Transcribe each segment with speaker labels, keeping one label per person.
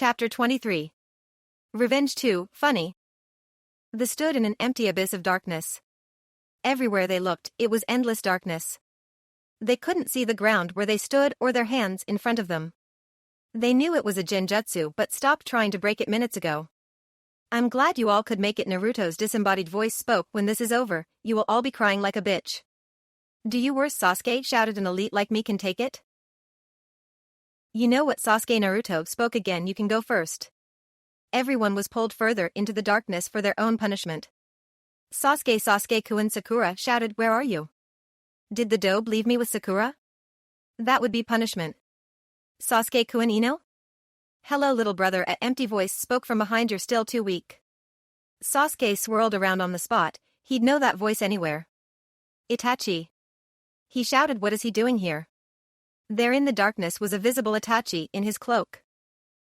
Speaker 1: Chapter 23. Revenge 2, Funny. They stood in an empty abyss of darkness. Everywhere they looked, it was endless darkness. They couldn't see the ground where they stood or their hands in front of them. They knew it was a Genjutsu but stopped trying to break it minutes ago. I'm glad you all could make it. Naruto's disembodied voice spoke. When this is over, you will all be crying like a bitch. Do you worse? Sasuke shouted. An elite like me can take it? You know what? Sasuke. Naruto spoke again. You can go first. Everyone was pulled further into the darkness for their own punishment. Sasuke-kun. Sakura shouted. Where are you? Did the dobe leave me with Sakura? That would be punishment. Sasuke-kun. Ino? Hello little brother. An empty voice spoke from behind. You're still too weak. Sasuke swirled around on the spot. He'd know that voice anywhere. Itachi. He shouted. What is he doing here? There in the darkness was a visible Itachi in his cloak.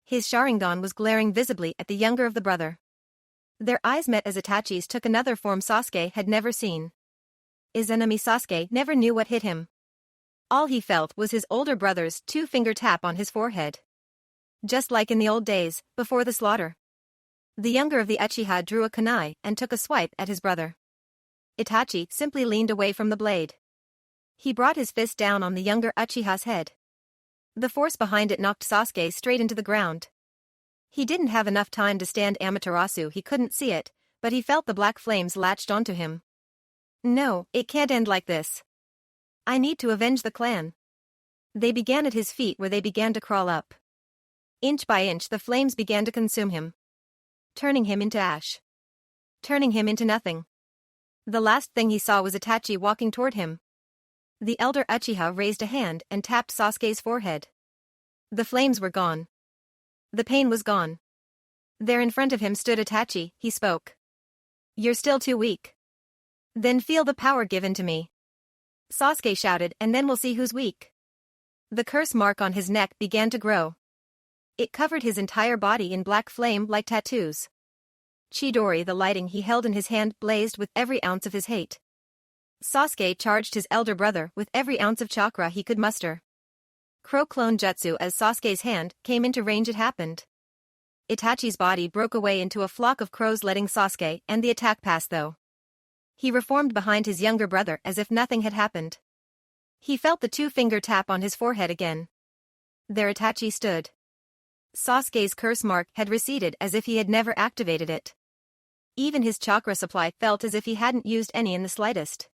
Speaker 1: His Sharingan was glaring visibly at the younger of the brother. Their eyes met as Itachi's took another form Sasuke had never seen. His enemy Sasuke never knew what hit him. All he felt was his older brother's two-finger tap on his forehead. Just like in the old days, before the slaughter. The younger of the Uchiha drew a kunai and took a swipe at his brother. Itachi simply leaned away from the blade. He brought his fist down on the younger Uchiha's head. The force behind it knocked Sasuke straight into the ground. He didn't have enough time to stand Amaterasu. He couldn't see it, but he felt the black flames latched onto him. No, it can't end like this. I need to avenge the clan. They began at his feet where they began to crawl up. Inch by inch the flames began to consume him. Turning him into ash. Turning him into nothing. The last thing he saw was Itachi walking toward him. The elder Uchiha raised a hand and tapped Sasuke's forehead. The flames were gone. The pain was gone. There in front of him stood Itachi. He spoke. You're still too weak. Then feel the power given to me. Sasuke shouted, and then we'll see who's weak. The curse mark on his neck began to grow. It covered his entire body in black flame like tattoos. Chidori, the lighting he held in his hand, blazed with every ounce of his hate. Sasuke charged his elder brother with every ounce of chakra he could muster. Crow clone jutsu. As Sasuke's hand came into range, it happened. Itachi's body broke away into a flock of crows, letting Sasuke and the attack pass though. He reformed behind his younger brother as if nothing had happened. He felt the two-finger tap on his forehead again. There Itachi stood. Sasuke's curse mark had receded as if he had never activated it. Even his chakra supply felt as if he hadn't used any in the slightest.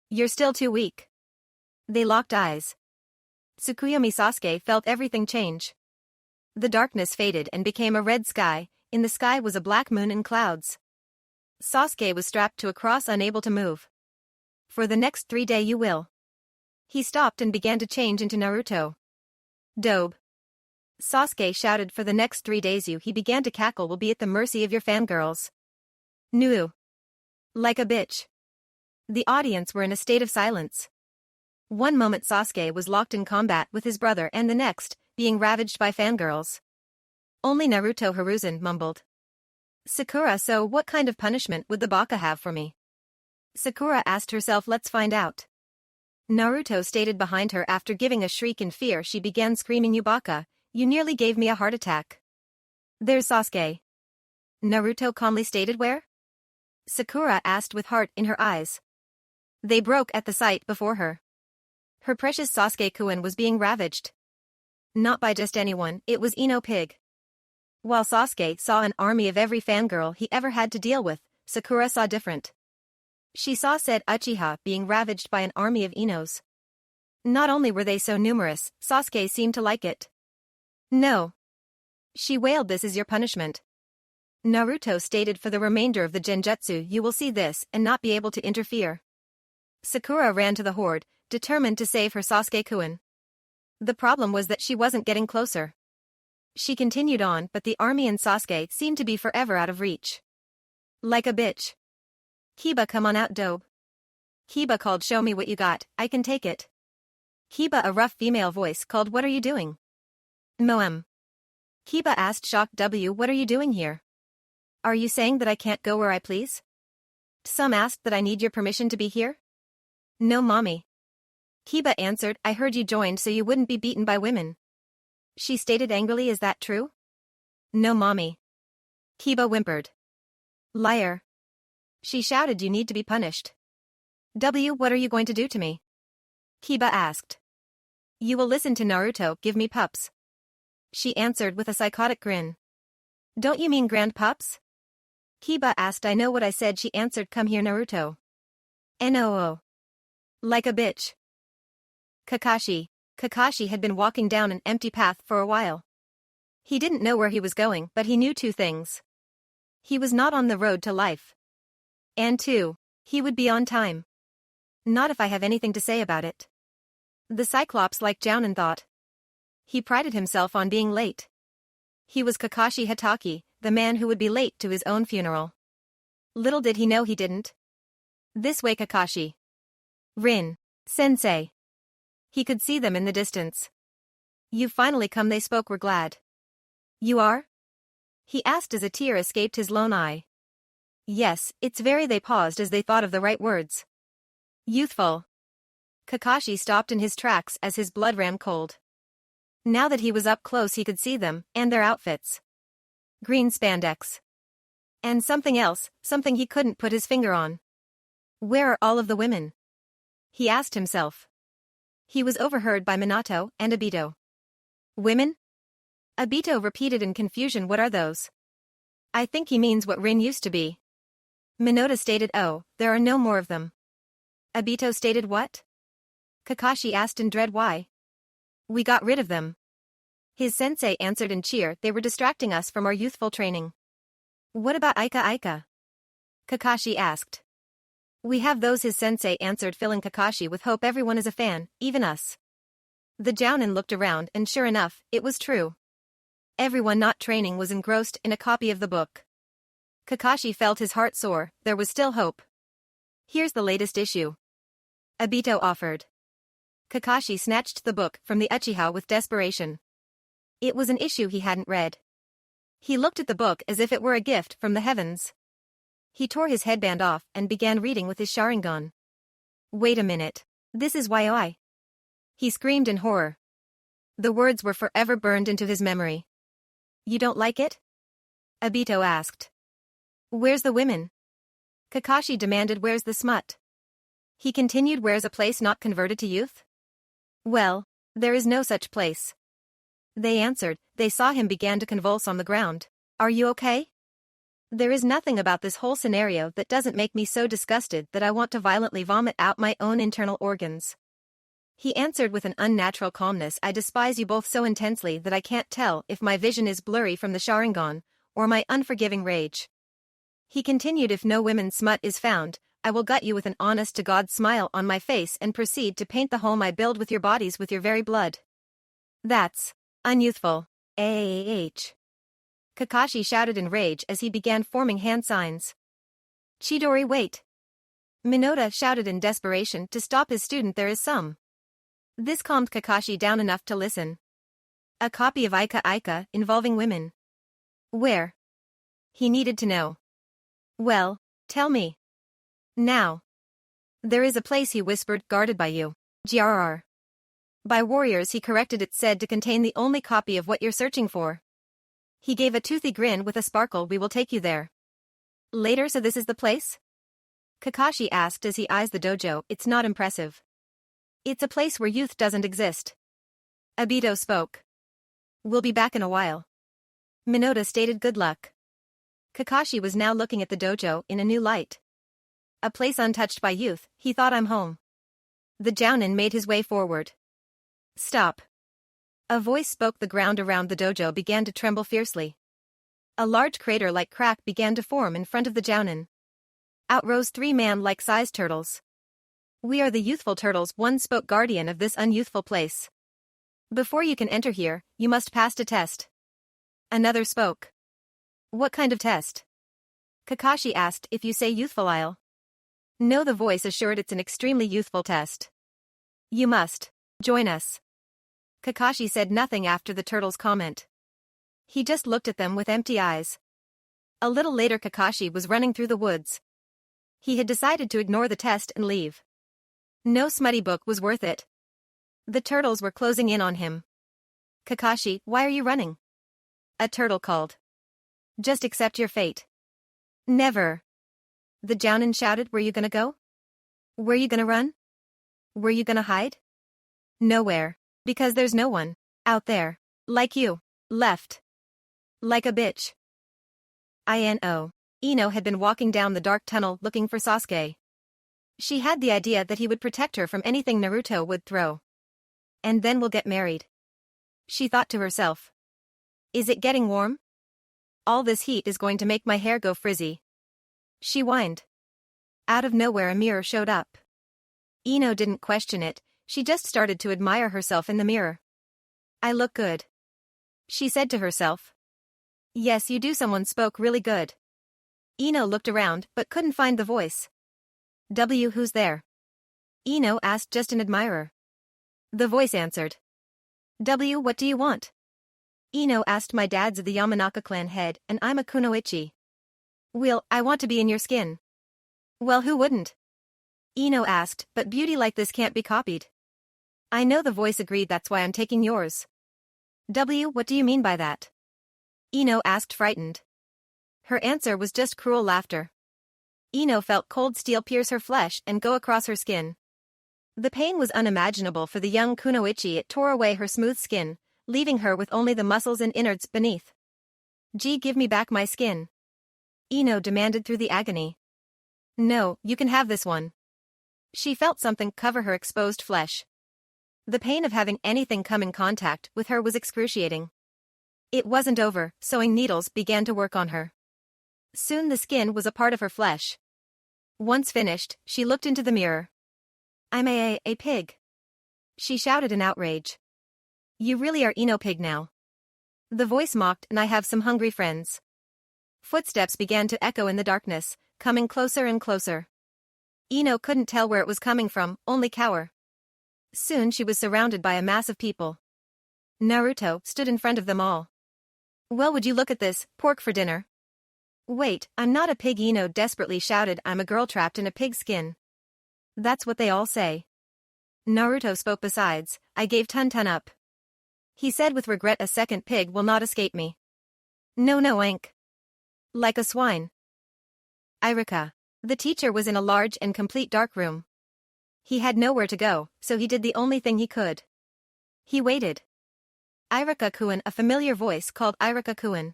Speaker 1: You're still too weak. They locked eyes. Tsukuyomi. Sasuke felt everything change. The darkness faded and became a red sky. In the sky was a black moon and clouds. Sasuke was strapped to a cross, unable to move. For the next 3 days you will. He stopped and began to change into Naruto. Dobe. Sasuke shouted. For the next 3 days he began to cackle. Will be at the mercy of your fangirls. Nu. Like a bitch. The audience were in a state of silence. One moment Sasuke was locked in combat with his brother and the next, being ravaged by fangirls. Only Naruto Hiruzen mumbled. Sakura. So what kind of punishment would the baka have for me? Sakura asked herself. Let's find out. Naruto stated behind her. After giving a shriek in fear she began screaming. You baka, you nearly gave me a heart attack. There's Sasuke. Naruto calmly stated. Where? Sakura asked with heart in her eyes. They broke at the sight before her. Her precious Sasuke-kun was being ravaged. Not by just anyone, it was Ino Pig. While Sasuke saw an army of every fangirl he ever had to deal with, Sakura saw different. She saw said Uchiha being ravaged by an army of Inos. Not only were they so numerous, Sasuke seemed to like it. No. She wailed. This is your punishment. Naruto stated. For the remainder of the Genjutsu you will see this and not be able to interfere. Sakura ran to the horde, determined to save her Sasuke-kun. The problem was that she wasn't getting closer. She continued on, but the army and Sasuke seemed to be forever out of reach. Like a bitch. Kiba, come on out, Dobe. Kiba called. Show me what you got, I can take it. Kiba, a rough female voice, called. What are you doing? Moem. Kiba asked, shocked. What are you doing here? Are you saying that I can't go where I please? Some asked that I need your permission to be here? No, mommy. Kiba answered. I heard you joined so you wouldn't be beaten by women. She stated angrily. Is that true? No mommy. Kiba whimpered. Liar. She shouted, you need to be punished. What are you going to do to me? Kiba asked. You will listen to Naruto give me pups. She answered with a psychotic grin. Don't you mean grand pups? Kiba asked. I know what I said, she answered. Come here, Naruto. No. Like a bitch. Kakashi. Kakashi had been walking down an empty path for a while. He didn't know where he was going, but he knew two things. He was not on the road to life. And two, he would be on time. Not if I have anything to say about it. The Cyclops liked Jounin thought. He prided himself on being late. He was Kakashi Hatake, the man who would be late to his own funeral. Little did he know he didn't. This way, Kakashi. Rin. Sensei. He could see them in the distance. You've finally come, they spoke, were glad. You are? He asked as a tear escaped his lone eye. Yes, it's very. They paused as they thought of the right words. Youthful. Kakashi stopped in his tracks as his blood ran cold. Now that he was up close he could see them, and their outfits. Green spandex. And something else, something he couldn't put his finger on. Where are all of the women? He asked himself. He was overheard by Minato and Obito. Women? Obito repeated in confusion, what are those? I think he means what Rin used to be. Minato stated, oh, there are no more of them. Obito stated, what? Kakashi asked in dread, why? We got rid of them. His sensei answered in cheer, they were distracting us from our youthful training. What about Aika? Kakashi asked. We have those, his sensei answered, filling Kakashi with hope. Everyone is a fan, even us. The Jounin looked around and sure enough, it was true. Everyone not training was engrossed in a copy of the book. Kakashi felt his heart soar, there was still hope. Here's the latest issue. Obito offered. Kakashi snatched the book from the Uchiha with desperation. It was an issue he hadn't read. He looked at the book as if it were a gift from the heavens. He tore his headband off and began reading with his Sharingan. Wait a minute. This is YOI. He screamed in horror. The words were forever burned into his memory. You don't like it? Obito asked. Where's the women? Kakashi demanded. Where's the smut? He continued. Where's a place not converted to youth? Well, there is no such place. They answered. They saw him began to convulse on the ground. Are you okay? There is nothing about this whole scenario that doesn't make me so disgusted that I want to violently vomit out my own internal organs. He answered with an unnatural calmness. I despise you both so intensely that I can't tell if my vision is blurry from the Sharingan, or my unforgiving rage. He continued. If no women's smut is found, I will gut you with an honest-to-God smile on my face and proceed to paint the home I build with your bodies with your very blood. That's unyouthful. Kakashi shouted in rage as he began forming hand signs. Chidori, wait. Minato shouted in desperation to stop his student. There is some. This calmed Kakashi down enough to listen. A copy of Aika involving women. Where? He needed to know. Well, tell me. Now. There is a place, he whispered, guarded by you. GRR. By warriors, he corrected. It said to contain the only copy of what you're searching for. He gave a toothy grin with a sparkle. We will take you there. Later, so this is the place? Kakashi asked as he eyes the dojo. It's not impressive. It's a place where youth doesn't exist. Obito spoke. We'll be back in a while. Minato stated. Good luck. Kakashi was now looking at the dojo in a new light. A place untouched by youth, he thought. I'm home. The Jounin made his way forward. Stop. A voice spoke. The ground around the dojo began to tremble fiercely. A large crater-like crack began to form in front of the Jounin. Out rose 3 man-like sized turtles. We are the youthful turtles, one spoke, guardian of this unyouthful place. Before you can enter here, you must pass a test. Another spoke. What kind of test? Kakashi asked. If you say youthful, I'll. No, the voice assured. It's an extremely youthful test. You must join us. Kakashi said nothing after the turtle's comment. He just looked at them with empty eyes. A little later, Kakashi was running through the woods. He had decided to ignore the test and leave. No smutty book was worth it. The turtles were closing in on him. Kakashi, why are you running? A turtle called. Just accept your fate. Never. The Jounin shouted. Where you gonna go? Where you gonna run? Where you gonna hide? Nowhere. Because there's no one out there like you left. Like a bitch. Ino had been walking down the dark tunnel looking for Sasuke. She had the idea that he would protect her from anything Naruto would throw. And then we'll get married. She thought to herself. Is it getting warm? All this heat is going to make my hair go frizzy. She whined. Out of nowhere a mirror showed up. Ino didn't question it, she just started to admire herself in the mirror. I look good. She said to herself. Yes, you do. Someone spoke really good. Ino looked around but couldn't find the voice. Who's there? Ino asked just an admirer. The voice answered. What do you want? Ino asked. My dad's the Yamanaka clan head and I'm a kunoichi. Well, I want to be in your skin. Well, who wouldn't? Ino asked, but beauty like this can't be copied. I know, the voice agreed. That's why I'm taking yours. What do you mean by that? Ino asked, frightened. Her answer was just cruel laughter. Ino felt cold steel pierce her flesh and go across her skin. The pain was unimaginable for the young kunoichi. It tore away her smooth skin, leaving her with only the muscles and innards beneath. Gee, give me back my skin. Ino demanded through the agony. No, you can have this one. She felt something cover her exposed flesh. The pain of having anything come in contact with her was excruciating. It wasn't over. Sewing needles began to work on her. Soon the skin was a part of her flesh. Once finished, she looked into the mirror. I'm a pig. She shouted in outrage. You really are Ino Pig now. The voice mocked, and I have some hungry friends. Footsteps began to echo in the darkness, coming closer and closer. Ino couldn't tell where it was coming from, only cower. Soon she was surrounded by a mass of people. Naruto stood in front of them all. Well, would you look at this, pork for dinner? Wait, I'm not a pig, Ino desperately shouted. I'm a girl trapped in a pig skin. That's what they all say. Naruto spoke. Besides, I gave Tun up. He said with regret, a second pig will not escape me. No, Ank. Like a swine. Irika. The teacher was in a large and complete dark room. He had nowhere to go, so he did the only thing he could. He waited. Irika-kun, a familiar voice called Irika-kun.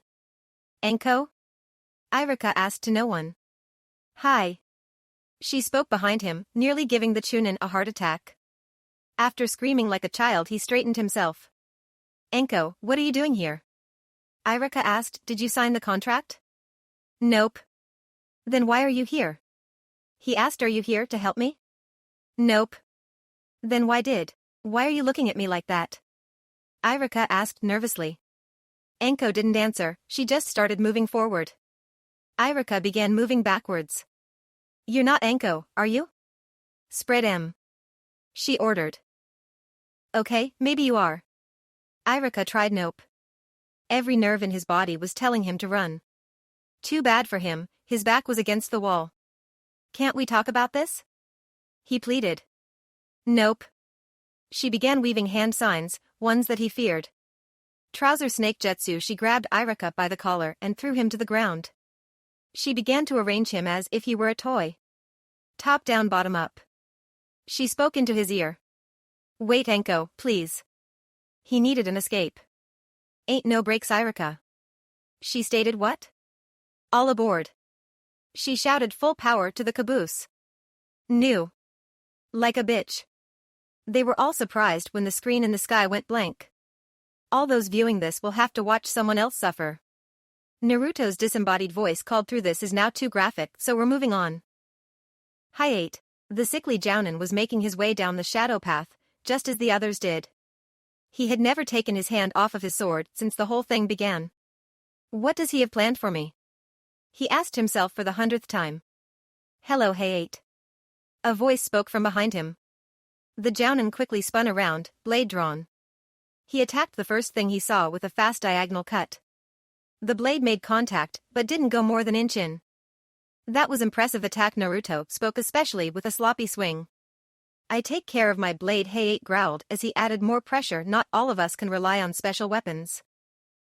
Speaker 1: Enko? Irika asked to no one. Hi. She spoke behind him, nearly giving the Chunin a heart attack. After screaming like a child, he straightened himself. Enko, what are you doing here? Irika asked. Did you sign the contract? Nope. Then why are you here? He asked. Are you here to help me? Nope. Then why are you looking at me like that? Irika asked nervously. Enko didn't answer, she just started moving forward. Irika began moving backwards. You're not Enko, are you? Spread M. She ordered. Okay, maybe you are. Irika tried. Nope. Every nerve in his body was telling him to run. Too bad for him, his back was against the wall. Can't we talk about this? He pleaded. Nope. She began weaving hand signs, ones that he feared. Trouser snake jutsu. She grabbed Irika by the collar and threw him to the ground. She began to arrange him as if he were a toy. Top down, bottom up. She spoke into his ear. Wait, Enko, please. He needed an escape. Ain't no breaks, Irika. She stated. What? All aboard. She shouted full power to the caboose. New. Like a bitch. They were all surprised when the screen in the sky went blank. All those viewing this will have to watch someone else suffer. Naruto's disembodied voice called through. This is now too graphic, so we're moving on. Hi 8. The sickly Jounin was making his way down the shadow path, just as the others did. He had never taken his hand off of his sword since the whole thing began. What does he have planned for me? He asked himself for the 100th time. Hello, Hey 8. A voice spoke from behind him. The Jounin quickly spun around, blade drawn. He attacked the first thing he saw with a fast diagonal cut. The blade made contact, but didn't go more than inch in. That was impressive attack. Naruto spoke, especially with a sloppy swing. I take care of my blade, Hey 8 growled as he added more pressure. Not all of us can rely on special weapons.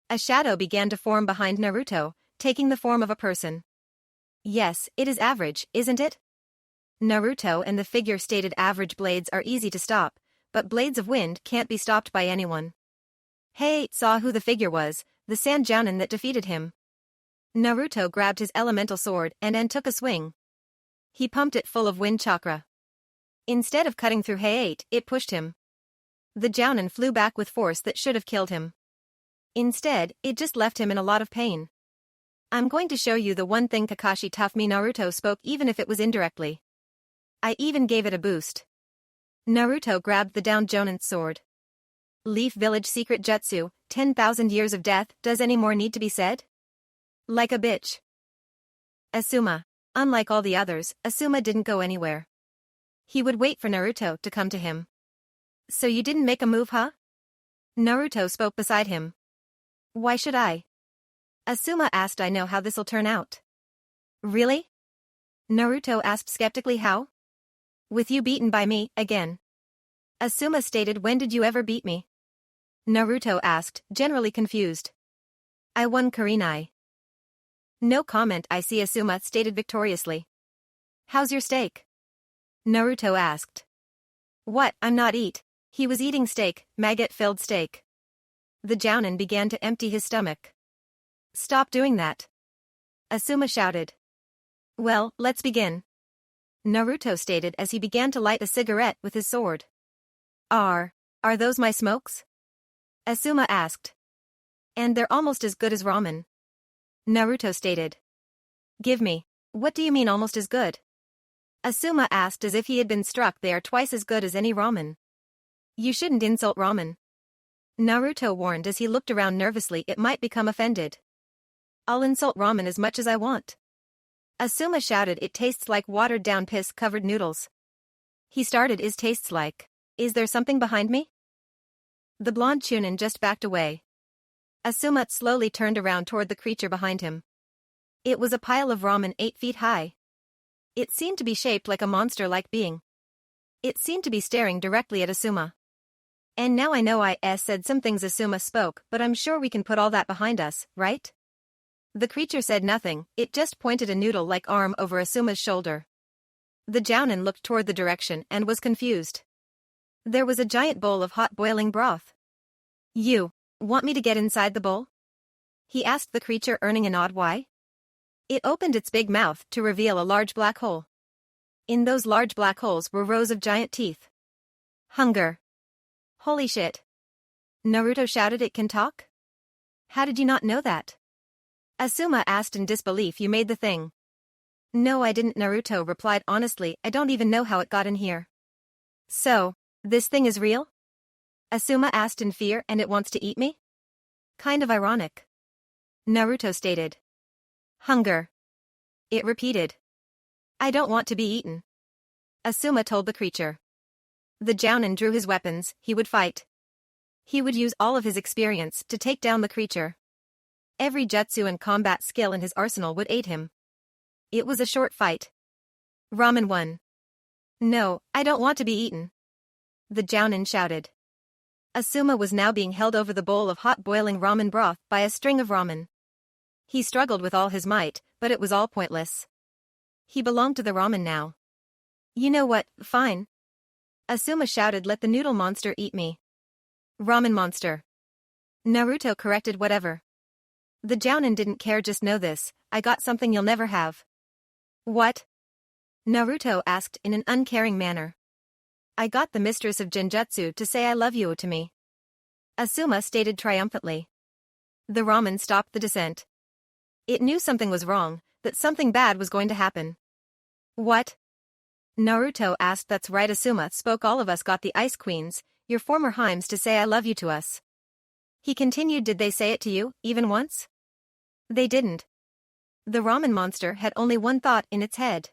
Speaker 1: A shadow began to form behind Naruto, taking the form of a person. Yes, it is average, isn't it? Naruto and the figure stated average blades are easy to stop, but blades of wind can't be stopped by anyone. Hey, saw who the figure was, the sand jounin that defeated him. Naruto grabbed his elemental sword and took a swing. He pumped it full of wind chakra. Instead of cutting through Hayate, it pushed him. The jounin flew back with force that should have killed him. Instead, it just left him in a lot of pain. I'm going to show you the one thing Kakashi taught me. Naruto spoke even if it was indirectly. I even gave it a boost. Naruto grabbed the downed jounin's sword. Leaf Village secret jutsu, 10,000 years of death, does any more need to be said? Like a bitch. Asuma. Unlike all the others, Asuma didn't go anywhere. He would wait for Naruto to come to him. So you didn't make a move, huh? Naruto spoke beside him. Why should I? Asuma asked. I know how this'll turn out. Really? Naruto asked skeptically. How? With you beaten by me, again. Asuma stated. When did you ever beat me? Naruto asked, generally confused. I won Kurenai. No comment. I see, Asuma stated victoriously. How's your steak? Naruto asked. What? I'm not eat. He was eating steak, maggot-filled steak. The jounin began to empty his stomach. Stop doing that. Asuma shouted. Well, let's begin. Naruto stated as he began to light a cigarette with his sword. Are those my smokes? Asuma asked. And they're almost as good as ramen. Naruto stated. Give me. What do you mean almost as good? Asuma asked as if he had been struck. They are twice as good as any ramen. You shouldn't insult ramen. Naruto warned as he looked around nervously. It might become offended. I'll insult ramen as much as I want. Asuma shouted. It tastes like watered-down piss-covered noodles. He started. Is tastes like. Is there something behind me? The blonde chunin just backed away. Asuma slowly turned around toward the creature behind him. It was a pile of ramen 8 feet high. It seemed to be shaped like a monster-like being. It seemed to be staring directly at Asuma. And now I know I said some things. Asuma spoke, but I'm sure we can put all that behind us, right? The creature said nothing. It just pointed a noodle-like arm over Asuma's shoulder. The jounin looked toward the direction and was confused. There was a giant bowl of hot boiling broth. You want me to get inside the bowl? He asked the creature, earning an odd why. It opened its big mouth to reveal a large black hole. In those large black holes were rows of giant teeth. Hunger. Holy shit. Naruto shouted. It can talk? How did you not know that? Asuma asked in disbelief. You made the thing. No, I didn't. Naruto replied honestly. I don't even know how it got in here. So, this thing is real? Asuma asked in fear. And it wants to eat me? Kind of ironic. Naruto stated. Hunger. It repeated. I don't want to be eaten. Asuma told the creature. The jounin drew his weapons. He would fight. He would use all of his experience to take down the creature. Every jutsu and combat skill in his arsenal would aid him. It was a short fight. Ramen won. No, I don't want to be eaten. The jounin shouted. Asuma was now being held over the bowl of hot boiling ramen broth by a string of ramen. He struggled with all his might, but it was all pointless. He belonged to the ramen now. You know what, fine. Asuma shouted. Let the noodle monster eat me. Ramen monster. Naruto corrected. Whatever. The jounin didn't care. Just know this, I got something you'll never have. What? Naruto asked in an uncaring manner. I got the mistress of Genjutsu to say I love you to me. Asuma stated triumphantly. The ramen stopped the descent. It knew something was wrong, that something bad was going to happen. What? Naruto asked. That's right, Asuma spoke. All of us got the Ice Queens, your former Harems, to say I love you to us. He continued. Did they say it to you, even once? They didn't. The ramen monster had only one thought in its head.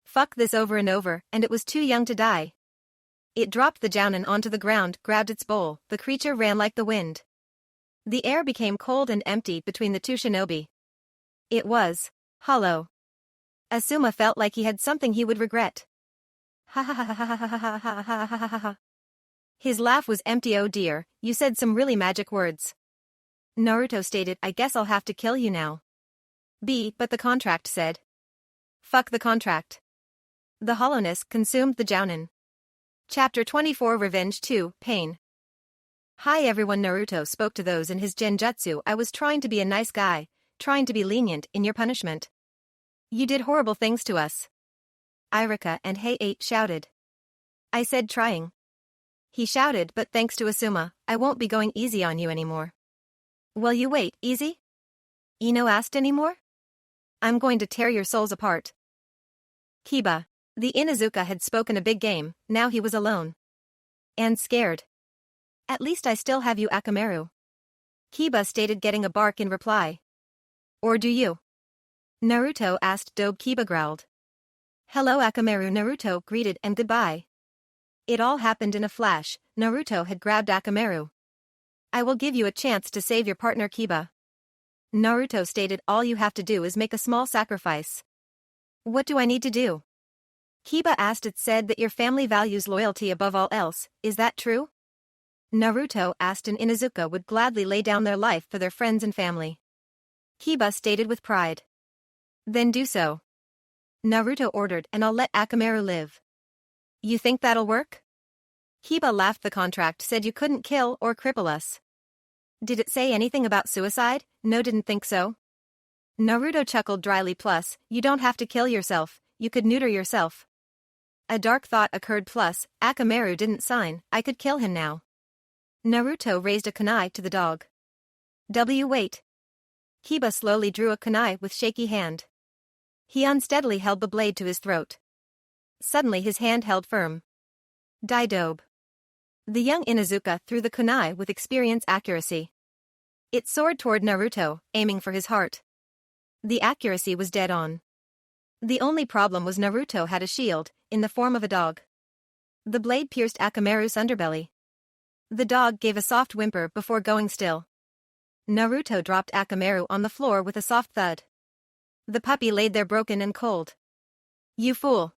Speaker 1: Fuck this over and over, and it was too young to die. It dropped the jounin onto the ground, grabbed its bowl. The creature ran like the wind. The air became cold and empty between the two shinobi. It was hollow. Asuma felt like he had something he would regret. Ha ha ha ha ha ha ha ha ha ha ha ha. His laugh was empty. Oh dear, you said some really magic words. Naruto stated. I guess I'll have to kill you now. But the contract said. Fuck the contract. The hollowness consumed the jounin. Chapter 24 Revenge 2, Pain. Hi everyone, Naruto spoke to those in his genjutsu. I was trying to be a nice guy, trying to be lenient in your punishment. You did horrible things to us. Irika and Hey-8 shouted. I said trying. He shouted, but thanks to Asuma, I won't be going easy on you anymore. Well, you wait, easy? Ino asked anymore? I'm going to tear your souls apart. Kiba. The Inuzuka had spoken a big game, now he was alone. And scared. At least I still have you, Akamaru. Kiba stated, getting a bark in reply. Or do you? Naruto asked. Dobe. Kiba growled. Hello, Akamaru. Naruto greeted and goodbye. It all happened in a flash. Naruto had grabbed Akamaru. I will give you a chance to save your partner, Kiba. Naruto stated, all you have to do is make a small sacrifice. What do I need to do? Kiba asked. It said that your family values loyalty above all else, is that true? Naruto asked. An Inuzuka would gladly lay down their life for their friends and family. Kiba stated with pride. Then do so. Naruto ordered, and I'll let Akamaru live. You think that'll work? Kiba laughed. The contract said you couldn't kill or cripple us. Did it say anything about suicide? No, didn't think so. Naruto chuckled dryly. Plus, you don't have to kill yourself, you could neuter yourself. A dark thought occurred. Plus, Akamaru didn't sign, I could kill him now. Naruto raised a kunai to the dog. Wait. Kiba slowly drew a kunai with shaky hand. He unsteadily held the blade to his throat. Suddenly his hand held firm. Dobe. The young Inuzuka threw the kunai with experience accuracy. It soared toward Naruto, aiming for his heart. The accuracy was dead on. The only problem was Naruto had a shield, in the form of a dog. The blade pierced Akamaru's underbelly. The dog gave a soft whimper before going still. Naruto dropped Akamaru on the floor with a soft thud. The puppy laid there broken and cold. You fool!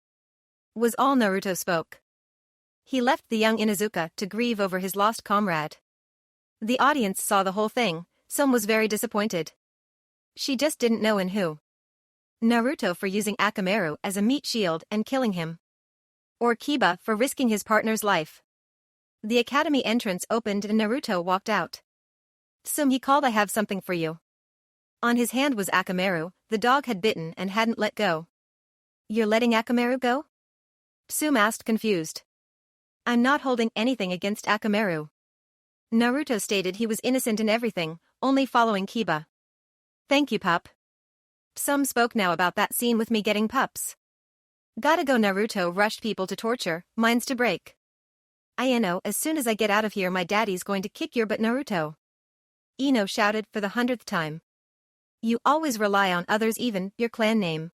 Speaker 1: Was all Naruto spoke. He left the young Inuzuka to grieve over his lost comrade. The audience saw the whole thing. Some was very disappointed. She just didn't know in who. Naruto for using Akamaru as a meat shield and killing him. Or Kiba for risking his partner's life. The academy entrance opened and Naruto walked out. Tsum, he called. I have something for you. On his hand was Akamaru. The dog had bitten and hadn't let go. You're letting Akamaru go? Tsum asked, confused. I'm not holding anything against Akamaru. Naruto stated he was innocent in everything, only following Kiba. Thank you, pup. Tsum spoke now about that scene with me getting pups. Gotta go. Naruto rushed. People to torture, minds to break. Know, as soon as I get out of here my daddy's going to kick your butt, Naruto. Ino shouted for the 100th time. You always rely on others, even your clan name.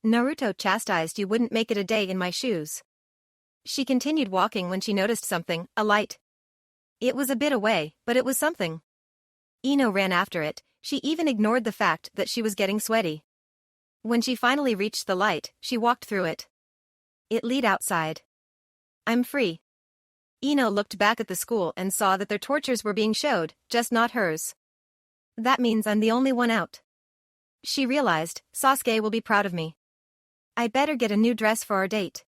Speaker 1: Naruto chastised. You wouldn't make it a day in my shoes. She continued walking when she noticed something, a light. It was a bit away, but it was something. Ino ran after it. She even ignored the fact that she was getting sweaty. When she finally reached the light, she walked through it. It led outside. I'm free. Ino looked back at the school and saw that their tortures were being showed, just not hers. That means I'm the only one out. She realized, Sasuke will be proud of me. I better get a new dress for our date.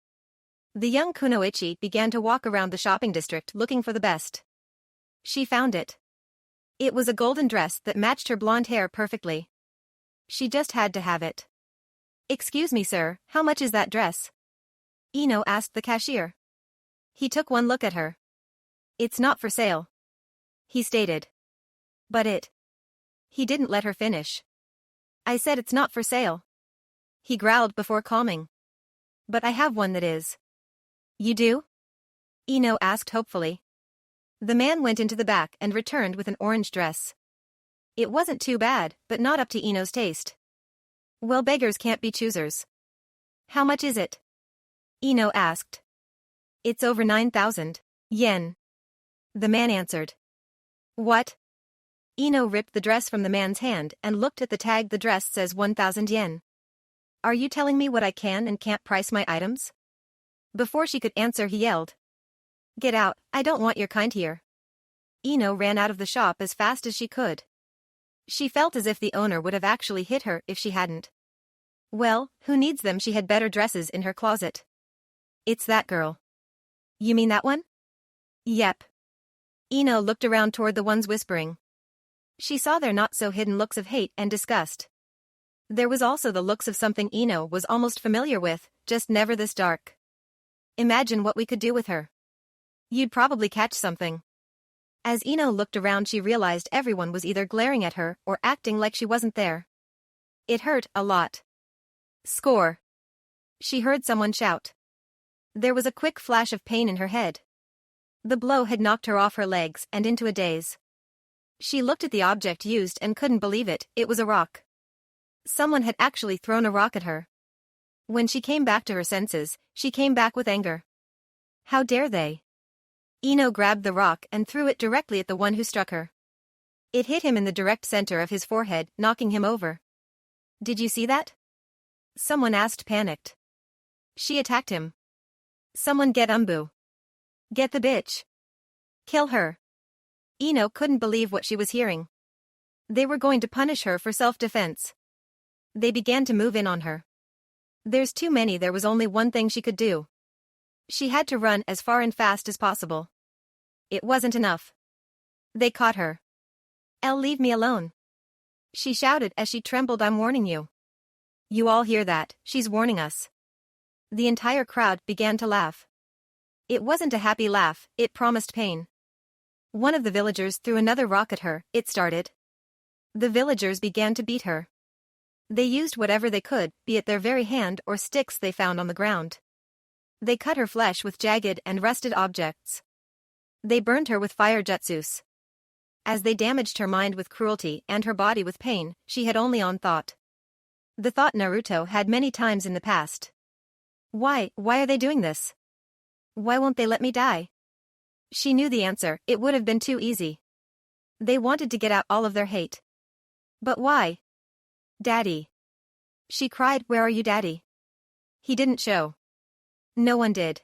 Speaker 1: The young Kunoichi began to walk around the shopping district looking for the best. She found it. It was a golden dress that matched her blonde hair perfectly. She just had to have it. Excuse me, sir, how much is that dress? Ino asked the cashier. He took one look at her. It's not for sale. He stated. But He didn't let her finish. I said it's not for sale. He growled before calming. But I have one that is. You do? Ino asked hopefully. The man went into the back and returned with an orange dress. It wasn't too bad, but not up to Ino's taste. Well, beggars can't be choosers. How much is it? Ino asked. It's over 9,000 yen. The man answered. What? Ino ripped the dress from the man's hand and looked at the tag. The dress says 1,000 yen. Are you telling me what I can and can't price my items? Before she could answer, he yelled. Get out, I don't want your kind here. Ino ran out of the shop as fast as she could. She felt as if the owner would have actually hit her if she hadn't. Well, who needs them? She had better dresses in her closet. It's that girl. You mean that one? Yep. Ino looked around toward the ones whispering. She saw their not-so-hidden looks of hate and disgust. There was also the looks of something Ino was almost familiar with, just never this dark. Imagine what we could do with her. You'd probably catch something. As Ino looked around, she realized everyone was either glaring at her or acting like she wasn't there. It hurt a lot. Score. She heard someone shout. There was a quick flash of pain in her head. The blow had knocked her off her legs and into a daze. She looked at the object used and couldn't believe it. It was a rock. Someone had actually thrown a rock at her. When she came back to her senses, she came back with anger. How dare they? Ino grabbed the rock and threw it directly at the one who struck her. It hit him in the direct center of his forehead, knocking him over. Did you see that? Someone asked, panicked. She attacked him. Someone get Umbu. Get the bitch. Kill her. Ino couldn't believe what she was hearing. They were going to punish her for self-defense. They began to move in on her. There's too many. There was only one thing she could do. She had to run as far and fast as possible. It wasn't enough. They caught her. Leave me alone. She shouted as she trembled. I'm warning you. You all hear that? She's warning us. The entire crowd began to laugh. It wasn't a happy laugh, it promised pain. One of the villagers threw another rock at her. It started. The villagers began to beat her. They used whatever they could, be it their very hand or sticks they found on the ground. They cut her flesh with jagged and rusted objects. They burned her with fire jutsus. As they damaged her mind with cruelty and her body with pain, she had only one thought. The thought Naruto had many times in the past. Why are they doing this? Why won't they let me die? She knew the answer, it would have been too easy. They wanted to get out all of their hate. But why? Daddy. She cried, where are you, Daddy? He didn't show. No one did.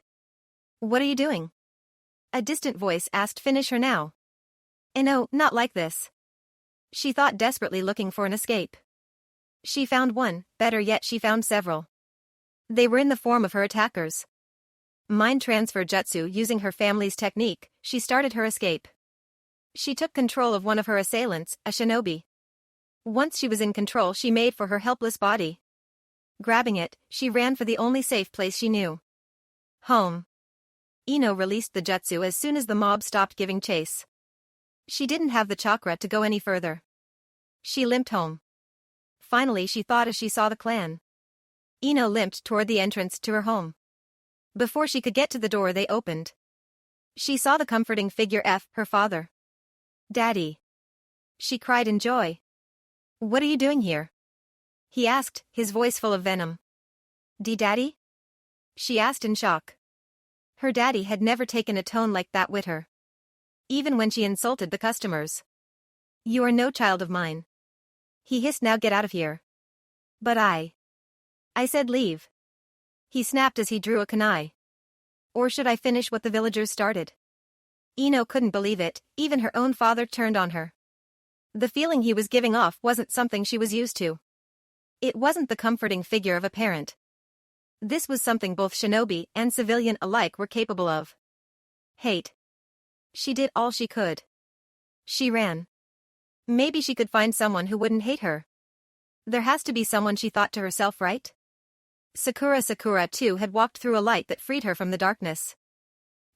Speaker 1: What are you doing? A distant voice asked, finish her now. No, not like this. She thought, desperately looking for an escape. She found one, better yet she found several. They were in the form of her attackers. Mind transfer jutsu using her family's technique, she started her escape. She took control of one of her assailants, a shinobi. Once she was in control, she made for her helpless body. Grabbing it, she ran for the only safe place she knew. Home. Ino released the jutsu as soon as the mob stopped giving chase. She didn't have the chakra to go any further. She limped home. Finally, she thought as she saw the clan. Ino limped toward the entrance to her home. Before she could get to the door, they opened. She saw the comforting figure of her father. Daddy. She cried in joy. What are you doing here? He asked, his voice full of venom. Daddy? She asked in shock. Her daddy had never taken a tone like that with her. Even when she insulted the customers. You are no child of mine. He hissed, now get out of here. But I said leave. He snapped as he drew a kunai. Or should I finish what the villagers started? Ino couldn't believe it, even her own father turned on her. The feeling he was giving off wasn't something she was used to. It wasn't the comforting figure of a parent. This was something both shinobi and civilian alike were capable of. Hate. She did all she could. She ran. Maybe she could find someone who wouldn't hate her. There has to be someone, she thought to herself, right? Sakura too had walked through a light that freed her from the darkness.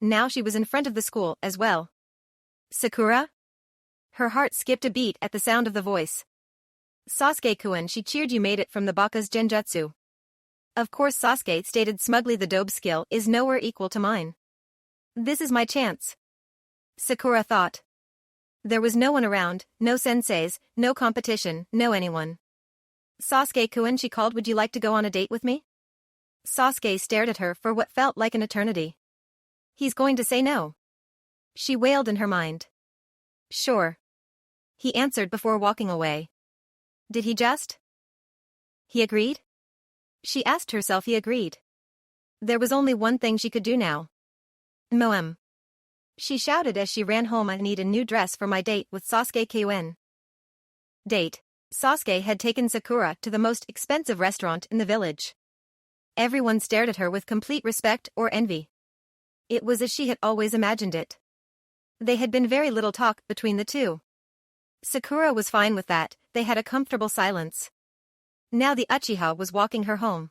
Speaker 1: Now she was in front of the school as well. Sakura? Her heart skipped a beat at the sound of the voice. Sasuke-kun, she cheered, you made it from the Baka's Genjutsu. Of course, Sasuke stated smugly, the dobe skill is nowhere equal to mine. This is my chance. Sakura thought. There was no one around, no senseis, no competition, no anyone. Sasuke-kun, she called, would you like to go on a date with me? Sasuke stared at her for what felt like an eternity. He's going to say no. She wailed in her mind. Sure. He answered before walking away. Did he just? He agreed? She asked herself. He agreed. There was only one thing she could do now. Moem. She shouted as she ran home, I need a new dress for my date with Sasuke-kun. Date. Sasuke had taken Sakura to the most expensive restaurant in the village. Everyone stared at her with complete respect or envy. It was as she had always imagined it. There had been very little talk between the two. Sakura was fine with that, they had a comfortable silence. Now the Uchiha was walking her home.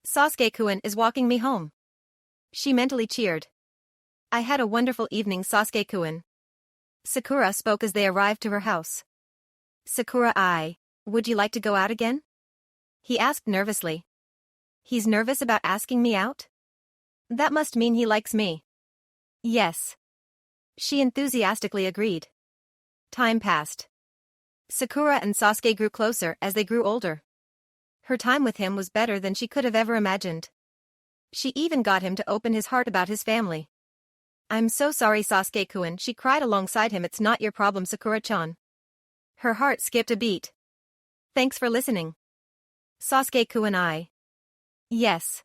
Speaker 1: Sasuke-kun is walking me home. She mentally cheered. I had a wonderful evening, Sasuke-kun. Sakura spoke as they arrived to her house. Sakura, would you like to go out again? He asked nervously. He's nervous about asking me out? That must mean he likes me. Yes. She enthusiastically agreed. Time passed. Sakura and Sasuke grew closer as they grew older. Her time with him was better than she could have ever imagined. She even got him to open his heart about his family. I'm so sorry, Sasuke-kun, she cried alongside him. It's not your problem, Sakura-chan. Her heart skipped a beat. Thanks for listening. Sasuke-kun. Yes.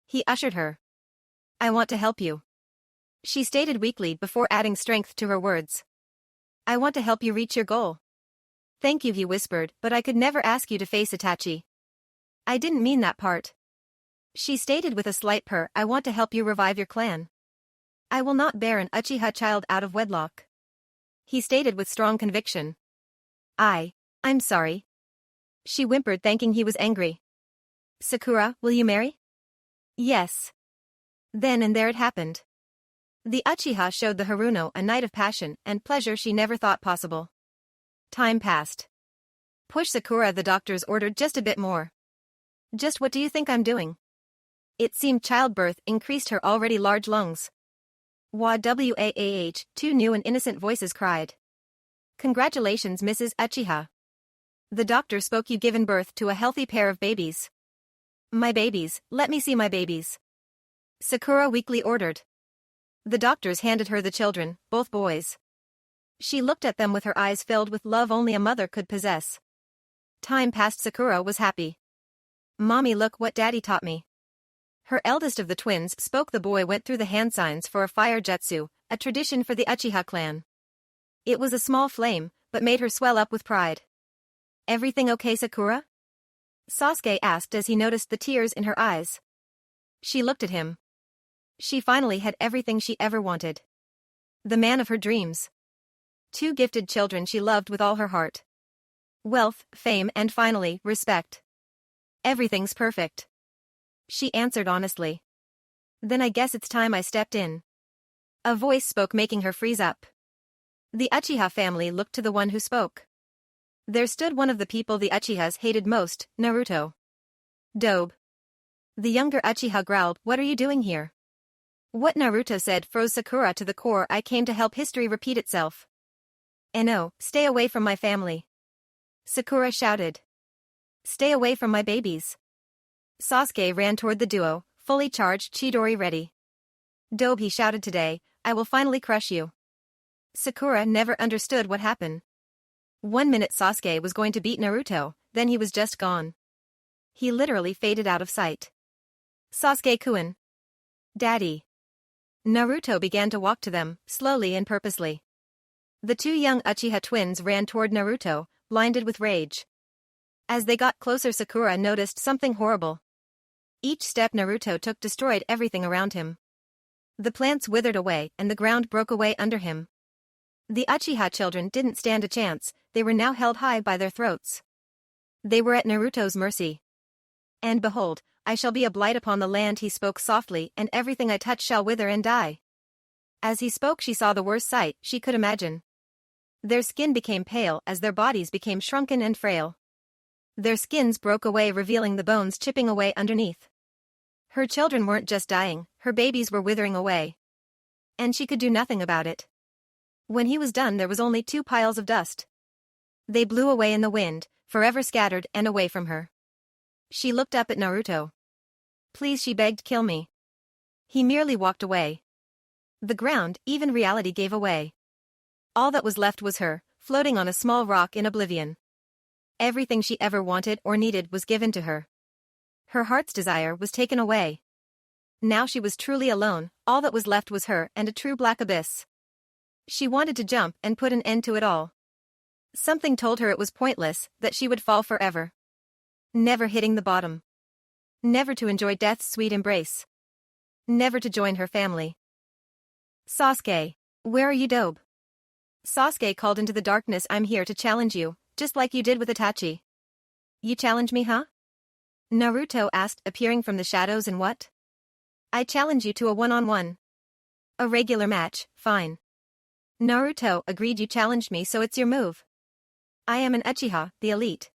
Speaker 1: He ushered her. I want to help you. She stated weakly before adding strength to her words. I want to help you reach your goal. Thank you, he whispered, but I could never ask you to face Itachi. I didn't mean that part. She stated with a slight purr, I want to help you revive your clan. I will not bear an Uchiha child out of wedlock. He stated with strong conviction. I'm sorry. She whimpered, thinking he was angry. Sakura, will you marry? Yes. Then and there it happened. The Uchiha showed the Haruno a night of passion and pleasure she never thought possible. Time passed. Push Sakura, the doctors ordered, just a bit more. Just what do you think I'm doing? It seemed childbirth increased her already large lungs. Waah, two new and innocent voices cried. Congratulations, Mrs. Uchiha. The doctor spoke, you given birth to a healthy pair of babies. My babies, let me see my babies. Sakura weakly ordered. The doctors handed her the children, both boys. She looked at them with her eyes filled with love only a mother could possess. Time passed. Sakura was happy. Mommy, look what Daddy taught me. Her eldest of the twins spoke. The boy went through the hand signs for a fire jutsu, a tradition for the Uchiha clan. It was a small flame, but made her swell up with pride. Everything okay, Sakura? Sasuke asked as he noticed the tears in her eyes. She looked at him. She finally had everything she ever wanted. The man of her dreams. 2 gifted children she loved with all her heart. Wealth, fame, and finally, respect. Everything's perfect. She answered honestly. Then I guess it's time I stepped in. A voice spoke, making her freeze up. The Uchiha family looked to the one who spoke. There stood one of the people the Uchihas hated most, Naruto. Dobe. The younger Uchiha growled, what are you doing here? What Naruto said froze Sakura to the core. I came to help history repeat itself. No, stay away from my family. Sakura shouted. Stay away from my babies. Sasuke ran toward the duo, fully charged, Chidori ready. Dobe, he shouted, today, I will finally crush you. Sakura never understood what happened. 1 minute Sasuke was going to beat Naruto, then he was just gone. He literally faded out of sight. Sasuke-kun. Daddy. Naruto began to walk to them, slowly and purposely. The 2 young Uchiha twins ran toward Naruto, blinded with rage. As they got closer, Sakura noticed something horrible. Each step Naruto took destroyed everything around him. The plants withered away and the ground broke away under him. The Uchiha children didn't stand a chance, they were now held high by their throats. They were at Naruto's mercy. And behold, I shall be a blight upon the land, he spoke softly, and everything I touch shall wither and die. As he spoke, she saw the worst sight she could imagine. Their skin became pale as their bodies became shrunken and frail. Their skins broke away, revealing the bones chipping away underneath. Her children weren't just dying, her babies were withering away. And she could do nothing about it. When he was done, there was only 2 piles of dust. They blew away in the wind, forever scattered and away from her. She looked up at Naruto. Please, she begged, kill me. He merely walked away. The ground, even reality, gave away. All that was left was her, floating on a small rock in oblivion. Everything she ever wanted or needed was given to her. Her heart's desire was taken away. Now she was truly alone, all that was left was her and a true black abyss. She wanted to jump and put an end to it all. Something told her it was pointless, that she would fall forever. Never hitting the bottom. Never to enjoy death's sweet embrace. Never to join her family. Sasuke, where are you, Dobe? Sasuke called into the darkness. I'm here to challenge you, just like you did with Itachi. You challenge me, huh? Naruto asked, appearing from the shadows. And what? I challenge you to a one-on-one. A regular match, fine. Naruto agreed. You challenged me, so it's your move. I am an Uchiha, the elite.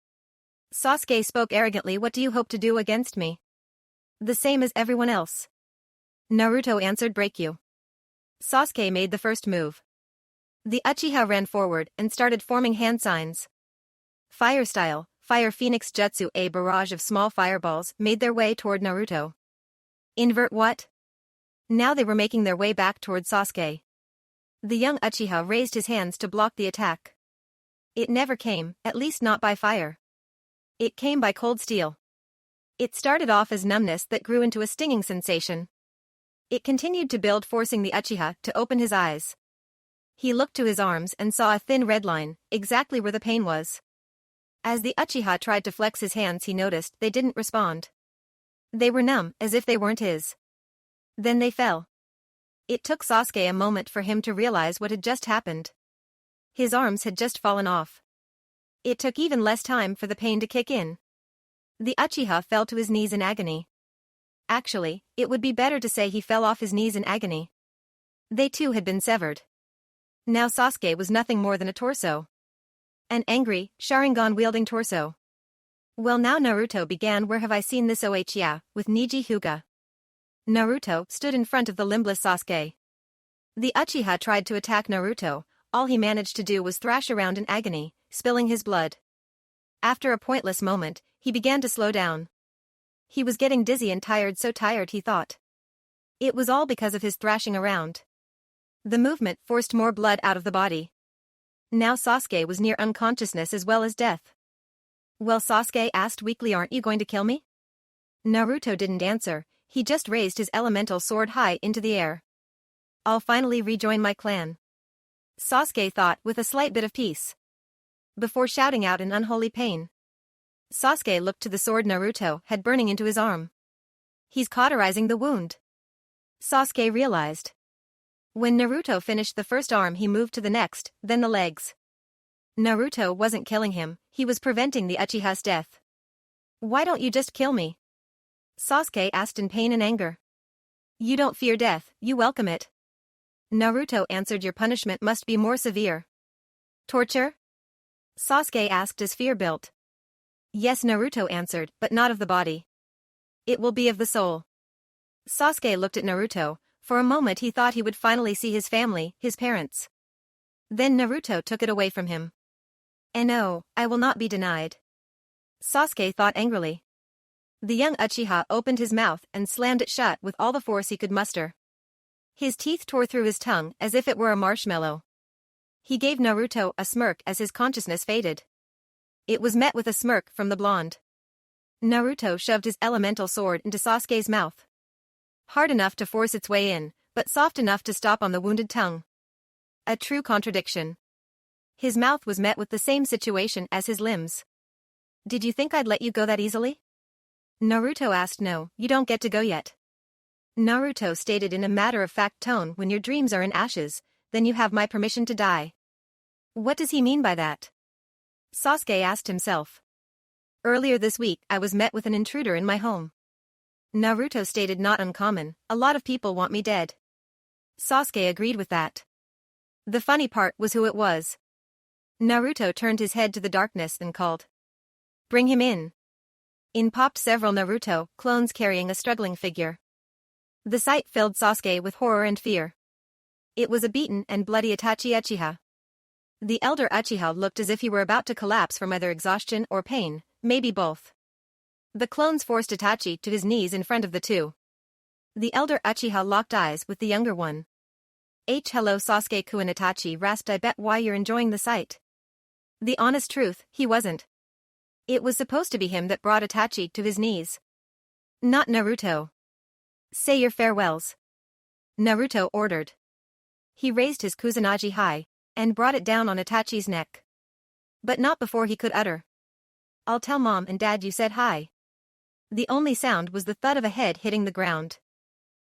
Speaker 1: Sasuke spoke arrogantly. What do you hope to do against me? The same as everyone else. Naruto answered. Break you. Sasuke made the first move. The Uchiha ran forward and started forming hand signs. Fire style, Fire Phoenix Jutsu. A barrage of small fireballs made their way toward Naruto. Invert what? Now they were making their way back toward Sasuke. The young Uchiha raised his hands to block the attack. It never came, at least not by fire. It came by cold steel. It started off as numbness that grew into a stinging sensation. It continued to build, forcing the Uchiha to open his eyes. He looked to his arms and saw a thin red line, exactly where the pain was. As the Uchiha tried to flex his hands, he noticed they didn't respond. They were numb, as if they weren't his. Then they fell. It took Sasuke a moment for him to realize what had just happened. His arms had just fallen off. It took even less time for the pain to kick in. The Uchiha fell to his knees in agony. Actually, it would be better to say he fell off his knees in agony. They too had been severed. Now Sasuke was nothing more than a torso. An angry, Sharingan-wielding torso. Well, now Naruto began. Where have I seen this? Oh yeah, with Niji Hyuga. Naruto stood in front of the limbless Sasuke. The Uchiha tried to attack Naruto. All he managed to do was thrash around in agony, spilling his blood. After a pointless moment, he began to slow down. He was getting dizzy and tired, so tired he thought. It was all because of his thrashing around. The movement forced more blood out of the body. Now Sasuke was near unconsciousness as well as death. Well, Sasuke asked weakly, aren't you going to kill me? Naruto didn't answer, he just raised his elemental sword high into the air. I'll finally rejoin my clan. Sasuke thought, with a slight bit of peace. Before shouting out in unholy pain. Sasuke looked to the sword Naruto had burning into his arm. He's cauterizing the wound. Sasuke realized. When Naruto finished the first arm, he moved to the next, then the legs. Naruto wasn't killing him, he was preventing the Uchiha's death. Why don't you just kill me? Sasuke asked in pain and anger. You don't fear death, you welcome it. Naruto answered, your punishment must be more severe. Torture? Sasuke asked as fear built. Yes, Naruto answered, but not of the body. It will be of the soul. Sasuke looked at Naruto. For a moment he thought he would finally see his family, his parents. Then Naruto took it away from him. And no, I will not be denied. Sasuke thought angrily. The young Uchiha opened his mouth and slammed it shut with all the force he could muster. His teeth tore through his tongue as if it were a marshmallow. He gave Naruto a smirk as his consciousness faded. It was met with a smirk from the blonde. Naruto shoved his elemental sword into Sasuke's mouth. Hard enough to force its way in, but soft enough to stop on the wounded tongue. A true contradiction. His mouth was met with the same situation as his limbs. Did you think I'd let you go that easily? Naruto asked. No, you don't get to go yet. Naruto stated in a matter-of-fact tone, when your dreams are in ashes, then you have my permission to die. What does he mean by that? Sasuke asked himself. Earlier this week I was met with an intruder in my home. Naruto stated, not uncommon, a lot of people want me dead. Sasuke agreed with that. The funny part was who it was. Naruto turned his head to the darkness and called. Bring him in. In popped several Naruto clones carrying a struggling figure. The sight filled Sasuke with horror and fear. It was a beaten and bloody Itachi Uchiha. The elder Uchiha looked as if he were about to collapse from either exhaustion or pain, maybe both. The clones forced Itachi to his knees in front of the two. The elder Uchiha locked eyes with the younger one. Hello Sasuke-kun. Itachi rasped, I bet why you're enjoying the sight. The honest truth, he wasn't. It was supposed to be him that brought Itachi to his knees. Not Naruto. Say your farewells. Naruto ordered. He raised his Kusanagi high, and brought it down on Itachi's neck. But not before he could utter. "I'll tell Mom and Dad you said hi." The only sound was the thud of a head hitting the ground.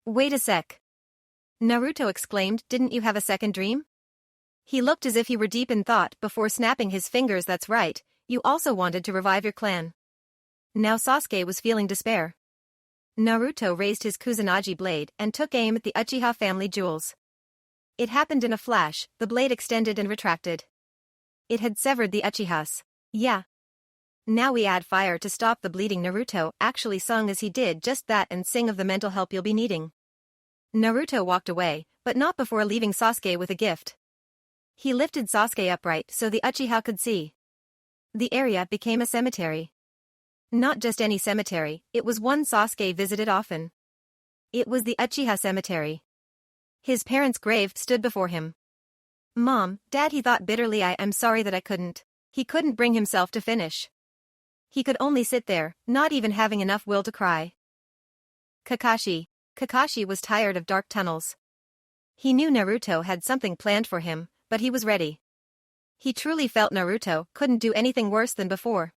Speaker 1: "Wait a sec." Naruto exclaimed, "Didn't you have a second dream?" He looked as if he were deep in thought before snapping his fingers. "That's right, you also wanted to revive your clan." Now Sasuke was feeling despair. Naruto raised his Kusanagi blade and took aim at the Uchiha family jewels. It happened in a flash, the blade extended and retracted. It had severed the Uchihas. "Yeah. Now we add fire to stop the bleeding." Naruto actually sung as he did just that and sing of the mental help you'll be needing. Naruto walked away, but not before leaving Sasuke with a gift. He lifted Sasuke upright so the Uchiha could see. The area became a cemetery. Not just any cemetery, it was one Sasuke visited often. It was the Uchiha cemetery. His parents' grave stood before him. "Mom, Dad," he thought bitterly, I'm sorry that I couldn't." He couldn't bring himself to finish. He could only sit there, not even having enough will to cry. Kakashi. Kakashi was tired of dark tunnels. He knew Naruto had something planned for him, but he was ready. He truly felt Naruto couldn't do anything worse than before.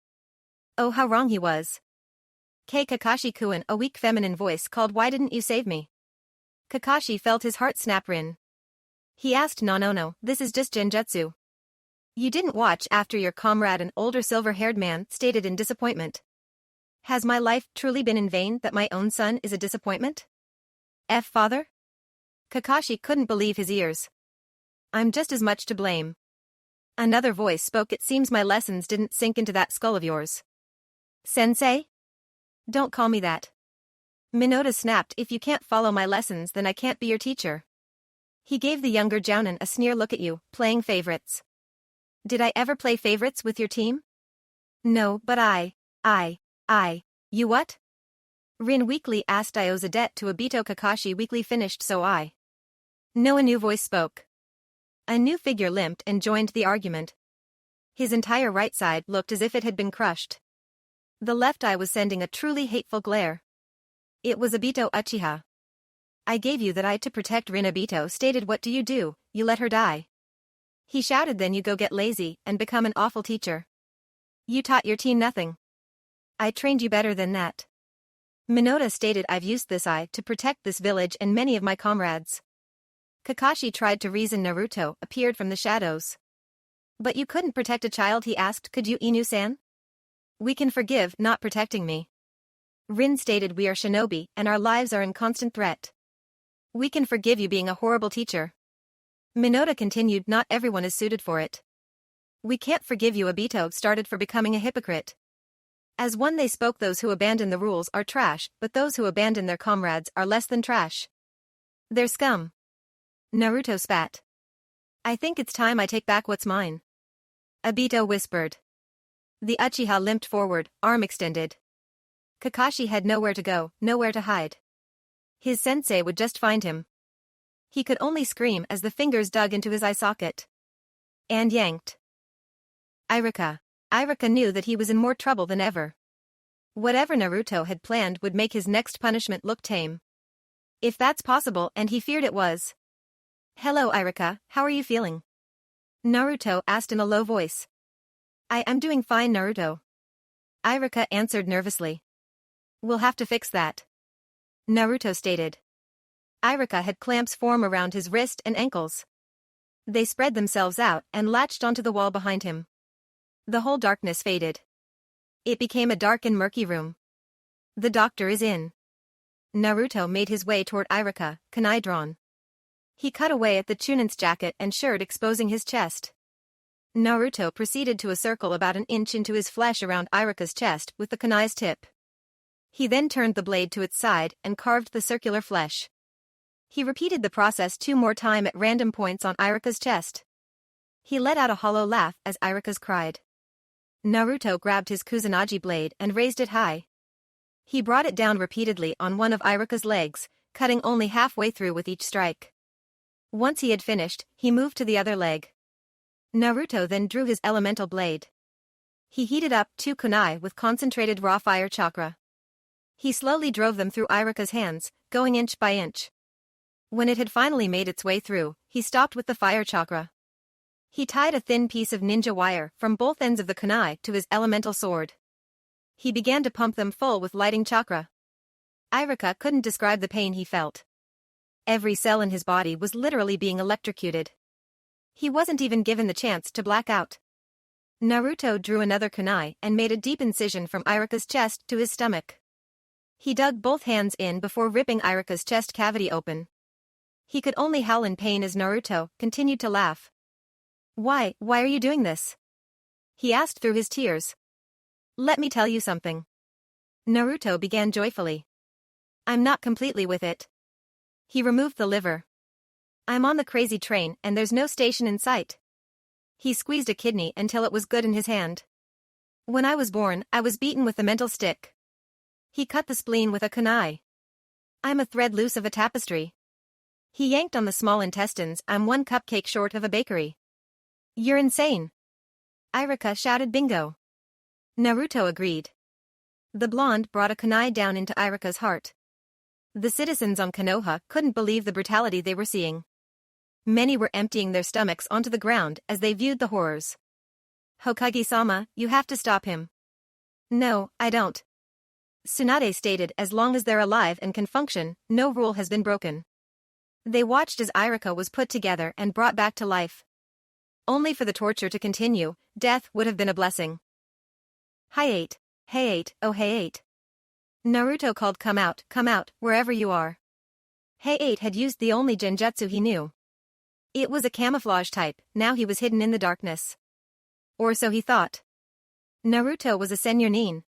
Speaker 1: Oh, how wrong he was. Kakashi-kun, a weak feminine voice called. "Why didn't you save me?" Kakashi felt his heart snap. "Rin." He asked. No, this is just Genjutsu." "You didn't watch after your comrade," an older silver-haired man stated in disappointment. "Has my life truly been in vain that my own son is a disappointment? Father?" Kakashi couldn't believe his ears. "I'm just as much to blame." Another voice spoke. "It seems my lessons didn't sink into that skull of yours." "Sensei?" "Don't call me that." Minato snapped. "If you can't follow my lessons then I can't be your teacher." He gave the younger Jounin a sneer look. "At you, playing favorites." "Did I ever play favorites with your team?" "No, but You what?" Rin weakly asked. "I owes a debt to Obito." Kakashi weakly finished. "So I." No, a new voice spoke. A new figure limped and joined the argument. His entire right side looked as if it had been crushed. The left eye was sending a truly hateful glare. It was Obito Uchiha. "I gave you that eye to protect Rin." Obito stated. "What do? You let her die." He shouted. "Then you go get lazy and become an awful teacher. You taught your team nothing. I trained you better than that." Minato stated. "I've used this eye to protect this village and many of my comrades." Kakashi tried to reason. Naruto appeared from the shadows. "But you couldn't protect a child?" he asked. "Could you, Inu-san?" "We can forgive not protecting me." Rin stated. "We are shinobi and our lives are in constant threat. We can forgive you being a horrible teacher." Minato continued. "Not everyone is suited for it." "We can't forgive you." Obito started. "For becoming a hypocrite. As one they spoke. Those who abandon the rules are trash, but those who abandon their comrades are less than trash. They're scum." Naruto spat. "I think it's time I take back what's mine." Obito whispered. The Uchiha limped forward, arm extended. Kakashi had nowhere to go, nowhere to hide. His sensei would just find him. He could only scream as the fingers dug into his eye socket. And yanked. Iruka. Iruka knew that he was in more trouble than ever. Whatever Naruto had planned would make his next punishment look tame. If that's possible, and he feared it was. "Hello Iruka, how are you feeling?" Naruto asked in a low voice. I'm doing fine Naruto." Iruka answered nervously. "We'll have to fix that," Naruto stated. Iruka had clamps form around his wrist and ankles. They spread themselves out and latched onto the wall behind him. The whole darkness faded. It became a dark and murky room. "The doctor is in." Naruto made his way toward Iruka, kunai drawn. He cut away at the Chunin's jacket and shirt, exposing his chest. Naruto proceeded to a circle about an inch into his flesh around Iruka's chest with the kunai's tip. He then turned the blade to its side and carved the circular flesh. He repeated the process 2 more times at random points on Iruka's chest. He let out a hollow laugh as Iruka's cried. Naruto grabbed his Kusanagi blade and raised it high. He brought it down repeatedly on one of Iruka's legs, cutting only halfway through with each strike. Once he had finished, he moved to the other leg. Naruto then drew his elemental blade. He heated up 2 kunai with concentrated raw fire chakra. He slowly drove them through Iruka's hands, going inch by inch. When it had finally made its way through, he stopped with the fire chakra. He tied a thin piece of ninja wire from both ends of the kunai to his elemental sword. He began to pump them full with lighting chakra. Iruka couldn't describe the pain he felt. Every cell in his body was literally being electrocuted. He wasn't even given the chance to black out. Naruto drew another kunai and made a deep incision from Iruka's chest to his stomach. He dug both hands in before ripping Iruka's chest cavity open. He could only howl in pain as Naruto continued to laugh. Why are you doing this? He asked through his tears. Let me tell you something. Naruto began joyfully. I'm not completely with it. He removed the liver. I'm on the crazy train and there's no station in sight. He squeezed a kidney until it was good in his hand. When I was born, I was beaten with a mental stick. He cut the spleen with a kunai. I'm a thread loose of a tapestry. He yanked on the small intestines. I'm one cupcake short of a bakery. You're insane. Iruka shouted bingo. Naruto agreed. The blonde brought a kunai down into Iruka's heart. The citizens on Konoha couldn't believe the brutality they were seeing. Many were emptying their stomachs onto the ground as they viewed the horrors. Hokage-sama, you have to stop him. No, I don't. Tsunade stated as long as they're alive and can function, no rule has been broken. They watched as Iruka was put together and brought back to life. Only for the torture to continue, death would have been a blessing. Hey eight, oh hey eight. Naruto called come out, wherever you are. Hey eight had used the only genjutsu he knew. It was a camouflage type, now he was hidden in the darkness. Or so he thought. Naruto was a senyonin.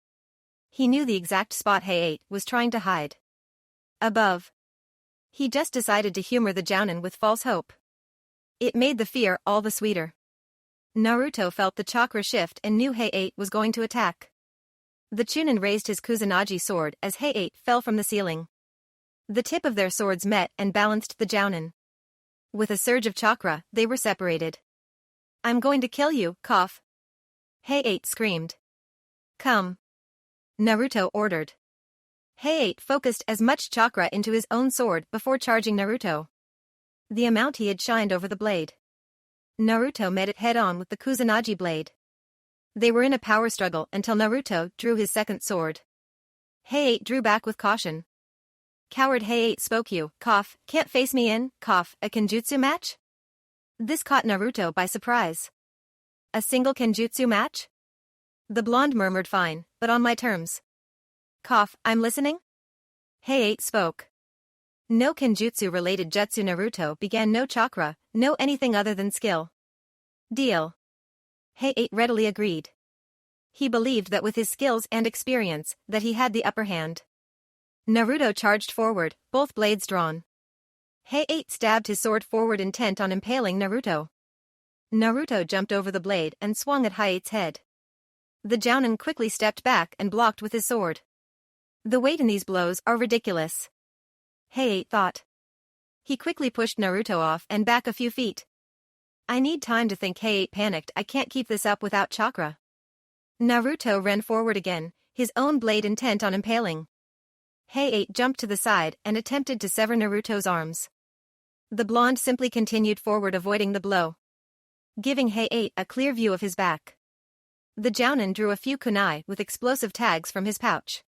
Speaker 1: He knew the exact spot Hey eight was trying to hide. Above. He just decided to humor the jounin with false hope. It made the fear all the sweeter. Naruto felt the chakra shift and knew Hey eight was going to attack. The Chunin raised his Kusanagi sword as Hey eight fell from the ceiling. The tip of their swords met and balanced the jounin. With a surge of chakra, they were separated. I'm going to kill you, cough. Hey eight screamed. Come. Naruto ordered. Hey eight focused as much chakra into his own sword before charging Naruto. The amount he had shined over the blade. Naruto met it head-on with the Kusanagi blade. They were in a power struggle until Naruto drew his second sword. Hey eight drew back with caution. Coward Hey eight spoke you, cough, can't face me in, cough, a Kenjutsu match? This caught Naruto by surprise. A single Kenjutsu match? The blonde murmured fine, but on my terms. Cough, I'm listening? Hey eight spoke. No Kenjutsu-related jutsu. Naruto began no chakra, no anything other than skill. Deal. Hey eight readily agreed. He believed that with his skills and experience, that he had the upper hand. Naruto charged forward, both blades drawn. Hey eight stabbed his sword forward intent on impaling Naruto. Naruto jumped over the blade and swung at Hey eight's head. The jounin quickly stepped back and blocked with his sword. The weight in these blows are ridiculous. Hey eight thought. He quickly pushed Naruto off and back a few feet. I need time to think. Hey eight panicked. I can't keep this up without chakra. Naruto ran forward again, his own blade intent on impaling. Hey eight jumped to the side and attempted to sever Naruto's arms. The blonde simply continued forward, avoiding the blow, giving Hey eight a clear view of his back. The jounin drew a few kunai with explosive tags from his pouch.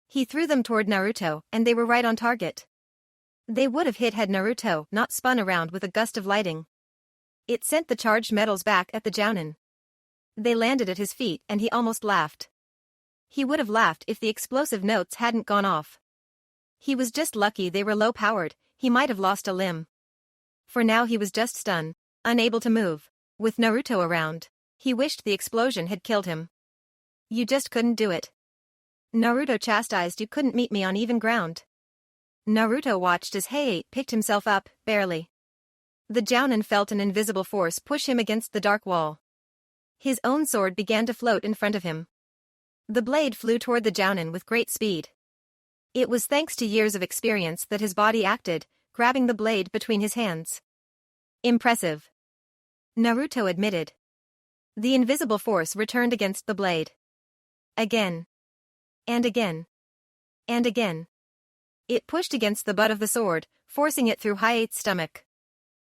Speaker 1: He threw them toward Naruto, and they were right on target. They would have hit had Naruto not spun around with a gust of lighting. It sent the charged metals back at the jounin. They landed at his feet and he almost laughed. He would have laughed if the explosive notes hadn't gone off. He was just lucky they were low-powered, he might have lost a limb. For now he was just stunned, unable to move. With Naruto around, he wished the explosion had killed him. You just couldn't do it. Naruto chastised. You couldn't meet me on even ground. Naruto watched as Hey eight picked himself up, barely. The jounin felt an invisible force push him against the dark wall. His own sword began to float in front of him. The blade flew toward the jounin with great speed. It was thanks to years of experience that his body acted, grabbing the blade between his hands. Impressive. Naruto admitted. The invisible force returned against the blade. Again. And again. And again. It pushed against the butt of the sword, forcing it through Hey eight's stomach.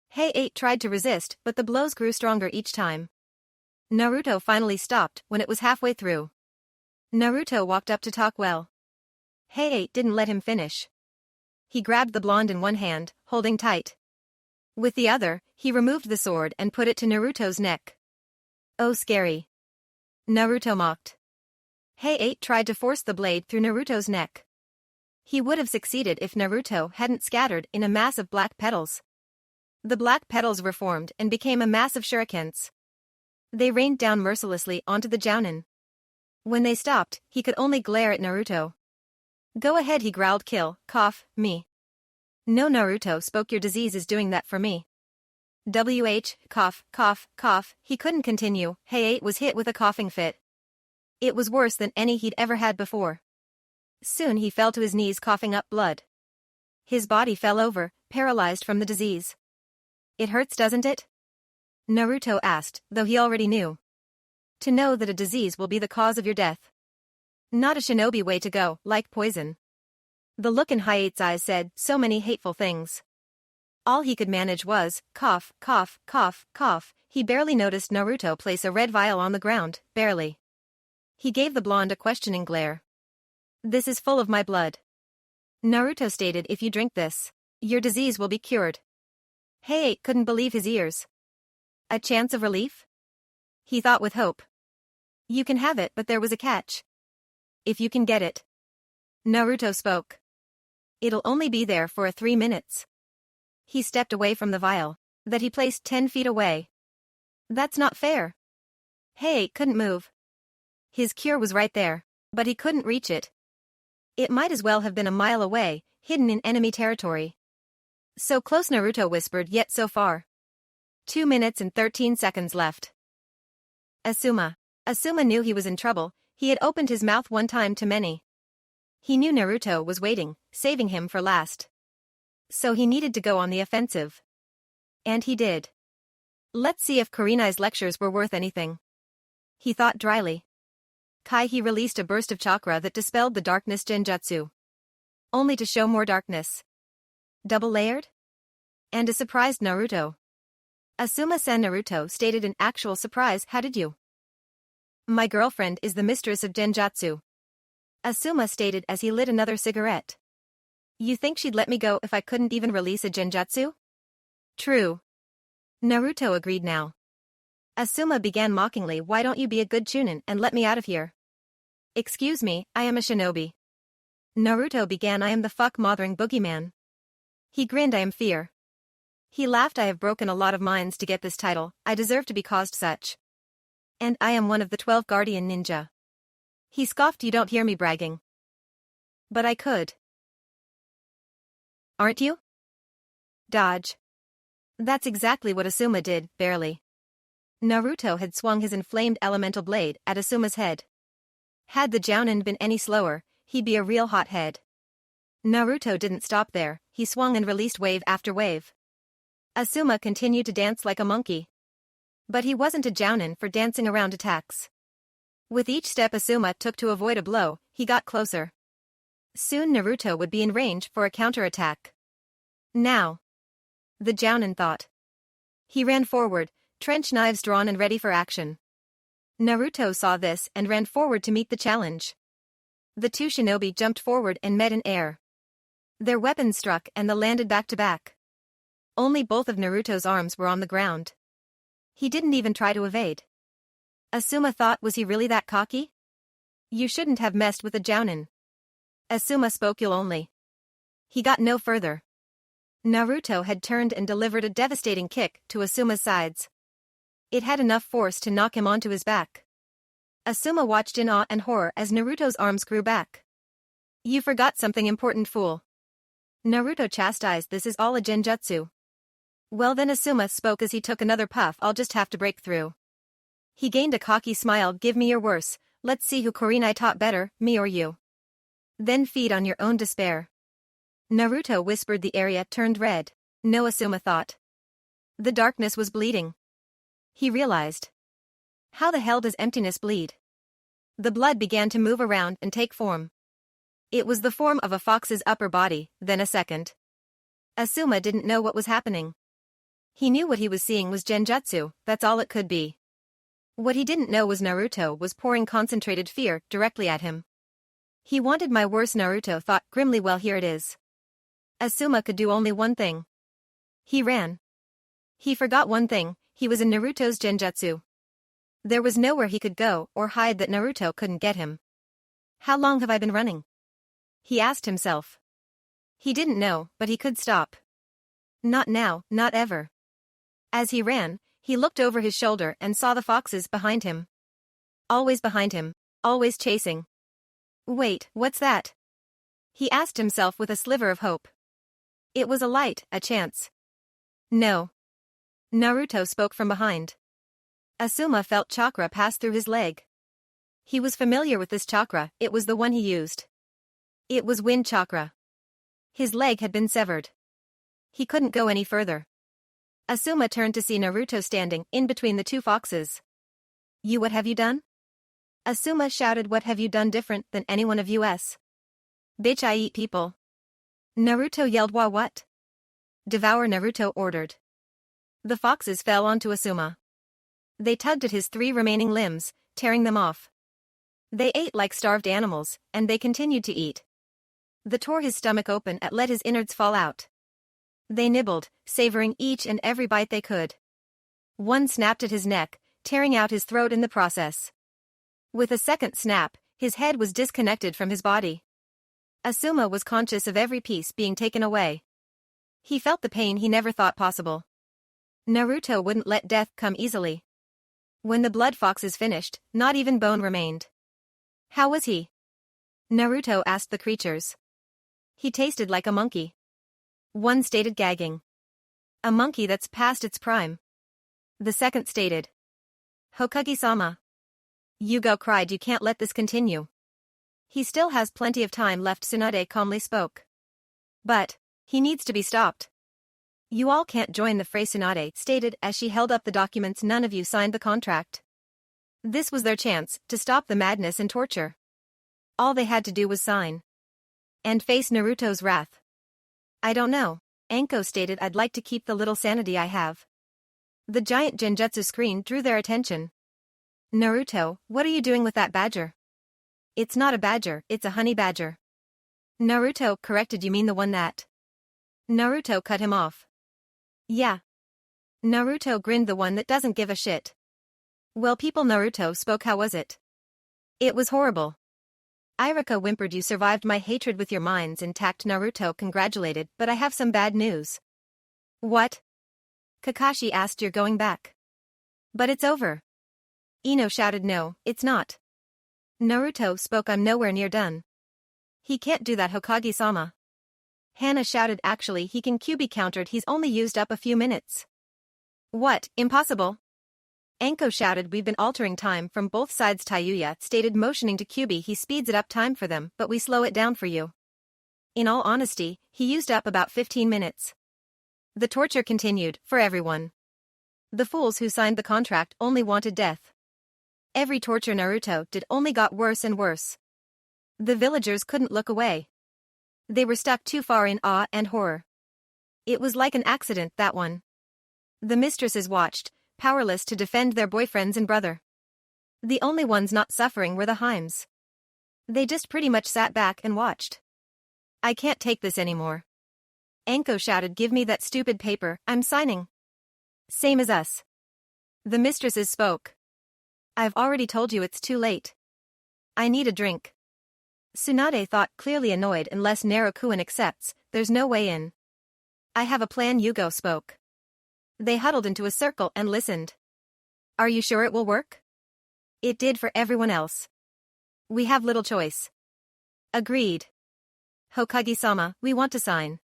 Speaker 1: Hey-8 tried to resist, but the blows grew stronger each time. Naruto finally stopped when it was halfway through. Naruto walked up to talk well. Hey-8 didn't let him finish. He grabbed the blonde in one hand, holding tight. With the other, he removed the sword and put it to Naruto's neck. Oh, scary. Naruto mocked. Hey-8 tried to force the blade through Naruto's neck. He would have succeeded if Naruto hadn't scattered in a mass of black petals. The black petals reformed and became a mass of shurikens. They rained down mercilessly onto the jounin. When they stopped, he could only glare at Naruto. Go ahead, he growled, kill, cough, me. No, Naruto spoke, your disease is doing that for me. Cough, cough, cough, he couldn't continue. Hey-8 was hit with a coughing fit. It was worse than any he'd ever had before. Soon he fell to his knees coughing up blood. His body fell over, paralyzed from the disease. It hurts, doesn't it? Naruto asked, though he already knew. To know that a disease will be the cause of your death. Not a shinobi way to go, like poison. The look in Hey-8's eyes said so many hateful things. All he could manage was, cough, cough, cough, cough. He barely noticed Naruto place a red vial on the ground, barely. He gave the blonde a questioning glare. This is full of my blood. Naruto stated, if you drink this, your disease will be cured. Hey-8 couldn't believe his ears. A chance of relief? He thought with hope. You can have it, but there was a catch. If you can get it. Naruto spoke. It'll only be there for 3 minutes. He stepped away from the vial, that he placed 10 feet away. That's not fair. Hey-8 couldn't move. His cure was right there, but he couldn't reach it. It might as well have been a mile away, hidden in enemy territory. So close, Naruto whispered, yet so far. 2 minutes and 13 seconds left. Asuma. Asuma knew he was in trouble. He had opened his mouth one time too many. He knew Naruto was waiting, saving him for last. So he needed to go on the offensive. And he did. Let's see if Kurenai's lectures were worth anything. He thought dryly. He released a burst of chakra that dispelled the darkness Genjutsu. Only to show more darkness. Double-layered? And a surprised Naruto. Asuma-san, Naruto stated in actual surprise, how did you? My girlfriend is the mistress of Genjutsu. Asuma stated as he lit another cigarette. You think she'd let me go if I couldn't even release a Genjutsu? True. Naruto agreed now. Asuma began mockingly, why don't you be a good chunin and let me out of here? Excuse me, I am a shinobi. Naruto began, I am the fuck-mothering boogeyman. He grinned, I am fear. He laughed, I have broken a lot of minds to get this title, I deserve to be caused such. And I am one of the 12 guardian ninja. He scoffed, you don't hear me bragging. But I could. Aren't you? Dodge. That's exactly what Asuma did, barely. Naruto had swung his inflamed elemental blade at Asuma's head. Had the jounin been any slower, he'd be a real hothead. Naruto didn't stop there, he swung and released wave after wave. Asuma continued to dance like a monkey. But he wasn't a jounin for dancing around attacks. With each step Asuma took to avoid a blow, he got closer. Soon Naruto would be in range for a counterattack. Now. The jounin thought. He ran forward, trench knives drawn and ready for action. Naruto saw this and ran forward to meet the challenge. The two shinobi jumped forward and met in air. Their weapons struck and they landed back to back. Only both of Naruto's arms were on the ground. He didn't even try to evade. Asuma thought, was he really that cocky? You shouldn't have messed with a jounin. Asuma spoke ill only. He got no further. Naruto had turned and delivered a devastating kick to Asuma's sides. It had enough force to knock him onto his back. Asuma watched in awe and horror as Naruto's arms grew back. You forgot something important, fool. Naruto chastised, this is all a genjutsu. Well then, Asuma spoke as he took another puff, I'll just have to break through. He gained a cocky smile, give me your worst, let's see who Kurenai taught better, me or you. Then feed on your own despair. Naruto whispered, the area turned red. No, Asuma thought. The darkness was bleeding. He realized. How the hell does emptiness bleed? The blood began to move around and take form. It was the form of a fox's upper body, then a second. Asuma didn't know what was happening. He knew what he was seeing was Genjutsu, that's all it could be. What he didn't know was Naruto was pouring concentrated fear directly at him. He wanted my worst, Naruto thought grimly. Well, here it is. Asuma could do only one thing. He ran. He forgot one thing, he was in Naruto's Genjutsu. There was nowhere he could go or hide that Naruto couldn't get him. How long have I been running? He asked himself. He didn't know, but he could stop. Not now, not ever. As he ran, he looked over his shoulder and saw the foxes behind him. Always behind him, always chasing. Wait, what's that? He asked himself with a sliver of hope. It was a light, a chance. No. Naruto spoke from behind. Asuma felt chakra pass through his leg. He was familiar with this chakra, it was the one he used. It was wind chakra. His leg had been severed. He couldn't go any further. Asuma turned to see Naruto standing in between the two foxes. You, what have you done? Asuma shouted, what have you done different than anyone of us? Bitch, I eat people. Naruto yelled, what? Devour, Naruto ordered. The foxes fell onto Asuma. They tugged at his 3 remaining limbs, tearing them off. They ate like starved animals, and they continued to eat. They tore his stomach open and let his innards fall out. They nibbled, savoring each and every bite they could. One snapped at his neck, tearing out his throat in the process. With a second snap, his head was disconnected from his body. Asuma was conscious of every piece being taken away. He felt the pain he never thought possible. Naruto wouldn't let death come easily. When the blood foxes finished, not even bone remained. How was he? Naruto asked the creatures. He tasted like a monkey. One stated, gagging. A monkey that's past its prime. The second stated. Hokage-sama. Yugo cried, you can't let this continue. He still has plenty of time left, Tsunade calmly spoke. But, he needs to be stopped. You all can't join the fray, Tsunade stated as she held up the documents. None of you signed the contract. This was their chance to stop the madness and torture. All they had to do was sign. And face Naruto's wrath. I don't know, Anko stated, I'd like to keep the little sanity I have. The giant Genjutsu screen drew their attention. Naruto, what are you doing with that badger? It's not a badger, it's a honey badger. Naruto corrected, you mean the one that? Naruto cut him off. Yeah. Naruto grinned, the one that doesn't give a shit. Well, people, Naruto spoke, how was it? It was horrible. Iruka whimpered, you survived my hatred with your minds intact. Naruto congratulated, but I have some bad news. What? Kakashi asked, you're going back. But it's over. Ino shouted, no, it's not. Naruto spoke, I'm nowhere near done. He can't do that, Hokage-sama. Hana shouted, actually he can. Kyuubi countered, he's only used up a few minutes. What, impossible? Anko shouted, we've been altering time from both sides. Tayuya stated, motioning to Kyuubi, he speeds it up time for them, but we slow it down for you. In all honesty, he used up about 15 minutes. The torture continued, for everyone. The fools who signed the contract only wanted death. Every torture Naruto did only got worse and worse. The villagers couldn't look away. They were stuck too far in awe and horror. It was like an accident, that one. The mistresses watched, powerless to defend their boyfriends and brother. The only ones not suffering were the Heims. They just pretty much sat back and watched. I can't take this anymore. Anko shouted, give me that stupid paper, I'm signing. Same as us. The mistresses spoke. I've already told you it's too late. I need a drink. Tsunade thought, clearly annoyed, unless Naruto accepts, there's no way in. I have a plan, Yugo spoke. They huddled into a circle and listened. Are you sure it will work? It did for everyone else. We have little choice. Agreed. Hokage-sama, we want to sign.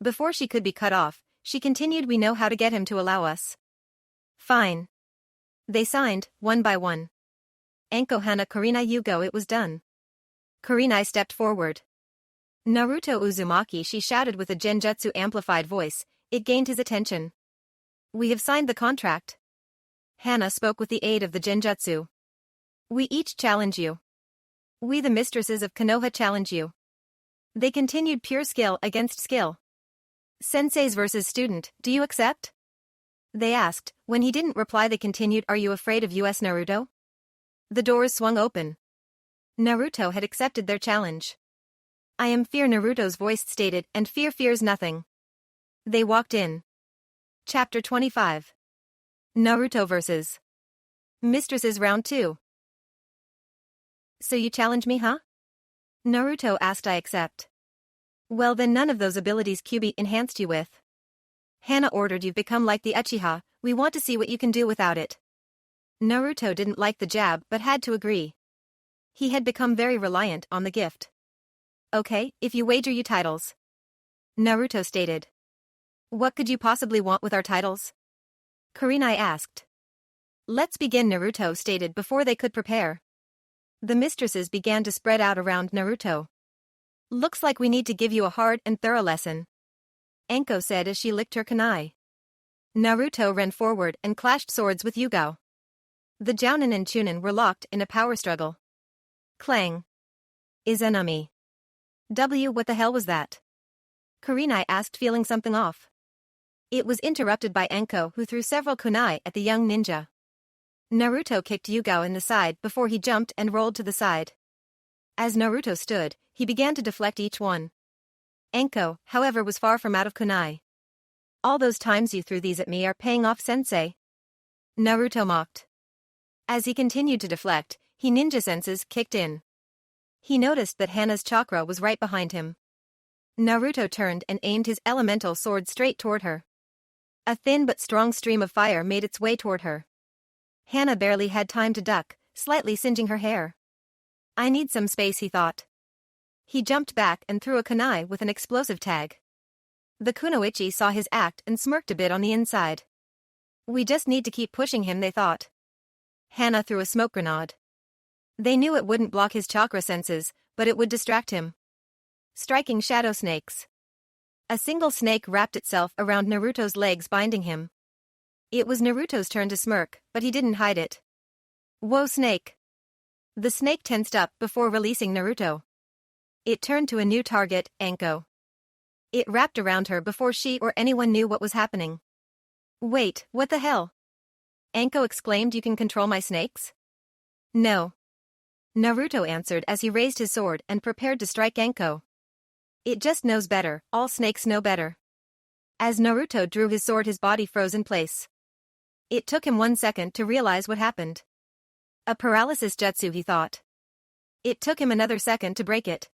Speaker 1: Before she could be cut off, she continued, we know how to get him to allow us. Fine. They signed, one by one. Anko, Hana, Kurenai, Yugo, it was done. Kurenai stepped forward. Naruto Uzumaki, she shouted with a Genjutsu amplified voice, it gained his attention. We have signed the contract. Hana spoke with the aid of the Genjutsu. We each challenge you. We the Mistresses of Konoha challenge you. They continued, pure skill against skill. Senseis versus student, do you accept? They asked. When he didn't reply, they continued, "Are you afraid of US Naruto?" The doors swung open. Naruto had accepted their challenge. "I am Fear," Naruto's voice stated, "and fear fears nothing." They walked in. Chapter 25. Naruto vs. Mistresses Round 2. "So you challenge me, huh?" Naruto asked. "I accept." "Well then, none of those abilities Kyuubi enhanced you with. Hana ordered. You've become like the Uchiha, we want to see what you can do without it." Naruto didn't like the jab but had to agree. He had become very reliant on the gift. "Okay, if you wager you titles," Naruto stated. "What could you possibly want with our titles?" Kurenai asked. "Let's begin," Naruto stated before they could prepare. The mistresses began to spread out around Naruto. "Looks like we need to give you a hard and thorough lesson," Anko said as she licked her kunai. Naruto ran forward and clashed swords with Yugao. The Jounin and Chunin were locked in a power struggle. Clang. Izanami. What the hell was that?" Kurenai asked, feeling something off. It was interrupted by Anko, who threw several kunai at the young ninja. Naruto kicked Yugao in the side before he jumped and rolled to the side. As Naruto stood, he began to deflect each one. Anko, however, was far from out of kunai. "All those times you threw these at me are paying off, sensei," Naruto mocked. As he continued to deflect, he ninja senses kicked in. He noticed that Hana's chakra was right behind him. Naruto turned and aimed his elemental sword straight toward her. A thin but strong stream of fire made its way toward her. Hana barely had time to duck, slightly singeing her hair. "I need some space," he thought. He jumped back and threw a kunai with an explosive tag. The kunoichi saw his act and smirked a bit on the inside. "We just need to keep pushing him," they thought. Hana threw a smoke grenade. They knew it wouldn't block his chakra senses, but it would distract him. Striking shadow snakes. A single snake wrapped itself around Naruto's legs, binding him. It was Naruto's turn to smirk, but he didn't hide it. "Whoa, snake." The snake tensed up before releasing Naruto. It turned to a new target, Anko. It wrapped around her before she or anyone knew what was happening. "Wait, what the hell?" Anko exclaimed. "You can control my snakes?" "No," Naruto answered as he raised his sword and prepared to strike Anko. "It just knows better, all snakes know better." As Naruto drew his sword, his body froze in place. It took him 1 second to realize what happened. A paralysis jutsu, he thought. It took him another second to break it.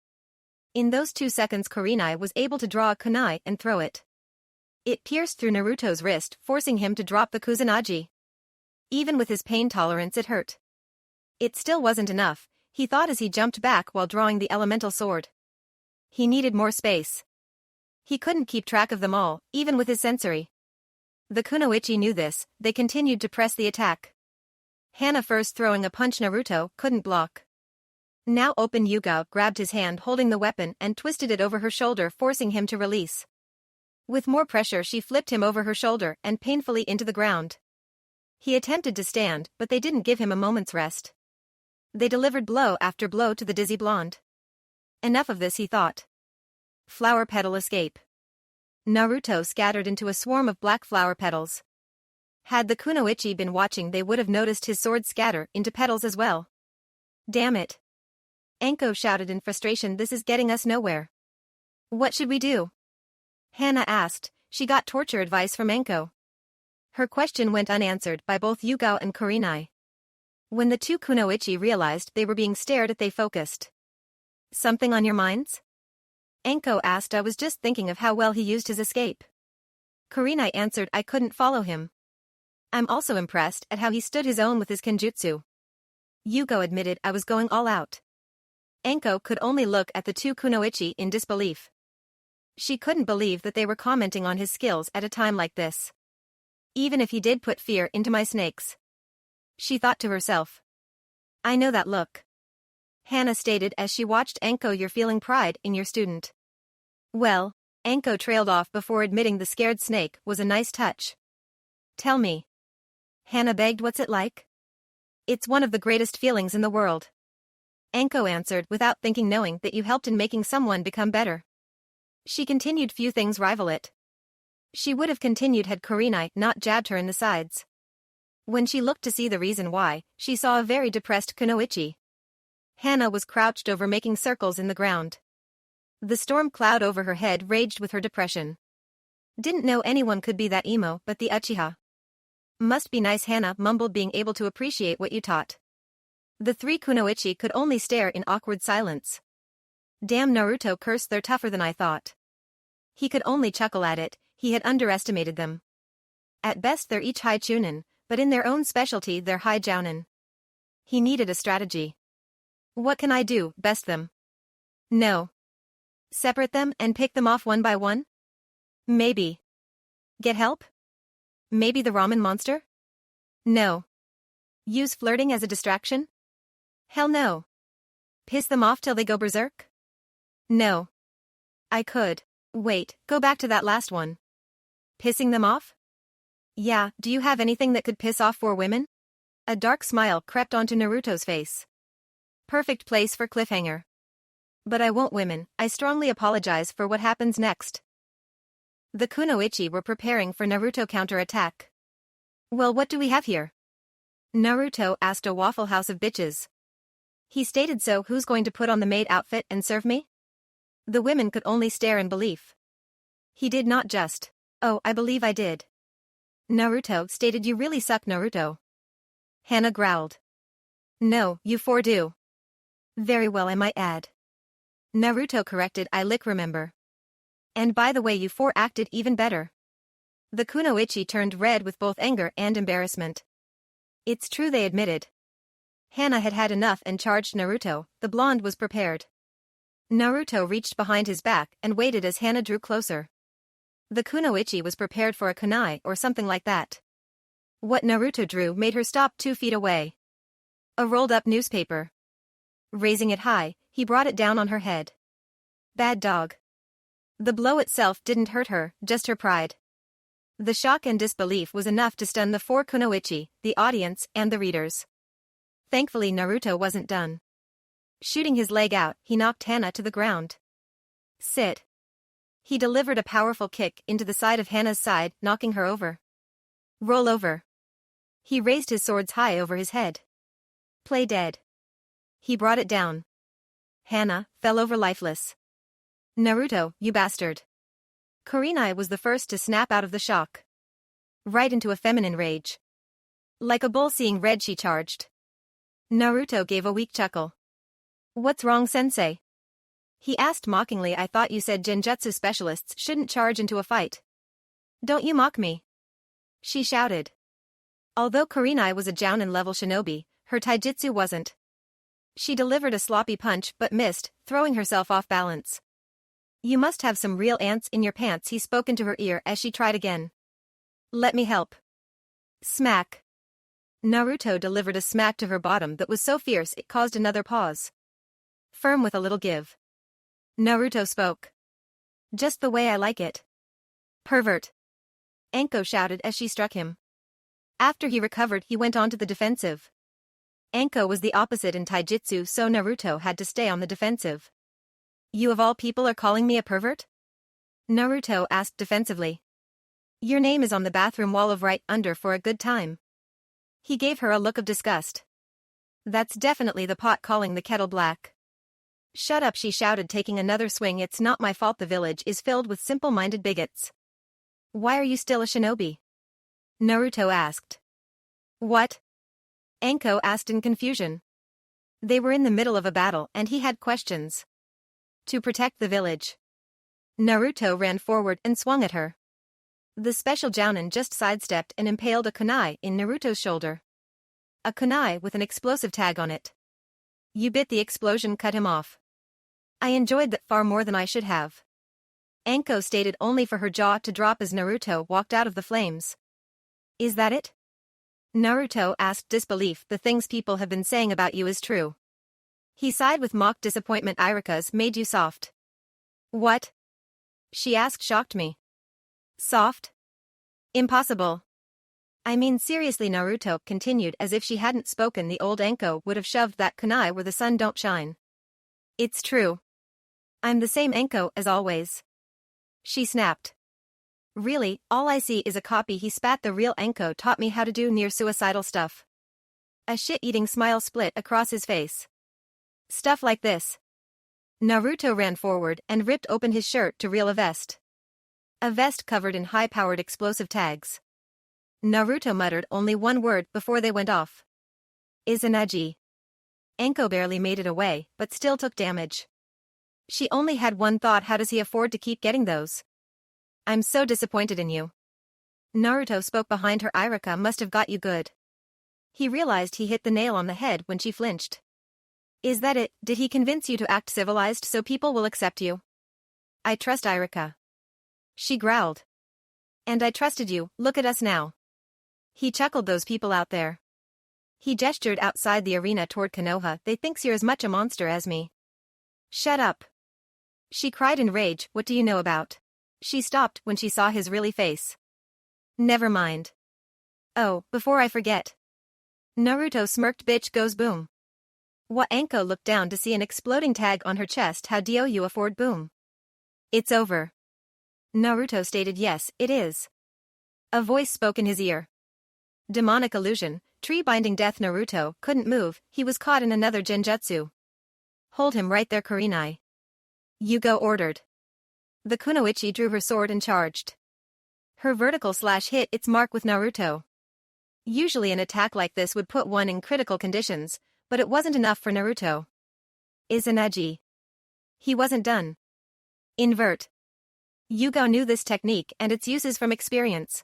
Speaker 1: In those 2 seconds, Kurenai was able to draw a kunai and throw it. It pierced through Naruto's wrist, forcing him to drop the kusanagi. Even with his pain tolerance, it hurt. It still wasn't enough, he thought as he jumped back while drawing the elemental sword. He needed more space. He couldn't keep track of them all, even with his sensory. The kunoichi knew this. They continued to press the attack. Hana first throwing a punch Naruto couldn't block. Now open Yugao grabbed his hand holding the weapon and twisted it over her shoulder, forcing him to release. With more pressure, she flipped him over her shoulder and painfully into the ground. He attempted to stand, but they didn't give him a moment's rest. They delivered blow after blow to the dizzy blonde. Enough of this, he thought. Flower petal escape. Naruto scattered into a swarm of black flower petals. Had the kunoichi been watching, they would have noticed his sword scatter into petals as well. "Damn it!" Anko shouted in frustration. "This is getting us nowhere." "What should we do?" Hana asked. She got torture advice from Anko. Her question went unanswered by both Yugao and Kurenai. When the 2 kunoichi realized they were being stared at, they focused. "Something on your minds?" Anko asked. "I was just thinking of how well he used his escape." Kurenai answered. "I couldn't follow him. I'm also impressed at how he stood his own with his Kenjutsu." Yugao admitted. "I was going all out." Anko could only look at the 2 kunoichi in disbelief. She couldn't believe that they were commenting on his skills at a time like this. "Even if he did put fear into my snakes," she thought to herself. "I know that look," Hana stated as she watched Anko. "You're feeling pride in your student." "Well," Anko trailed off before admitting the scared snake was a nice touch. "Tell me," Hana begged. "What's it like?" "It's one of the greatest feelings in the world," Anko answered without thinking, "knowing that you helped in making someone become better." She continued. "Few things rival it." She would have continued had Kurenai not jabbed her in the sides. When she looked to see the reason why, she saw a very depressed Kunoichi. Hana was crouched over making circles in the ground. The storm cloud over her head raged with her depression. Didn't know anyone could be that emo but the Uchiha. Must be nice, Hana mumbled, being able to appreciate what you taught. The three Kunoichi could only stare in awkward silence. Damn, Naruto cursed, they're tougher than I thought. He could only chuckle at it, he had underestimated them. At best they're each high chunin, but in their own specialty they're high jounin. He needed a strategy. What can I do, best them? No. Separate them and pick them off one by one? Maybe. Get help? Maybe the ramen monster? No. Use flirting as a distraction? Hell no. Piss them off till they go berserk? No. I could. Wait, go back to that last one. Pissing them off? Yeah, do you have anything that could piss off 4 women? A dark smile crept onto Naruto's face. Perfect place for cliffhanger. But I won't, women, I strongly apologize for what happens next. The Kunoichi were preparing for Naruto counterattack. Well, what do we have here? Naruto asked a Waffle House of bitches. He stated, so who's going to put on the maid outfit and serve me? The women could only stare in belief. He did not just. Oh, I believe I did. Naruto stated, you really suck, Naruto. Hana growled. No, you 4 do. Very well, I might add. Naruto corrected, I remember. And by the way, you 4 acted even better. The Kunoichi turned red with both anger and embarrassment. It's true, they admitted. Hana had had enough and charged Naruto, the blonde was prepared. Naruto reached behind his back and waited as Hana drew closer. The Kunoichi was prepared for a kunai or something like that. What Naruto drew made her stop 2 feet away. A rolled-up newspaper. Raising it high, he brought it down on her head. Bad dog. The blow itself didn't hurt her, just her pride. The shock and disbelief was enough to stun the 4 Kunoichi, the audience, and the readers. Thankfully, Naruto wasn't done. Shooting his leg out, he knocked Hana to the ground. Sit. He delivered a powerful kick into the side of Hana's side, knocking her over. Roll over. He raised his swords high over his head. Play dead. He brought it down. Hana fell over lifeless. Naruto, you bastard. Kurenai was the first to snap out of the shock. Right into a feminine rage. Like a bull seeing red, she charged. Naruto gave a weak chuckle. What's wrong, sensei? He asked mockingly, I thought you said Genjutsu specialists shouldn't charge into a fight. Don't you mock me. She shouted. Although Kurenai was a Jounin-level shinobi, her taijutsu wasn't. She delivered a sloppy punch but missed, throwing herself off balance. You must have some real ants in your pants, he spoke into her ear as she tried again. Let me help. Smack. Naruto delivered a smack to her bottom that was so fierce it caused another pause. Firm with a little give. Naruto spoke. Just the way I like it. Pervert. Anko shouted as she struck him. After he recovered, he went on to the defensive. Anko was the opposite in taijutsu, so Naruto had to stay on the defensive. You of all people are calling me a pervert? Naruto asked defensively. Your name is on the bathroom wall of right under for a good time. He gave her a look of disgust. That's definitely the pot calling the kettle black. Shut up, she shouted, taking another swing. It's not my fault the village is filled with simple-minded bigots. Why are you still a shinobi? Naruto asked. What? Anko asked in confusion. They were in the middle of a battle and he had questions. To protect the village. Naruto ran forward and swung at her. The special Jounin just sidestepped and impaled a kunai in Naruto's shoulder. A kunai with an explosive tag on it. You bit the explosion cut him off. I enjoyed that far more than I should have. Anko stated, only for her jaw to drop as Naruto walked out of the flames. Is that it? Naruto asked disbelief. The things people have been saying about you is true. He sighed with mock disappointment. Irika's made you soft. What? She asked, shocked me. Soft? Impossible. I mean seriously, Naruto continued as if she hadn't spoken. The old Anko would have shoved that kunai where the sun don't shine. It's true. I'm the same Anko as always. She snapped. Really, all I see is a copy. He spat. The real Enko taught me how to do near-suicidal stuff. A shit-eating smile split across his face. Stuff like this. Naruto ran forward and ripped open his shirt to reveal a vest. A vest covered in high-powered explosive tags. Naruto muttered only one word before they went off. Izanagi. Enko barely made it away, but still took damage. She only had one thought: how does he afford to keep getting those? I'm so disappointed in you. Naruto spoke behind her. Irika must have got you good. He realized he hit the nail on the head when she flinched. Is that it? Did he convince you to act civilized so people will accept you? I trust Irika. She growled. And I trusted you, look at us now. He chuckled. Those people out there. He gestured outside the arena toward Konoha. They thinks you're as much a monster as me. Shut up. She cried in rage. What do you know about? She stopped when she saw his really face. Never mind. Oh, before I forget. Naruto smirked. Bitch goes boom. What? Enko looked down to see an exploding tag on her chest. How do you afford boom? It's over. Naruto stated. Yes, it is. A voice spoke in his ear. Demonic illusion, tree binding death. Naruto couldn't move. He was caught in another genjutsu. Hold him right there, Kurenai. Yugo ordered. The kunoichi drew her sword and charged. Her vertical slash hit its mark with Naruto. Usually an attack like this would put one in critical conditions, but it wasn't enough for Naruto. Izanagi. He wasn't done. Invert. Yugo knew this technique and its uses from experience.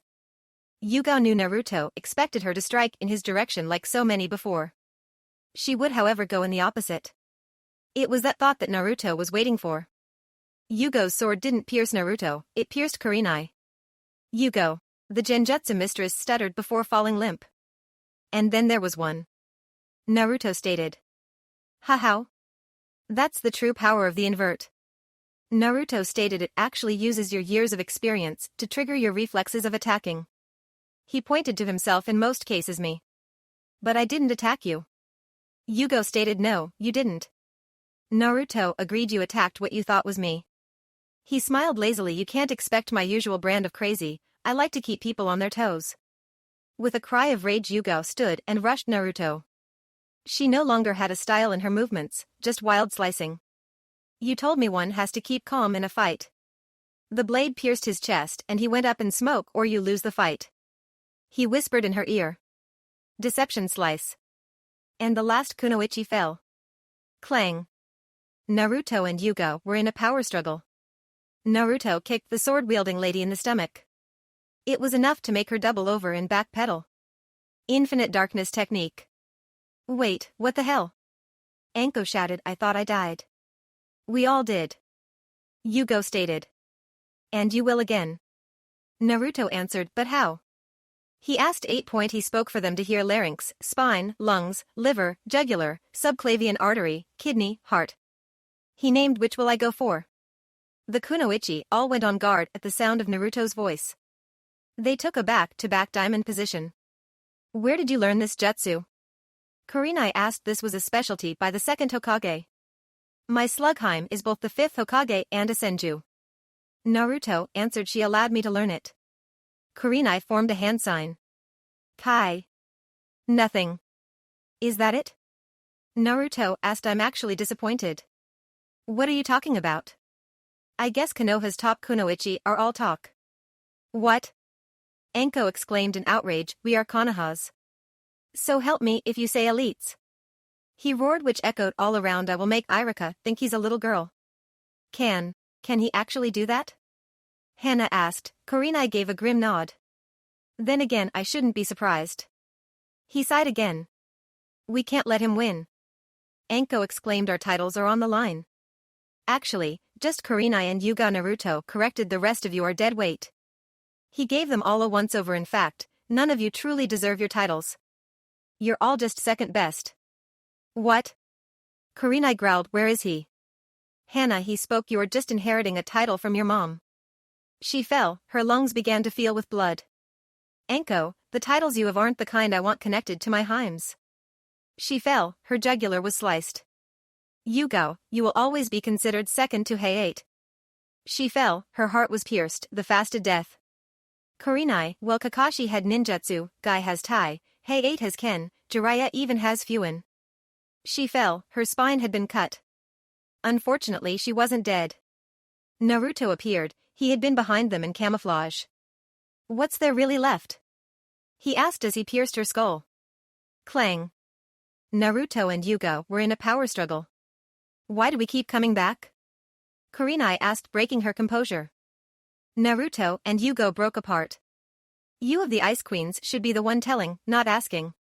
Speaker 1: Yugo knew Naruto expected her to strike in his direction like so many before. She would, however, go in the opposite. It was that thought that Naruto was waiting for. Yugo's sword didn't pierce Naruto, it pierced Kurenai. Yugo, the Genjutsu mistress, stuttered before falling limp. And then there was one. Naruto stated. How? That's the true power of the invert. Naruto stated. It actually uses your years of experience to trigger your reflexes of attacking. He pointed to himself. In most cases me. But I didn't attack you. Yugo stated. No, you didn't. Naruto agreed. You attacked what you thought was me. He smiled lazily. You can't expect my usual brand of crazy. I like to keep people on their toes. With a cry of rage, Yugo stood and rushed Naruto. She no longer had a style in her movements, just wild slicing. You told me one has to keep calm in a fight. The blade pierced his chest and he went up in smoke, or you lose the fight. He whispered in her ear. Deception slice. And the last kunoichi fell. Clang. Naruto and Yugo were in a power struggle. Naruto kicked the sword-wielding lady in the stomach. It was enough to make her double over and backpedal. Infinite darkness technique. Wait, what the hell? Enko shouted. I thought I died. We all did. Yugo stated. And you will again. Naruto answered. But how? He asked. 8. He spoke for them to hear. Larynx, spine, lungs, liver, jugular, subclavian artery, kidney, heart. He named. Which will I go for? The kunoichi all went on guard at the sound of Naruto's voice. They took a back-to-back diamond position. Where did you learn this jutsu? Kurenai asked. This was a specialty by the second Hokage. My Slugheim is both the 5th Hokage and a senju. Naruto answered. She allowed me to learn it. Kurenai formed a hand sign. Kai. Nothing. Is that it? Naruto asked. I'm actually disappointed. What are you talking about? I guess Konoha's top kunoichi are all talk. What? Enko exclaimed in outrage. We are Konohas. So help me if you say elites. He roared, which echoed all around. I will make Irika think he's a little girl. Can he actually do that? Hana asked. Kurenai gave a grim nod. Then again, I shouldn't be surprised. He sighed again. We can't let him win. Enko exclaimed. Our titles are on the line. Actually, just Kurenai and Yuga. Naruto corrected. The rest of you are dead weight. He gave them all a once-over. In fact, none of you truly deserve your titles. You're all just second best. What? Kurenai growled. Where is he? Hana, he spoke. You are just inheriting a title from your mom. She fell. Her lungs began to feel with blood. Enko, the titles you have aren't the kind I want connected to my heims. She fell. Her jugular was sliced. Yugo, you will always be considered second to Hayate. She fell. Her heart was pierced. The fasted death. Kurenai, well Kakashi had ninjutsu, Guy has Tai, Hei-8 has Ken, Jiraiya even has Fuin. She fell, her spine had been cut. Unfortunately she wasn't dead. Naruto appeared, he had been behind them in camouflage. What's there really left? He asked as he pierced her skull. Clang. Naruto and Yugo were in a power struggle. Why do we keep coming back? Kurenai asked, breaking her composure. Naruto and Yugo broke apart. You of the Ice Queens should be the one telling, not asking.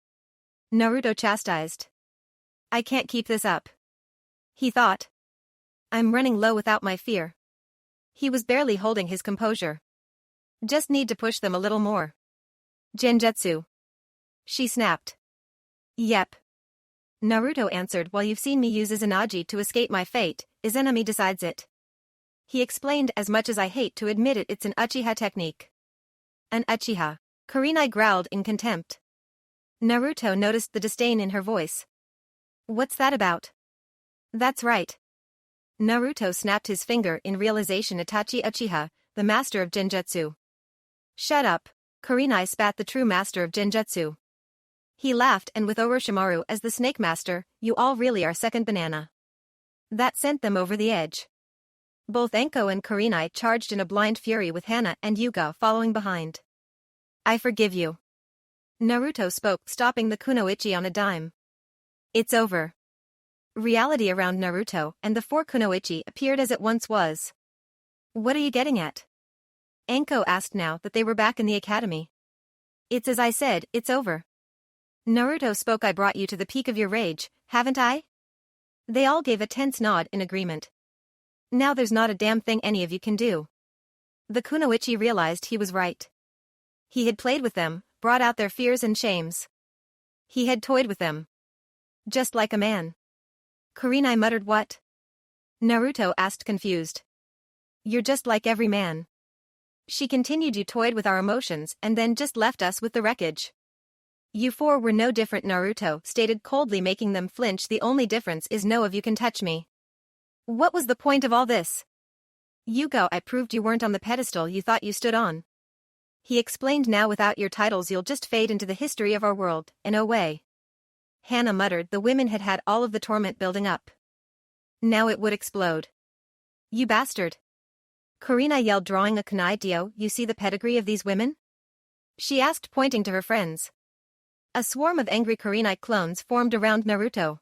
Speaker 1: Naruto chastised. I can't keep this up. He thought. I'm running low without my fear. He was barely holding his composure. Just need to push them a little more. Genjutsu. She snapped. Yep. Naruto answered, while you've seen me use Izanagi to escape my fate, Izanami decides it. He explained, as much as I hate to admit it, it's an Uchiha technique. An Uchiha. Kurenai growled in contempt. Naruto noticed the disdain in her voice. What's that about? That's right. Naruto snapped his finger in realization. Itachi Uchiha, the master of Genjutsu. Shut up. Kurenai spat, the true master of Genjutsu. He laughed, and with Orochimaru as the snake master, you all really are second banana. That sent them over the edge. Both Enko and Kurenai charged in a blind fury, with Hana and Yuga following behind. I forgive you. Naruto spoke, stopping the kunoichi on a dime. It's over. Reality around Naruto and the four kunoichi appeared as it once was. What are you getting at? Enko asked now that they were back in the academy. It's as I said, it's over. Naruto spoke. I brought you to the peak of your rage, haven't I? They all gave a tense nod in agreement. Now there's not a damn thing any of you can do. The kunoichi realized he was right. He had played with them, brought out their fears and shames. He had toyed with them. Just like a man. Kurenai muttered. What? Naruto asked, confused. You're just like every man. She continued. You toyed with our emotions and then just left us with the wreckage. You four were no different, Naruto stated coldly, making them flinch. The only difference is no of you can touch me. What was the point of all this? Yugo, I proved you weren't on the pedestal you thought you stood on. He explained. Now without your titles you'll just fade into the history of our world, in a way. Hana muttered. The women had had all of the torment building up. Now it would explode. You bastard. Kurenai yelled, drawing a kunai. Dio, you see the pedigree of these women? She asked, pointing to her friends. A swarm of angry Kurenai clones formed around Naruto.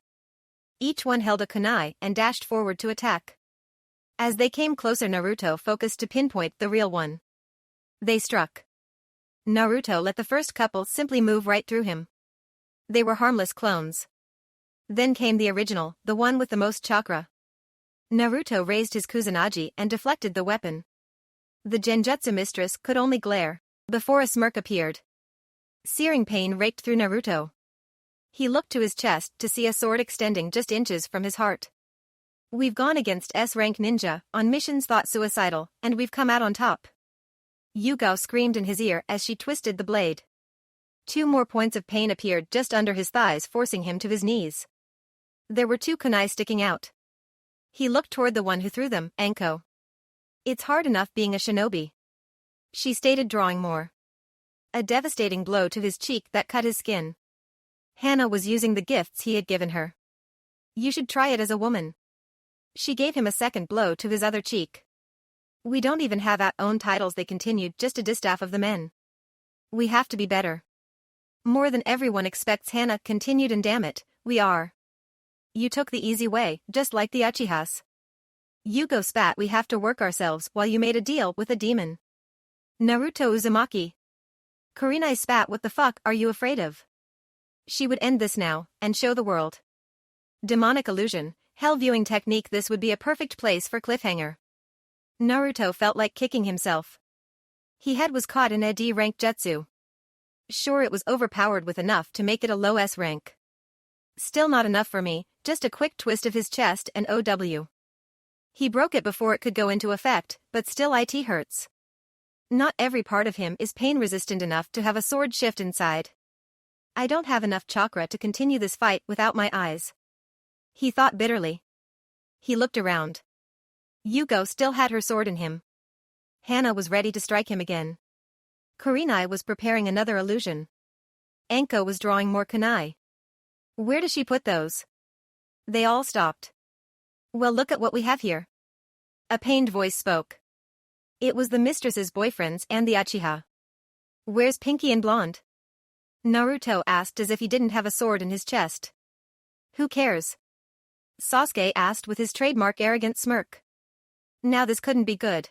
Speaker 1: Each one held a kunai and dashed forward to attack. As they came closer, Naruto focused to pinpoint the real one. They struck. Naruto let the first couple simply move right through him. They were harmless clones. Then came the original, the one with the most chakra. Naruto raised his Kusanagi and deflected the weapon. The Genjutsu mistress could only glare, before a smirk appeared. Searing pain raked through Naruto. He looked to his chest to see a sword extending just inches from his heart. We've gone against S-rank ninja, on missions thought suicidal, and we've come out on top. Yugo screamed in his ear as she twisted the blade. 2 more points of pain appeared just under his thighs, forcing him to his knees. There were 2 kunai sticking out. He looked toward the one who threw them, Enko. It's hard enough being a shinobi. She stated, drawing more. A devastating blow to his cheek that cut his skin. Hana was using the gifts he had given her. You should try it as a woman. She gave him a second blow to his other cheek. We don't even have our own titles, they continued, just a distaff of the men. We have to be better. More than everyone expects, Hana continued, and damn it, we are. You took the easy way, just like the Uchihas. Yugo spat. We have to work ourselves while you made a deal with a demon. Naruto Uzumaki. Kurenai spat. What the fuck are you afraid of? She would end this now, and show the world. Demonic illusion, hell viewing technique. This would be a perfect place for cliffhanger. Naruto felt like kicking himself. He was caught in a D-rank jutsu. Sure, it was overpowered with enough to make it a low S rank. Still not enough for me, just a quick twist of his chest and OW. He broke it before it could go into effect, but still it hurts. Not every part of him is pain-resistant enough to have a sword shift inside. I don't have enough chakra to continue this fight without my eyes. He thought bitterly. He looked around. Yugo still had her sword in him. Hana was ready to strike him again. Kurenai was preparing another illusion. Anko was drawing more kunai. Where does she put those? They all stopped. Well, look at what we have here. A pained voice spoke. It was the mistress's boyfriends and the Uchiha. Where's Pinky and Blonde? Naruto asked as if he didn't have a sword in his chest. Who cares? Sasuke asked with his trademark arrogant smirk. Now this couldn't be good.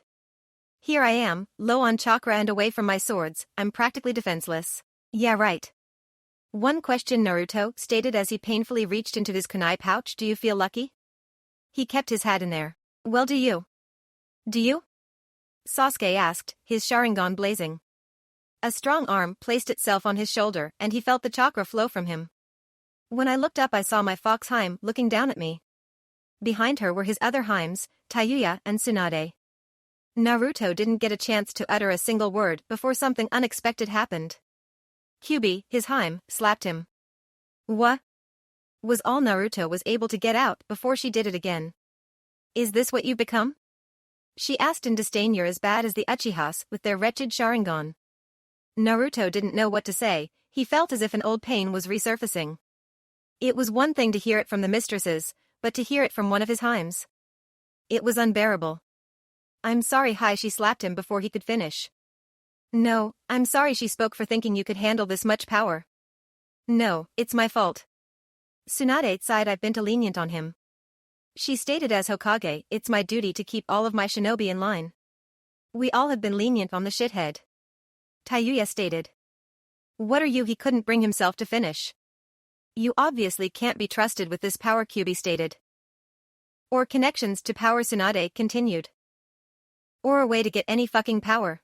Speaker 1: Here I am, low on chakra and away from my swords, I'm practically defenseless. Yeah, right. One question, Naruto stated as he painfully reached into his kunai pouch. Do you feel lucky? He kept his hat in there. Well, do you? Do you? Sasuke asked, his Sharingan blazing. A strong arm placed itself on his shoulder and he felt the chakra flow from him. When I looked up I saw my fox Harem looking down at me. Behind her were his other Harems, Tayuya and Tsunade. Naruto didn't get a chance to utter a single word before something unexpected happened. Kyuubi, his Harem, slapped him. What? Was all Naruto was able to get out before she did it again. Is this what you've become? She asked in disdain. You're as bad as the Uchihas with their wretched Sharingan. Naruto didn't know what to say, he felt as if an old pain was resurfacing. It was one thing to hear it from the mistresses, but to hear it from one of his Harems. It was unbearable. I'm sorry. She slapped him before he could finish. No, I'm sorry, she spoke, for thinking you could handle this much power. No, it's my fault. Tsunade sighed. I've been too lenient on him. She stated as Hokage, it's my duty to keep all of my shinobi in line. We all have been lenient on the shithead. Tayuya stated. What are you? He couldn't bring himself to finish. You obviously can't be trusted with this power, Kyuubi stated. Or connections to power, Tsunade continued. Or a way to get any fucking power.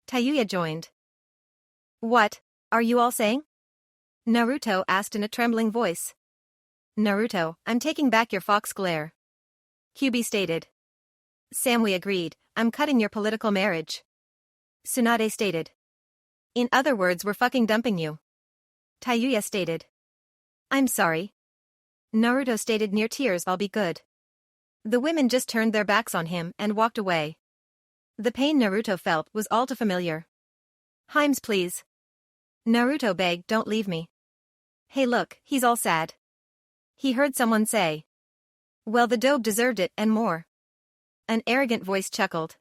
Speaker 1: Tayuya joined. What are you all saying? Naruto asked in a trembling voice. Naruto, I'm taking back your fox glare. Kyuubi stated. Samui agreed, I'm cutting your political marriage. Tsunade stated. In other words, we're fucking dumping you. Tayuya stated. I'm sorry. Naruto stated near tears. I'll be good. The women just turned their backs on him and walked away. The pain Naruto felt was all too familiar. Harems, please. Naruto begged, don't leave me. Hey look, he's all sad. He heard someone say. Well, the dobe deserved it and more. An arrogant voice chuckled.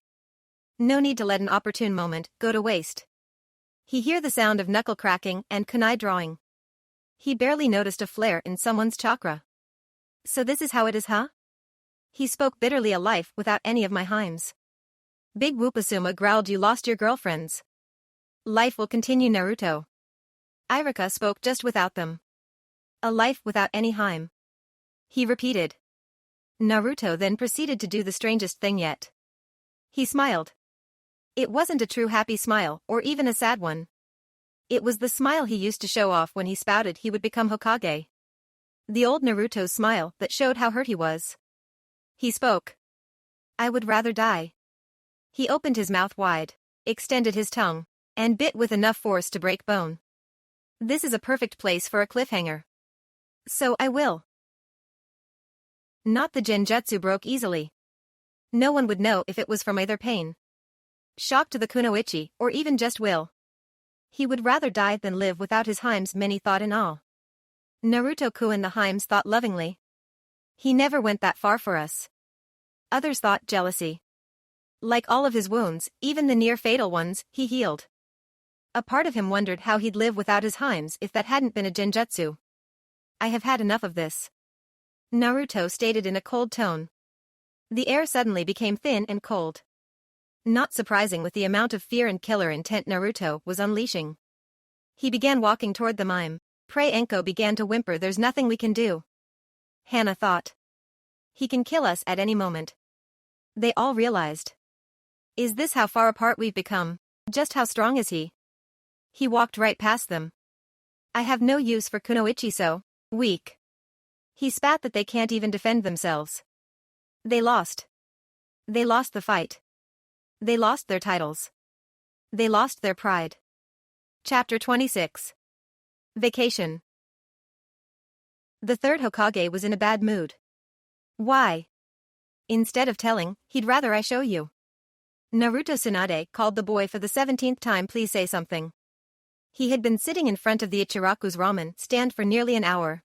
Speaker 1: No need to let an opportune moment go to waste. He heard the sound of knuckle cracking and kunai drawing. He barely noticed a flare in someone's chakra. So this is how it is, huh? He spoke bitterly. A life without any of my Harems. Big Whoopasuma growled. You lost your girlfriends. Life will continue, Naruto. Iruka spoke. Just without them. A life without any Harem. He repeated. Naruto then proceeded to do the strangest thing yet. He smiled. It wasn't a true happy smile, or even a sad one. It was the smile he used to show off when he spouted he would become Hokage. The old Naruto's smile that showed how hurt he was. He spoke. I would rather die. He opened his mouth wide, extended his tongue, and bit with enough force to break bone. This is a perfect place for a cliffhanger. So I will. Not the Genjutsu broke easily. No one would know if it was from either pain, shock to the kunoichi, or even just will. He would rather die than live without his Harems, many thought in awe. Naruto-kun, the Harems thought lovingly. He never went that far for us. Others thought jealousy. Like all of his wounds, even the near-fatal ones, he healed. A part of him wondered how he'd live without his Harems if that hadn't been a Genjutsu. I have had enough of this. Naruto stated in a cold tone. The air suddenly became thin and cold. Not surprising with the amount of fear and killer intent Naruto was unleashing. He began walking toward the mime. Pray Anko began to whimper. There's nothing we can do. Hana thought. He can kill us at any moment. They all realized. Is this how far apart we've become? Just how strong is he? He walked right past them. I have no use for kunoichi, so weak. He spat that they can't even defend themselves. They lost. They lost the fight. They lost their titles. They lost their pride. Chapter 26. Vacation. The third Hokage was in a bad mood. Why? Instead of telling, he'd rather I show you. Naruto Tsunade called the boy for the 17th time. Please say something. He had been sitting in front of the Ichiraku's ramen stand for nearly an hour.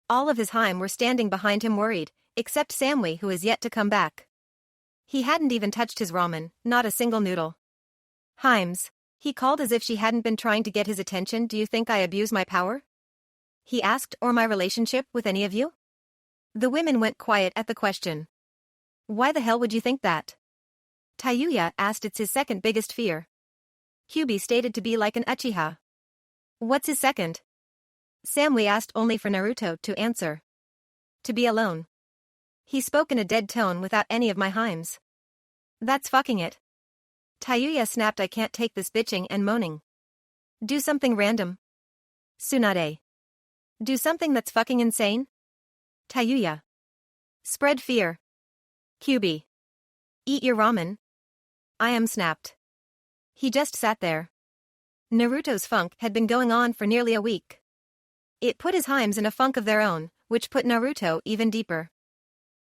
Speaker 1: All of his Harem were standing behind him worried, except Samui who is yet to come back. He hadn't even touched his ramen, not a single noodle. Himes. He called as if she hadn't been trying to get his attention. Do you think I abuse my power? He asked, or my relationship with any of you? The women went quiet at the question. Why the hell would you think that? Tayuya asked. It's his second biggest fear. Kyubi stated to be like an Uchiha. What's his second? Samui asked only for Naruto to answer. To be alone. He spoke in a dead tone without any of my Himes. That's fucking it. Tayuya snapped. I can't take this bitching and moaning. Do something random. Tsunade. Do something that's fucking insane. Tayuya. Spread fear. Kyubi. Eat your ramen. I am snapped. He just sat there. Naruto's funk had been going on for nearly a week. It put his Himes in a funk of their own, which put Naruto even deeper.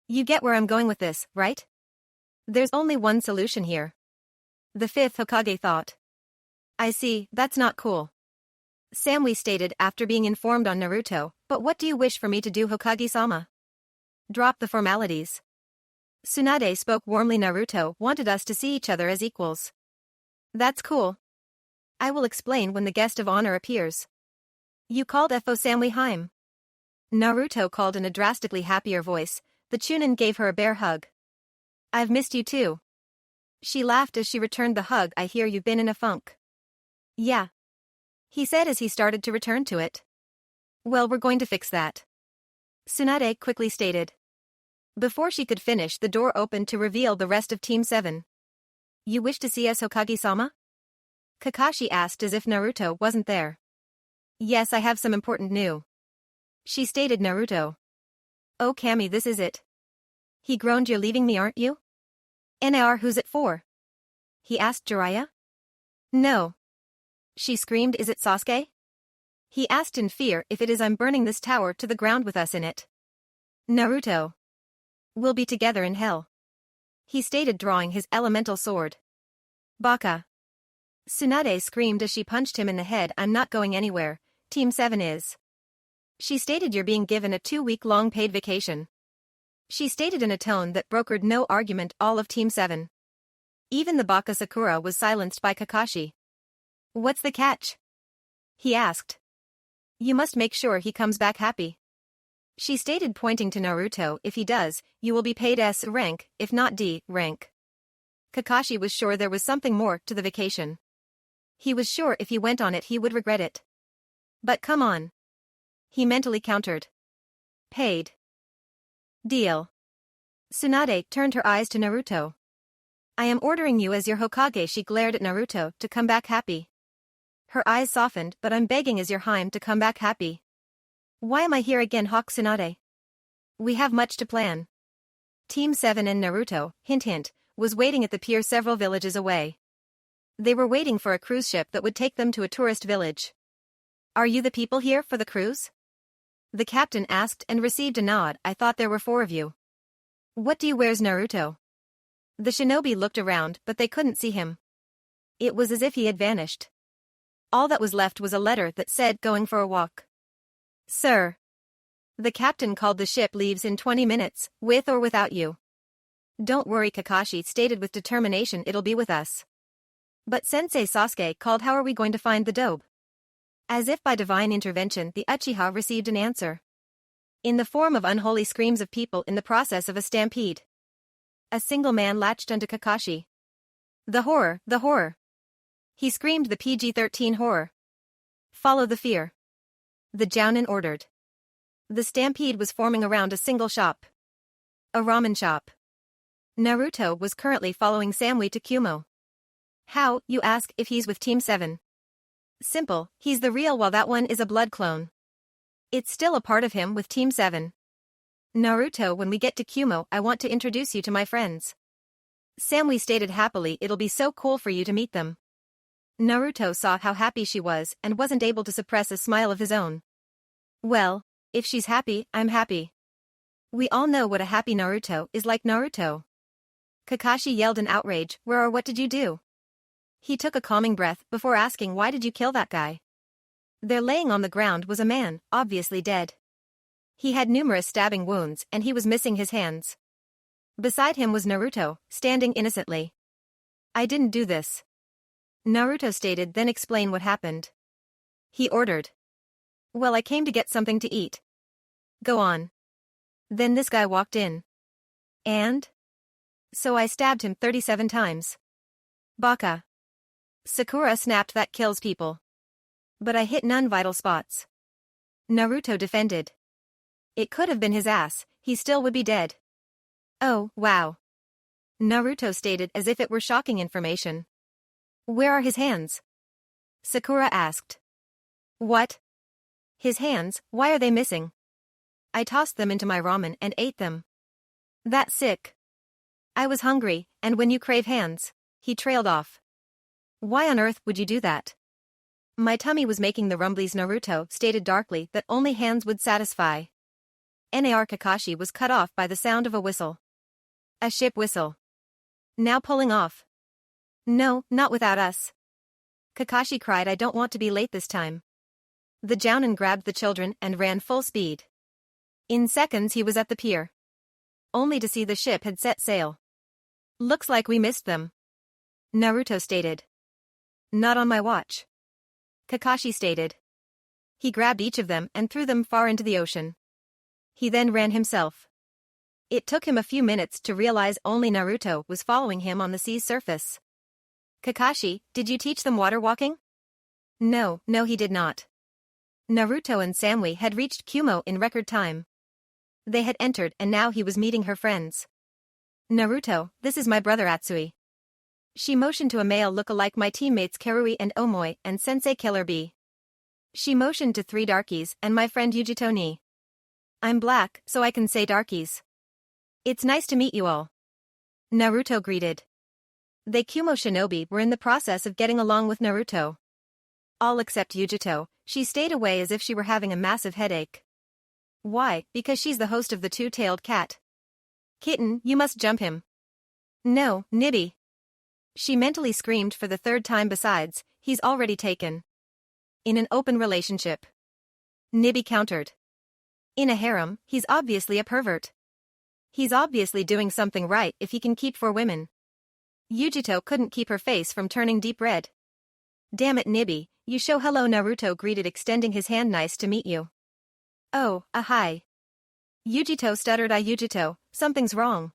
Speaker 1: You get where I'm going with this, right? There's only one solution here. The fifth Hokage thought. I see, that's not cool. Samui stated after being informed on Naruto, but what do you wish for me to do, Hokage-sama? Drop the formalities. Tsunade spoke warmly. Naruto wanted us to see each other as equals. That's cool. I will explain when the guest of honor appears. You called Fo Samui Harem. Naruto called in a drastically happier voice. The Chunin gave her a bear hug. I've missed you too. She laughed as she returned the hug. I hear you've been in a funk. Yeah. He said as he started to return to it. Well, we're going to fix that. Tsunade quickly stated. Before she could finish, the door opened to reveal the rest of Team 7. You wish to see us, Hokage-sama? Kakashi asked as if Naruto wasn't there. Yes, I have some important news. She stated. Naruto. Oh Kami, this is it. He groaned. You're leaving me, aren't you? NAR, who's it for? He asked. Jiraiya? No. She screamed. Is it Sasuke? He asked in fear. If it is, I'm burning this tower to the ground with us in it. Naruto. We'll be together in hell. He stated, drawing his elemental sword. Baka. Tsunade screamed as she punched him in the head. I'm not going anywhere, Team 7 is. She stated. You're being given a 2-week-long paid vacation. She stated in a tone that brokered no argument. All of Team 7. Even the Baka Sakura was silenced by Kakashi. What's the catch? He asked. You must make sure he comes back happy. She stated, pointing to Naruto. If he does, you will be paid S rank, if not D rank. Kakashi was sure there was something more to the vacation. He was sure if he went on it he would regret it. But come on. He mentally countered. Paid. Deal. Tsunade turned her eyes to Naruto. I am ordering you as your Hokage. She glared at Naruto to come back happy. Her eyes softened. But I'm begging as your Harem to come back happy. Why am I here again, Hawk Tsunade? We have much to plan. Team 7 and Naruto, hint hint, was waiting at the pier several villages away. They were waiting for a cruise ship that would take them to a tourist village. Are you the people here for the cruise? The captain asked and received a nod. I thought there were 4 of you. What do you wear's Naruto? The shinobi looked around but they couldn't see him. It was as if he had vanished. All that was left was a letter that said going for a walk. Sir. The captain called. The ship leaves in 20 minutes, with or without you. Don't worry, Kakashi stated with determination. It'll be with us. But Sensei Sasuke called. How are we going to find the dobe? As if by divine intervention, the Uchiha received an answer. In the form of unholy screams of people in the process of a stampede. A single man latched onto Kakashi. The horror, the horror. He screamed the PG-13 horror. Follow the fear. The Jounin ordered. The stampede was forming around a single shop. A ramen shop. Naruto was currently following Samui to Kumo. How, you ask, if he's with Team 7? Simple, he's the real while that one is a blood clone. It's still a part of him with Team 7. Naruto, when we get to Kumo, I want to introduce you to my friends. Samui stated happily. It'll be so cool for you to meet them. Naruto saw how happy she was and wasn't able to suppress a smile of his own. Well, if she's happy, I'm happy. We all know what a happy Naruto is like. Naruto. Kakashi yelled in outrage, "Where or what did you do?" He took a calming breath before asking, "Why did you kill that guy?" There laying on the ground was a man, obviously dead. He had numerous stabbing wounds and he was missing his hands. Beside him was Naruto, standing innocently. "I didn't do this," Naruto stated, then explain what happened. He ordered. "Well, I came to get something to eat." "Go on." Then this guy walked in. "And?" "So I stabbed him 37 times. Baka. Sakura snapped, "That kills people." "But I hit none vital spots." Naruto defended. "It could have been his ass, he still would be dead." "Oh, wow," Naruto stated as if it were shocking information. "Where are his hands?" Sakura asked. "What? His hands, why are they missing?" "I tossed them into my ramen and ate them." "That's sick." "I was hungry, and when you crave hands," he trailed off. "Why on earth would you do that?" "My tummy was making the rumblies." Naruto stated darkly that only hands would satisfy. Nar Kakashi was cut off by the sound of a whistle. A ship whistle. "Now pulling off." "No, not without us." Kakashi cried, "I don't want to be late this time." The Jounin grabbed the children and ran full speed. In seconds he was at the pier. Only to see the ship had set sail. "Looks like we missed them," Naruto stated. "Not on my watch," Kakashi stated. He grabbed each of them and threw them far into the ocean. He then ran himself. It took him a few minutes to realize only Naruto was following him on the sea's surface. "Kakashi, did you teach them water walking?" No, he did not." Naruto and Samui had reached Kumo in record time. They had entered and now he was meeting her friends. "Naruto, this is my brother Atsui." She motioned to a male look-alike, "My teammates Karui and Omoi and Sensei Killer B." She motioned to 3 darkies and my friend Yujito ni. "I'm black, so I can say darkies." "It's nice to meet you all," Naruto greeted. They Kumo shinobi were in the process of getting along with Naruto. All except Yujito, she stayed away as if she were having a massive headache. Why? Because she's the host of the Two-Tailed Cat. "Kitten, you must jump him." "No, Nibby." She mentally screamed for the 3rd time. "Besides, he's already taken. In an open relationship." Nibby countered. "In a harem, he's obviously a pervert. He's obviously doing something right if he can keep 4 women. Yujito couldn't keep her face from turning deep red. "Damn it, Nibby, you show." "Hello," Naruto greeted, extending his hand. "Nice to meet you." "Oh, hi." Yujito stuttered. Yujito, something's wrong."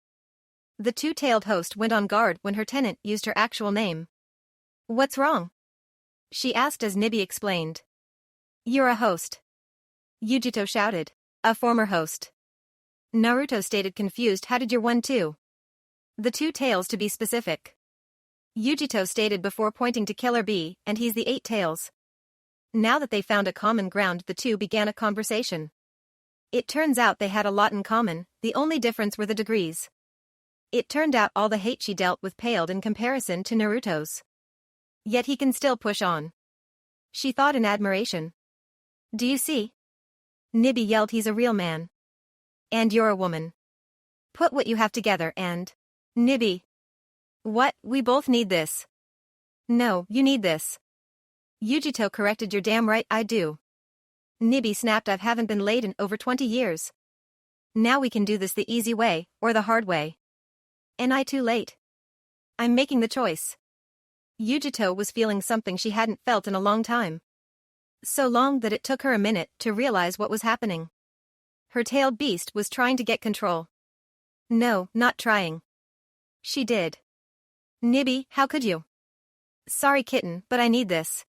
Speaker 1: The two-tailed host went on guard when her tenant used her actual name. "What's wrong?" she asked as Nibby explained. "You're a host," Yujito shouted. "A former host," Naruto stated, confused. "How did your one too?" "The 2 tails to be specific," Yujito stated before pointing to Killer B, "and he's the 8 tails." Now that they found a common ground, the two began a conversation. It turns out they had a lot in common, the only difference were the degrees. It turned out all the hate she dealt with paled in comparison to Naruto's. Yet he can still push on, she thought in admiration. "Do you see?" Nibby yelled. "He's a real man. And you're a woman. Put what you have together and..." Nibby. "What? We both need this." "No, you need this." Yujito corrected. "You're damn right I do." Nibby snapped. "I haven't been laid in over 20 years. Now we can do this the easy way, or the hard way." "And I too late?" "I'm making the choice." Yujito was feeling something she hadn't felt in a long time. So long that it took her a minute to realize what was happening. Her tailed beast was trying to get control. No, not trying. She did. "Nibby, how could you?" "Sorry kitten, but I need this.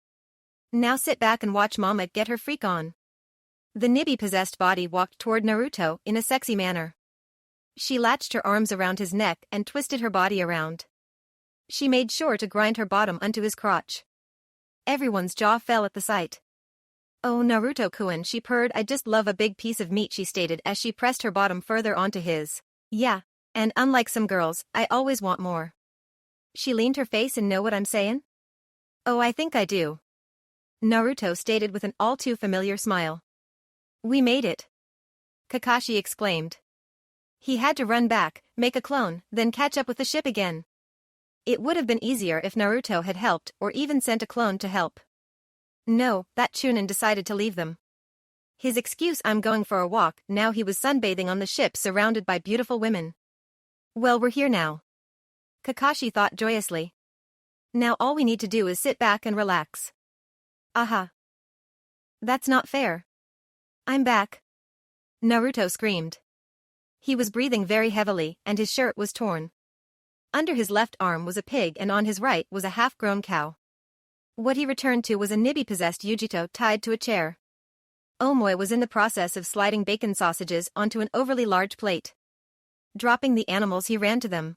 Speaker 1: Now sit back and watch mama get her freak on." The Nibby-possessed body walked toward Naruto in a sexy manner. She latched her arms around his neck and twisted her body around. She made sure to grind her bottom onto his crotch. Everyone's jaw fell at the sight. "Oh, Naruto-kun," she purred. "I just love a big piece of meat," she stated as she pressed her bottom further onto his. "Yeah, and unlike some girls, I always want more." She leaned her face and, "Know what I'm saying?" "Oh, I think I do," Naruto stated with an all-too-familiar smile. "We made it," Kakashi exclaimed. He had to run back, make a clone, then catch up with the ship again. It would have been easier if Naruto had helped or even sent a clone to help. No, that Chunin decided to leave them. His excuse, I'm going for a walk, now he was sunbathing on the ship surrounded by beautiful women. Well, we're here now. Kakashi thought joyously. Now all we need to do is sit back and relax. Aha. That's not fair. I'm back. Naruto screamed. He was breathing very heavily and his shirt was torn. Under his left arm was a pig and on his right was a half-grown cow. What he returned to was a Nibi-possessed Yujito tied to a chair. Omoy was in the process of sliding bacon sausages onto an overly large plate. Dropping the animals, he ran to them.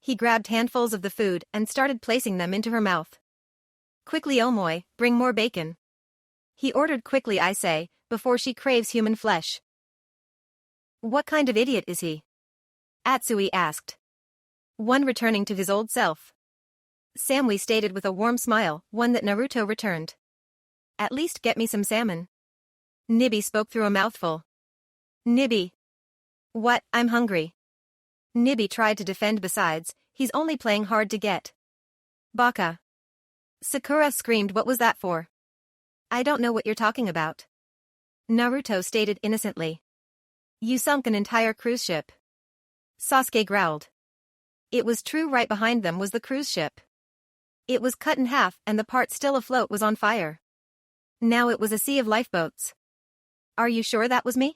Speaker 1: He grabbed handfuls of the food and started placing them into her mouth. Quickly, Omoy, bring more bacon. He ordered quickly, I say, before she craves human flesh. What kind of idiot is he? Atsui asked. One returning to his old self. Samui stated with a warm smile, one that Naruto returned. At least get me some salmon. Nibi spoke through a mouthful. Nibi. What, I'm hungry. Nibi tried to defend, besides, he's only playing hard to get. Baka. Sakura screamed, what was that for? I don't know what you're talking about. Naruto stated innocently. You sunk an entire cruise ship. Sasuke growled. It was true, right behind them was the cruise ship. It was cut in half and the part still afloat was on fire. Now it was a sea of lifeboats. Are you sure that was me?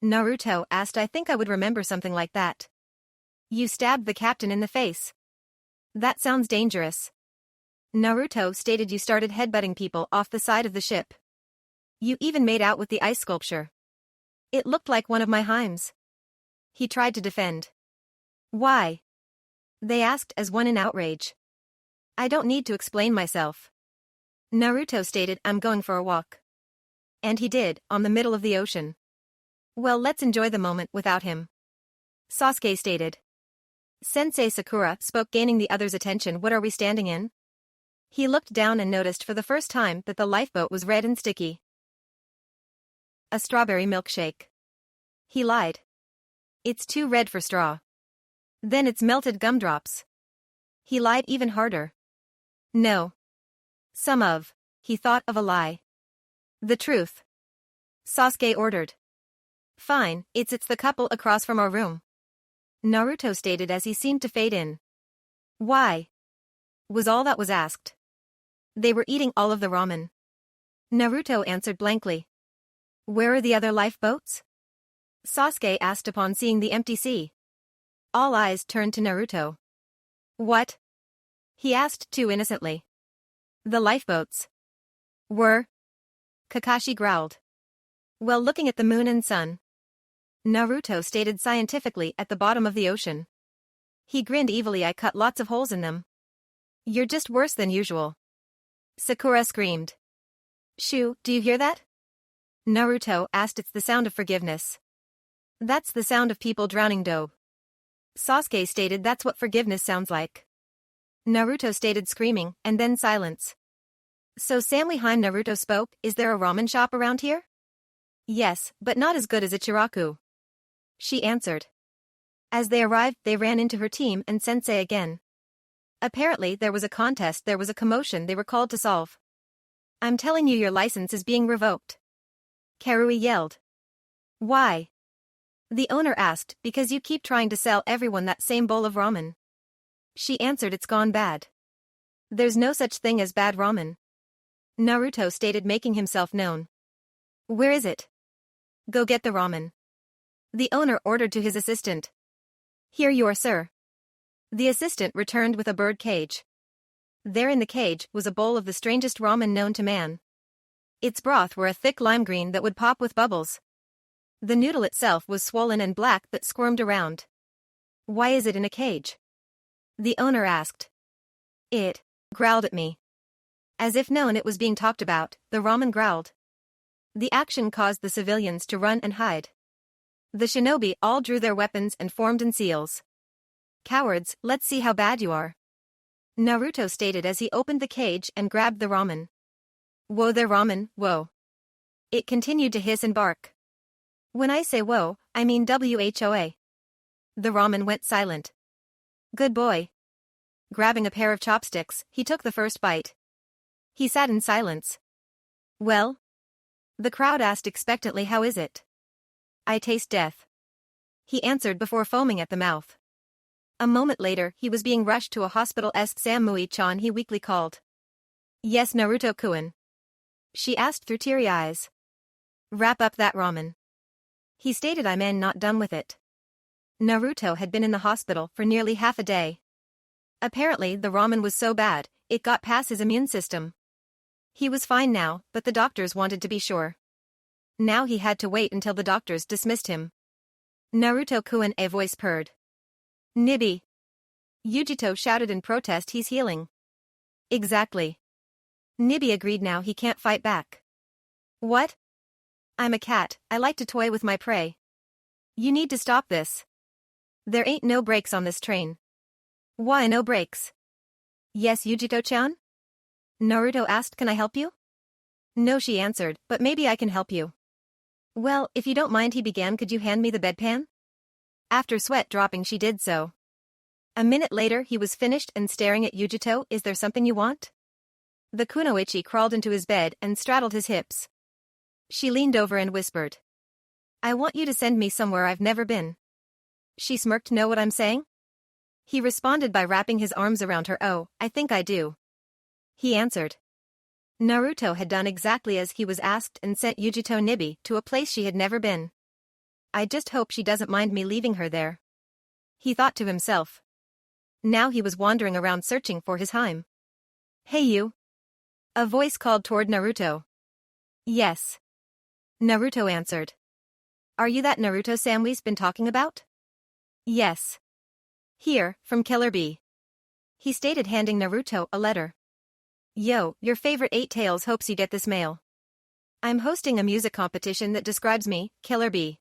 Speaker 1: Naruto asked. I think I would remember something like that. You stabbed the captain in the face. That sounds dangerous. Naruto stated. You started headbutting people off the side of the ship. You even made out with the ice sculpture. It looked like one of my Heims. He tried to defend. Why? They asked as one in outrage. I don't need to explain myself. Naruto stated. I'm going for a walk. And he did, on the middle of the ocean. Well, let's enjoy the moment without him. Sasuke stated. Sensei Sakura spoke, gaining the others' attention. What are we standing in? He looked down and noticed for the first time that the lifeboat was red and sticky. A strawberry milkshake. He lied. It's too red for straw. Then it's melted gumdrops. He lied even harder. No. He thought of a lie. The truth. Sasuke ordered. Fine, it's the couple across from our room. Naruto stated as he seemed to fade in. Why? Was all that was asked. They were eating all of the ramen. Naruto answered blankly. Where are the other lifeboats? Sasuke asked upon seeing the empty sea. All eyes turned to Naruto. What? He asked too innocently. The lifeboats. Were? Kakashi growled. Well, looking at the moon and sun. Naruto stated scientifically, at the bottom of the ocean. He grinned evilly. I cut lots of holes in them. You're just worse than usual. Sakura screamed. Shu, do you hear that? Naruto asked. It's the sound of forgiveness. That's the sound of people drowning. Doe. Sasuke stated. That's what forgiveness sounds like. Naruto stated, screaming, and then silence. So Samui Heim. Naruto spoke. Is there a ramen shop around here? Yes, but not as good as Ichiraku. She answered. As they arrived, they ran into her team and Sensei again. Apparently there was a contest, there was a commotion they were called to solve. I'm telling you, your license is being revoked. Karui yelled. Why? The owner asked. Because you keep trying to sell everyone that same bowl of ramen. She answered. It's gone bad. There's no such thing as bad ramen. Naruto stated, making himself known. Where is it? Go get the ramen. The owner ordered to his assistant. Here you are, sir. The assistant returned with a bird cage. There in the cage was a bowl of the strangest ramen known to man. Its broth were a thick lime green that would pop with bubbles. The noodle itself was swollen and black but squirmed around. Why is it in a cage? The owner asked. It growled at me. As if known it was being talked about, the ramen growled. The action caused the civilians to run and hide. The shinobi all drew their weapons and formed in seals. Cowards, let's see how bad you are. Naruto stated as he opened the cage and grabbed the ramen. Whoa there, ramen, whoa. It continued to hiss and bark. When I say whoa, I mean WHOA. The ramen went silent. Good boy. Grabbing a pair of chopsticks, he took the first bite. He sat in silence. Well? The crowd asked expectantly, how is it? I taste death. He answered before foaming at the mouth. A moment later, he was being rushed to a hospital. Samui-chan, he weakly called. Yes, Naruto-kun. She asked through teary eyes. Wrap up that ramen. He stated, I'm not done with it. Naruto had been in the hospital for nearly half a day. Apparently, the ramen was so bad, it got past his immune system. He was fine now, but the doctors wanted to be sure. Now he had to wait until the doctors dismissed him. Naruto-kun, a voice purred. Nibi. Yujito shouted in protest, he's healing. Exactly. Nibi agreed, now he can't fight back. What? I'm a cat, I like to toy with my prey. You need to stop this. There ain't no brakes on this train. Why no brakes? Yes, Yujito-chan? Naruto asked, can I help you? No, she answered, but maybe I can help you. Well, if you don't mind, he began, could you hand me the bedpan? After sweat dropping, she did so. A minute later, he was finished and staring at Yujito. Is there something you want? The kunoichi crawled into his bed and straddled his hips. She leaned over and whispered. I want you to send me somewhere I've never been. She smirked. Know what I'm saying? He responded by wrapping his arms around her. Oh, I think I do. He answered. Naruto had done exactly as he was asked and sent Yujito Nibi to a place she had never been. I just hope she doesn't mind me leaving her there. He thought to himself. Now he was wandering around searching for his Harem. Hey you. A voice called toward Naruto. Yes. Naruto answered. Are you that Naruto Samui's been talking about? Yes. Here, from Killer Bee. He stated, handing Naruto a letter. Yo, your favorite 8 Tails hopes you get this mail. I'm hosting a music competition that describes me, Killer Bee.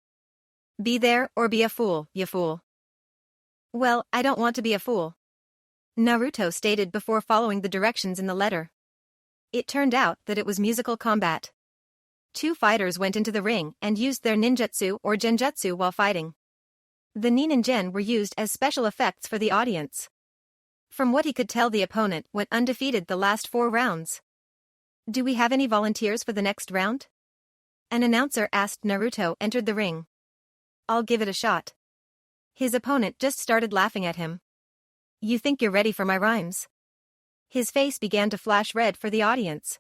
Speaker 1: Be there or be a fool, you fool. Well, I don't want to be a fool. Naruto stated before following the directions in the letter. It turned out that it was musical combat. 2 fighters went into the ring and used their ninjutsu or genjutsu while fighting. The nin and gen were used as special effects for the audience. From what he could tell, the opponent went undefeated the last 4 rounds. Do we have any volunteers for the next round? An announcer asked. Naruto entered the ring. I'll give it a shot. His opponent just started laughing at him. You think you're ready for my rhymes? His face began to flash red for the audience.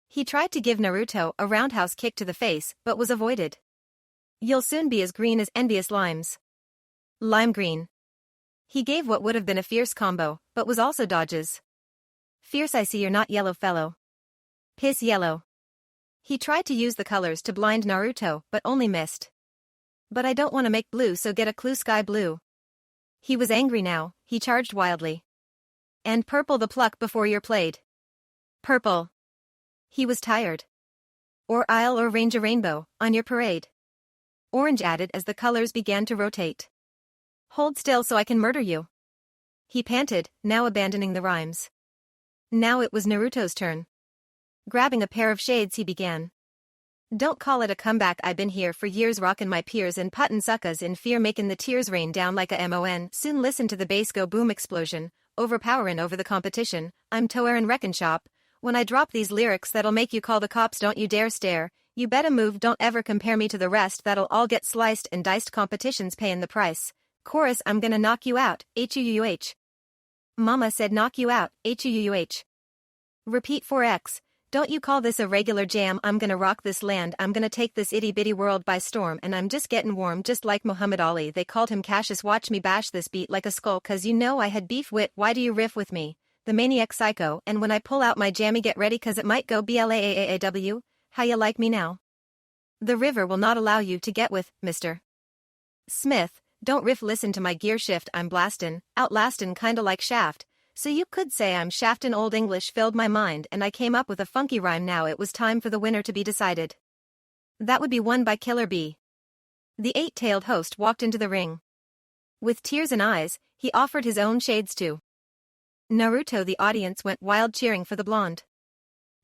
Speaker 1: He tried to give Naruto a roundhouse kick to the face but was avoided. You'll soon be as green as envious limes. Lime green. He gave what would have been a fierce combo, but was also dodges. Fierce, I see you're not yellow, fellow. Piss yellow. He tried to use the colors to blind Naruto but only missed. But I don't want to make blue, so get a clue, sky blue. He was angry now, he charged wildly. And purple, the pluck before you're played. Purple. He was tired. Or I'll arrange a rainbow on your parade. Orange added as the colors began to rotate. Hold still so I can murder you. He panted, now abandoning the rhymes. Now it was Naruto's turn. Grabbing a pair of shades, he began. Don't call it a comeback, I've been here for years rockin' my peers and puttin' suckas in fear, making the tears rain down like a mon. Soon listen to the bass go boom, explosion, overpowerin' over the competition. I'm Toerin Wreckin' Shop. When I drop these lyrics that'll make you call the cops, don't you dare stare. You better move, don't ever compare me to the rest, that'll all get sliced and diced, competition's payin' the price. Chorus, I'm gonna knock you out, H-U-U-H. Mama said knock you out, H-U-U-H. Repeat 4x. Don't you call this a regular jam? I'm gonna rock this land, I'm gonna take this itty bitty world by storm, and I'm just getting warm just like Muhammad Ali. They called him Cassius, watch me bash this beat like a skull, cause you know I had beef wit. Why do you riff with me? The maniac psycho, and when I pull out my jammy, get ready cause it might go BLAAAW. How ya like me now? The river will not allow you to get with, Mr. Smith. Don't riff, listen to my gear shift, I'm blastin', outlastin' kinda like Shaft. So you could say I'm shaftin'. Old English filled my mind and I came up with a funky rhyme. Now it was time for the winner to be decided. That would be won by Killer Bee. The 8-tailed host walked into the ring. With tears in eyes, he offered his own shades to Naruto. The audience went wild, cheering for the blonde.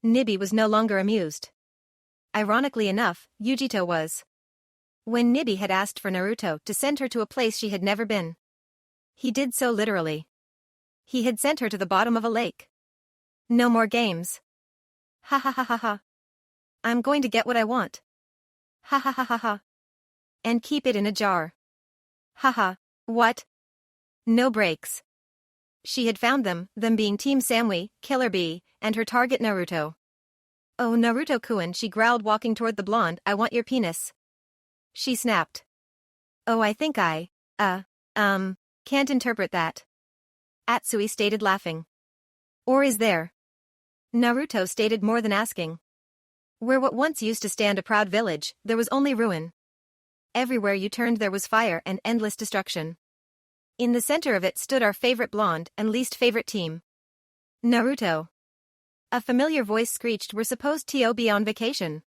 Speaker 1: Nibi was no longer amused. Ironically enough, Yujito was. When Nibi had asked for Naruto to send her to a place she had never been. He did so literally. He had sent her to the bottom of a lake. No more games. Ha ha ha ha ha. I'm going to get what I want. Ha ha ha ha ha. And keep it in a jar. Ha ha. What? No breaks. She had found them being Team Samui, Killer Bee, and her target Naruto. Oh Naruto-kun, she growled, walking toward the blonde. I want your penis. She snapped. Oh, I think I, can't interpret that. Atsui stated, laughing. Or is there? Naruto stated, more than asking. Where what once used to stand a proud village, there was only ruin. Everywhere you turned there was fire and endless destruction. In the center of it stood our favorite blonde and least favorite team. Naruto. A familiar voice screeched, we're supposed to be on vacation.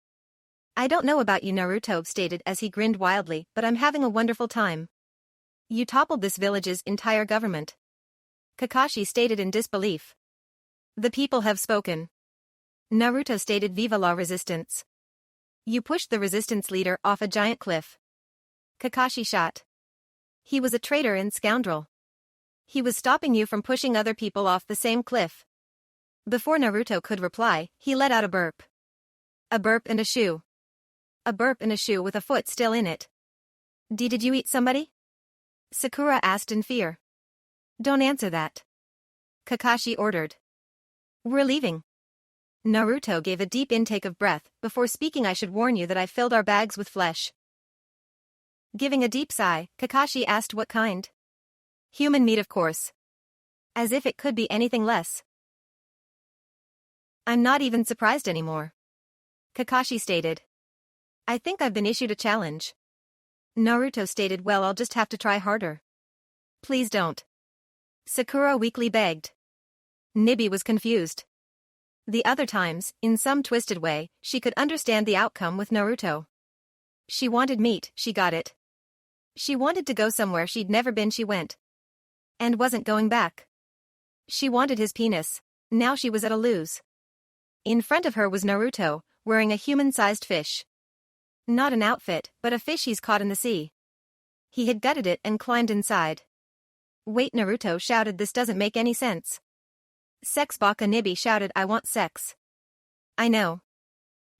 Speaker 1: I don't know about you, Naruto stated as he grinned wildly, but I'm having a wonderful time. You toppled this village's entire government. Kakashi stated in disbelief. The people have spoken. Naruto stated, Viva la resistance. You pushed the resistance leader off a giant cliff. Kakashi shot. He was a traitor and scoundrel. He was stopping you from pushing other people off the same cliff. Before Naruto could reply, he let out a burp. A burp and a shoe. A burp and a shoe with a foot still in it. Did you eat somebody? Sakura asked in fear. Don't answer that. Kakashi ordered. We're leaving. Naruto gave a deep intake of breath. Before speaking, I should warn you that I filled our bags with flesh. Giving a deep sigh, Kakashi asked, what kind? Human meat, of course. As if it could be anything less. I'm not even surprised anymore. Kakashi stated. I think I've been issued a challenge. Naruto stated, well, I'll just have to try harder. Please don't. Sakura weakly begged. Nibi was confused. The other times, in some twisted way, she could understand the outcome with Naruto. She wanted meat, she got it. She wanted to go somewhere she'd never been, she went. And wasn't going back. She wanted his penis. Now she was at a lose. In front of her was Naruto, wearing a human-sized fish. Not an outfit, but a fish he's caught in the sea. He had gutted it and climbed inside. Wait, Naruto shouted, this doesn't make any sense. Sex, Baka. Nibi shouted, I want sex. I know.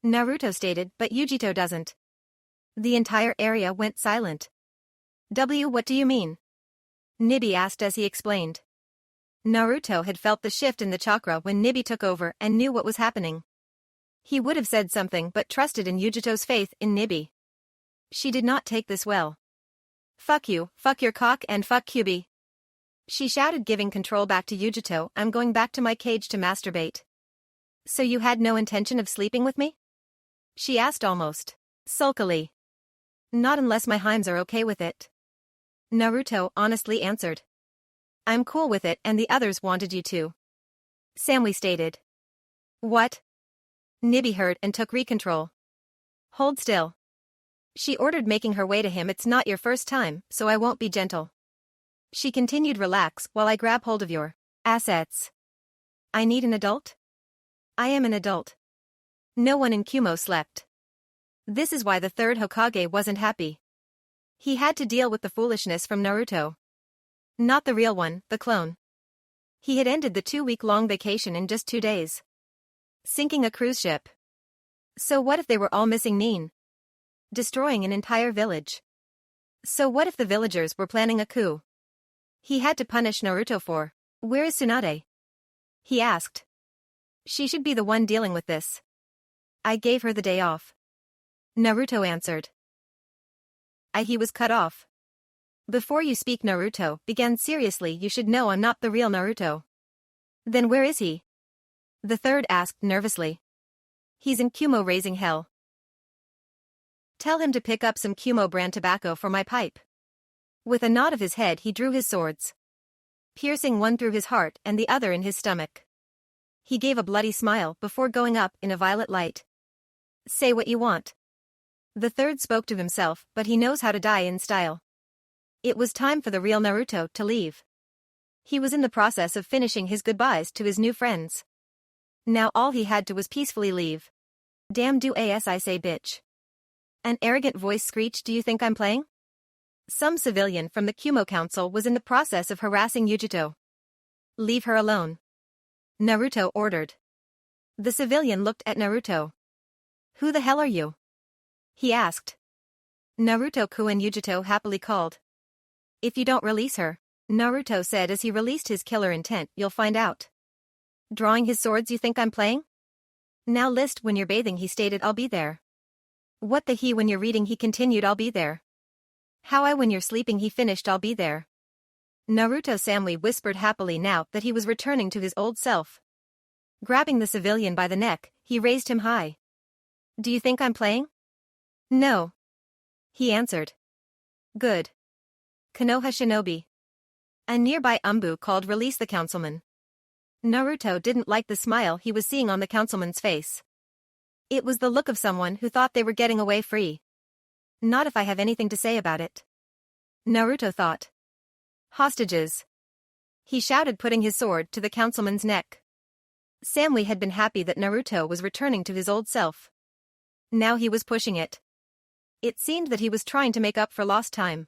Speaker 1: Naruto stated, but Yujito doesn't. The entire area went silent. What do you mean? Nibi asked as he explained. Naruto had felt the shift in the chakra when Nibi took over and knew what was happening. He would have said something but trusted in Yujito's faith in Nibi. She did not take this well. Fuck you, fuck your cock, and fuck Kyubi. She shouted, giving control back to Yujito. I'm going back to my cage to masturbate. So you had no intention of sleeping with me? She asked almost sulkily. Not unless my Heims are okay with it. Naruto honestly answered. I'm cool with it and the others wanted you to. Samui stated. What? Nibi heard and took recontrol. Hold still. She ordered, making her way to him. It's not your first time, so I won't be gentle. She continued, relax while I grab hold of your assets. I need an adult? I am an adult. No one in Kumo slept. This is why the third Hokage wasn't happy. He had to deal with the foolishness from Naruto. Not the real one, the clone. He had ended the 2-week-long vacation in just 2 days. Sinking a cruise ship. So what if they were all missing Nin? Destroying an entire village. So what if the villagers were planning a coup? He had to punish Naruto for. Where is Tsunade? He asked. She should be the one dealing with this. I gave her the day off. Naruto answered. He was cut off. Before you speak, Naruto began seriously, you should know I'm not the real Naruto. Then where is he? The third asked nervously. He's in Kumo raising hell. Tell him to pick up some Kumo brand tobacco for my pipe. With a nod of his head he drew his swords. Piercing one through his heart and the other in his stomach. He gave a bloody smile before going up in a violet light. Say what you want. The third spoke to himself, but he knows how to die in style. It was time for the real Naruto to leave. He was in the process of finishing his goodbyes to his new friends. Now all he had to was peacefully leave. Damn do as I say, bitch. An arrogant voice screeched, "Do you think I'm playing?" Some civilian from the Kumo Council was in the process of harassing Yujito. "Leave her alone," Naruto ordered. The civilian looked at Naruto. "Who the hell are you?" he asked. "Naruto-kun," Yujito happily called. "If you don't release her," Naruto said as he released his killer intent, "you'll find out." Drawing his swords, "You think I'm playing?" "Now list when you're bathing," he stated, "I'll be there." "What the he when you're reading," he continued, "I'll be there." "How I when you're sleeping," he finished, "I'll be there." Naruto Samui whispered happily now that he was returning to his old self. Grabbing the civilian by the neck, he raised him high. "Do you think I'm playing?" "No," he answered. "Good. Konoha Shinobi." A nearby Umbu called, "Release the councilman." Naruto didn't like the smile he was seeing on the councilman's face. It was the look of someone who thought they were getting away free. "Not if I have anything to say about it," Naruto thought. "Hostages," he shouted, putting his sword to the councilman's neck. Samui had been happy that Naruto was returning to his old self. Now he was pushing it. It seemed that he was trying to make up for lost time.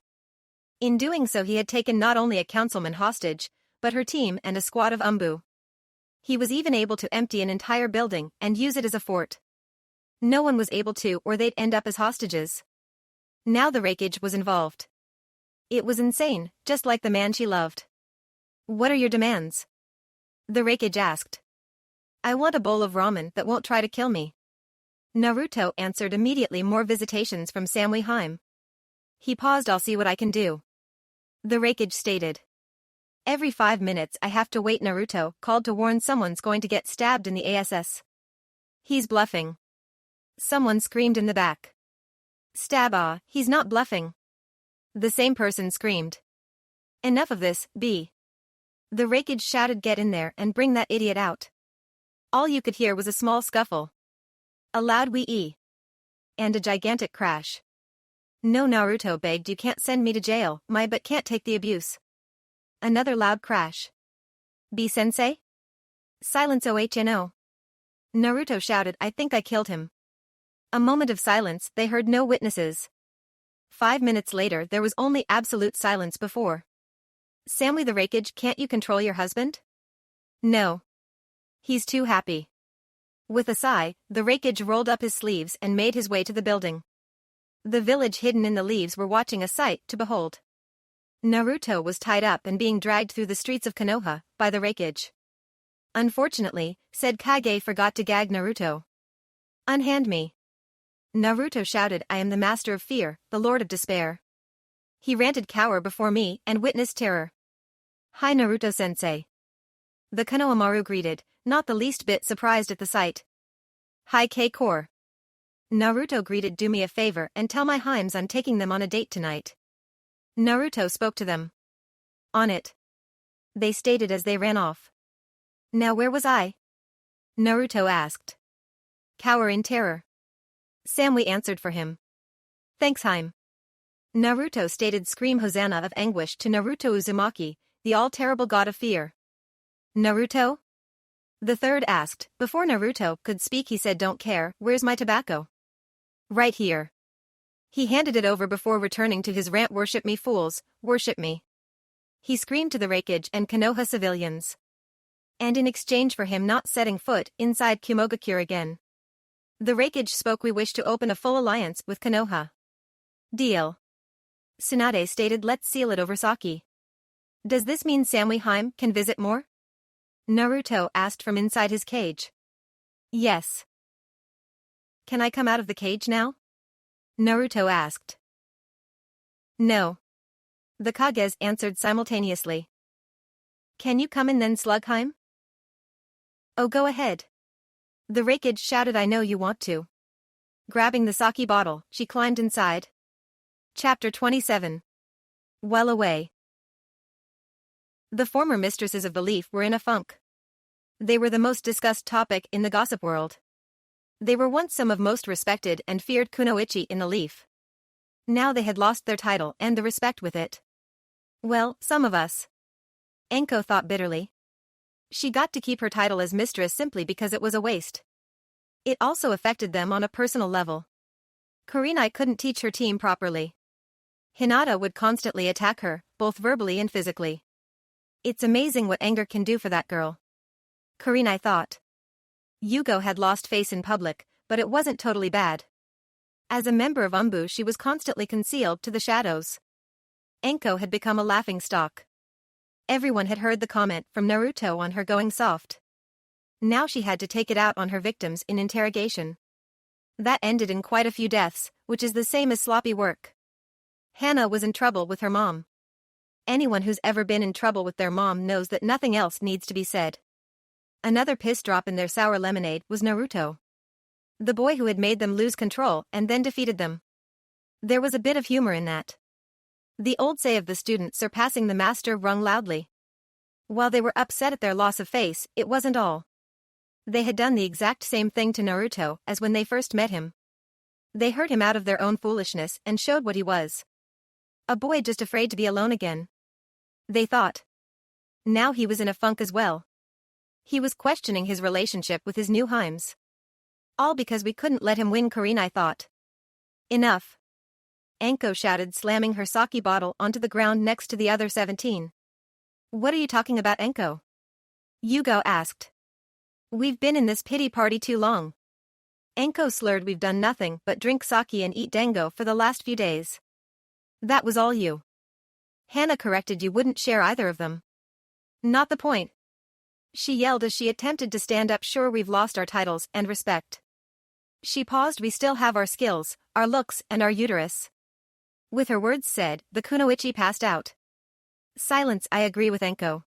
Speaker 1: In doing so, he had taken not only a councilman hostage, but her team and a squad of Umbu. He was even able to empty an entire building and use it as a fort. No one was able to, or they'd end up as hostages. Now the Raikage was involved. It was insane, just like the man she loved. "What are your demands?" the Raikage asked. "I want a bowl of ramen that won't try to kill me," Naruto answered immediately. "More visitations from Samui Heim." He paused. "I'll see what I can do," the Raikage stated. "Every 5 minutes I have to wait," Naruto called to warn someone's going to get stabbed in the ass. "He's bluffing," someone screamed in the back. "Stab, he's not bluffing," the same person screamed. "Enough of this, B," the Raikage shouted. "Get in there and bring that idiot out." All you could hear was a small scuffle, a loud wee-ee, and a gigantic crash. "No," Naruto begged, "you can't send me to jail, my butt can't take the abuse." Another loud crash. "B-sensei?" "Silence, OHNO," Naruto shouted. "I think I killed him." A moment of silence. They heard no witnesses. 5 minutes later there was only absolute silence before. "Samui the Raikage, can't you control your husband?" "No. He's too happy." With a sigh, the Raikage rolled up his sleeves and made his way to the building. The village hidden in the leaves were watching, a sight to behold. Naruto was tied up and being dragged through the streets of Konoha by the Raikage. Unfortunately, said Kage forgot to gag Naruto. "Unhand me," Naruto shouted. "I am the master of fear, the lord of despair." He ranted. "Cower before me and witness terror." "Hi, Naruto-sensei," the Konohamaru greeted, not the least bit surprised at the sight. "Hi, K-core," Naruto greeted. "Do me a favor and tell my Heims I'm taking them on a date tonight." Naruto spoke to them. "On it," they stated as they ran off. "Now where was I?" Naruto asked. "Cower in terror," Samui answered for him. "Thanks, Heim," Naruto stated. "Scream Hosanna of anguish to Naruto Uzumaki, the all-terrible god of fear." "Naruto?" the third asked. Before Naruto could speak he said, "Don't care, where's my tobacco?" "Right here." He handed it over before returning to his rant. "Worship me, fools, worship me," he screamed to the Raikage and Konoha civilians. And in exchange for him not setting foot inside Kumogakure again, the Raikage spoke. "We wish to open a full alliance with Konoha." "Deal," Tsunade stated. "Let's seal it over sake." "Does this mean Samui Heim can visit more?" Naruto asked from inside his cage. "Yes." "Can I come out of the cage now?" Naruto asked. "No," the Kages answered simultaneously. "Can you come in then, Slugheim?" "Oh, go ahead," the Raikage shouted. "I know you want to." Grabbing the sake bottle, she climbed inside. Chapter 27. Well away. The former mistresses of the Leaf were in a funk. They were the most discussed topic in the gossip world. They were once some of most respected and feared kunoichi in the Leaf. Now they had lost their title and the respect with it. Well, some of us, Enko thought bitterly. She got to keep her title as mistress simply because it was a waste. It also affected them on a personal level. Kurenai couldn't teach her team properly. Hinata would constantly attack her, both verbally and physically. It's amazing what anger can do for that girl. Kurenai thought. Yugo had lost face in public, but it wasn't totally bad. As a member of Umbu, she was constantly concealed to the shadows. Enko had become a laughingstock. Everyone had heard the comment from Naruto on her going soft. Now she had to take it out on her victims in interrogation. That ended in quite a few deaths, which is the same as sloppy work. Hana was in trouble with her mom. Anyone who's ever been in trouble with their mom knows that nothing else needs to be said. Another piss drop in their sour lemonade was Naruto. The boy who had made them lose control and then defeated them. There was a bit of humor in that. The old say of the student surpassing the master rung loudly. While they were upset at their loss of face, it wasn't all. They had done the exact same thing to Naruto as when they first met him. They hurt him out of their own foolishness and showed what he was. A boy just afraid to be alone again. They thought. Now he was in a funk as well. He was questioning his relationship with his new Heims. All because we couldn't let him win, Kurenai thought. Enough. Anko shouted, slamming her sake bottle onto the ground next to the other 17. What are you talking about, Anko? Yugo asked. We've been in this pity party too long. Anko slurred. We've done nothing but drink sake and eat dango for the last few days. That was all you. Hana corrected. You wouldn't share either of them. Not the point. She yelled as she attempted to stand up. Sure, we've lost our titles and respect. She paused. We still have our skills, our looks, and our uterus. With her words said, the kunoichi passed out. Silence. I agree with Enko.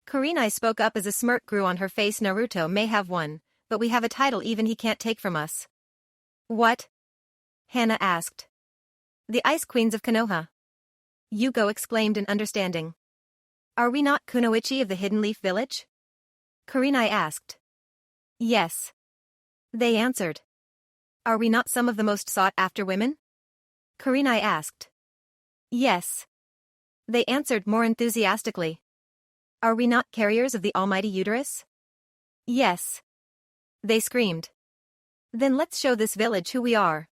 Speaker 1: Kurenai spoke up as a smirk grew on her face. Naruto may have won, but we have a title even he can't take from us. What? Hana asked. The Ice Queens of Konoha. Yugo exclaimed in understanding. Are we not kunoichi of the Hidden Leaf Village? Kurenai asked. Yes. They answered. Are we not some of the most sought-after women? Kurenai asked. Yes. They answered more enthusiastically. Are we not carriers of the almighty uterus? Yes. They screamed. Then let's show this village who we are.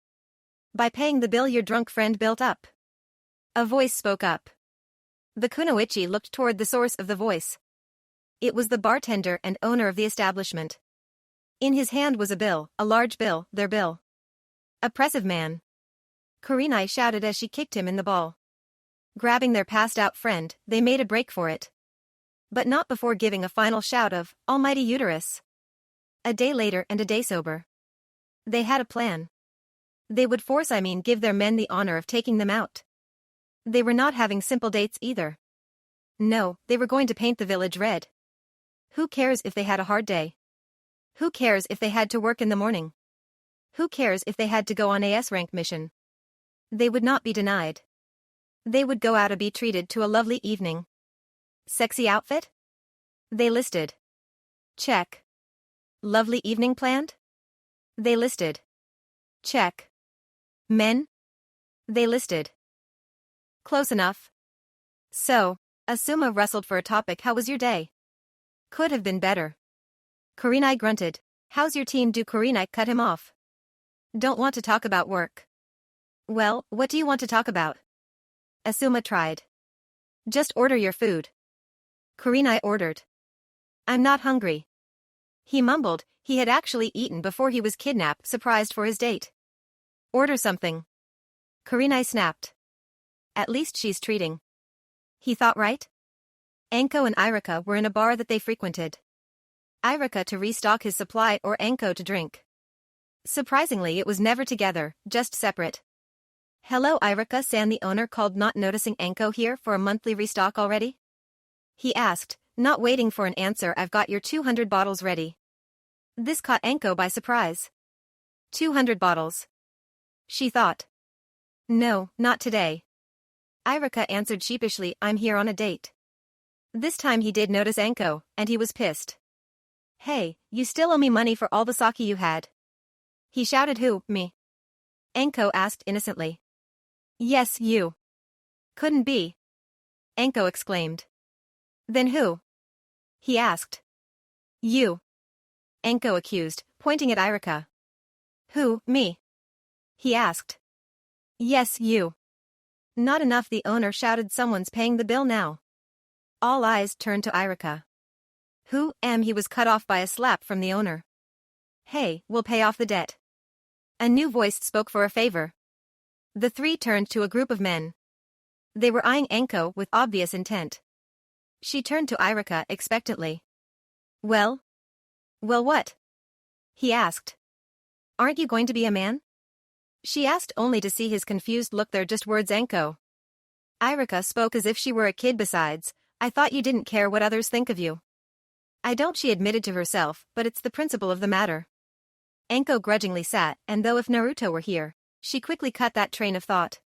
Speaker 1: By paying the bill your drunk friend built up. A voice spoke up. The kunoichi looked toward the source of the voice. It was the bartender and owner of the establishment. In his hand was a bill, a large bill, their bill. Oppressive man. Kurenai shouted as she kicked him in the ball. Grabbing their passed-out friend, they made a break for it. But not before giving a final shout of, almighty uterus. A day later and a day sober. They had a plan. They would give their men the honor of taking them out. They were not having simple dates either. No, they were going to paint the village red. Who cares if they had a hard day? Who cares if they had to work in the morning? Who cares if they had to go on a S-rank mission? They would not be denied. They would go out and be treated to a lovely evening. Sexy outfit? They listed. Check. Lovely evening planned? They listed. Check. Men? They listed. Close enough. So, Asuma rustled for a topic. How was your day? Could have been better. Kurenai grunted. How's your team do? Kurenai cut him off. Don't want to talk about work. Well, what do you want to talk about? Asuma tried. Just order your food. Kurenai ordered. I'm not hungry. He mumbled. He had actually eaten before he was kidnapped, surprised for his date. Order something. Kurenai snapped. At least she's treating. He thought, right? Anko and Irika were in a bar that they frequented. Irika to restock his supply or Anko to drink. Surprisingly, it was never together, just separate. Hello, Irika-san, the owner called, not noticing Anko here for a monthly restock already? He asked, not waiting for an answer. I've got your 200 bottles ready. This caught Anko by surprise. 200 bottles. She thought. No, not today. Irika answered sheepishly, I'm here on a date. This time he did notice Anko, and he was pissed. Hey, you still owe me money for all the sake you had. He shouted. Who, me? Anko asked innocently. Yes, you. Couldn't be. Anko exclaimed. Then who? He asked. You. Anko accused, pointing at Irika. Who, me? He asked. Yes, you. Not enough, the owner shouted. Someone's paying the bill now. All eyes turned to Irika. Who am? He was cut off by a slap from the owner. Hey, we'll pay off the debt. A new voice spoke for a favor. The three turned to a group of men. They were eyeing Enko with obvious intent. She turned to Irika expectantly. Well? Well, what? He asked. Aren't you going to be a man? She asked only to see his confused look. They're just words, Enko. Irika spoke as if she were a kid. Besides, I thought you didn't care what others think of you. I don't, she admitted to herself, but it's the principle of the matter. Enko grudgingly sat, and though if Naruto were here, she quickly cut that train of thought.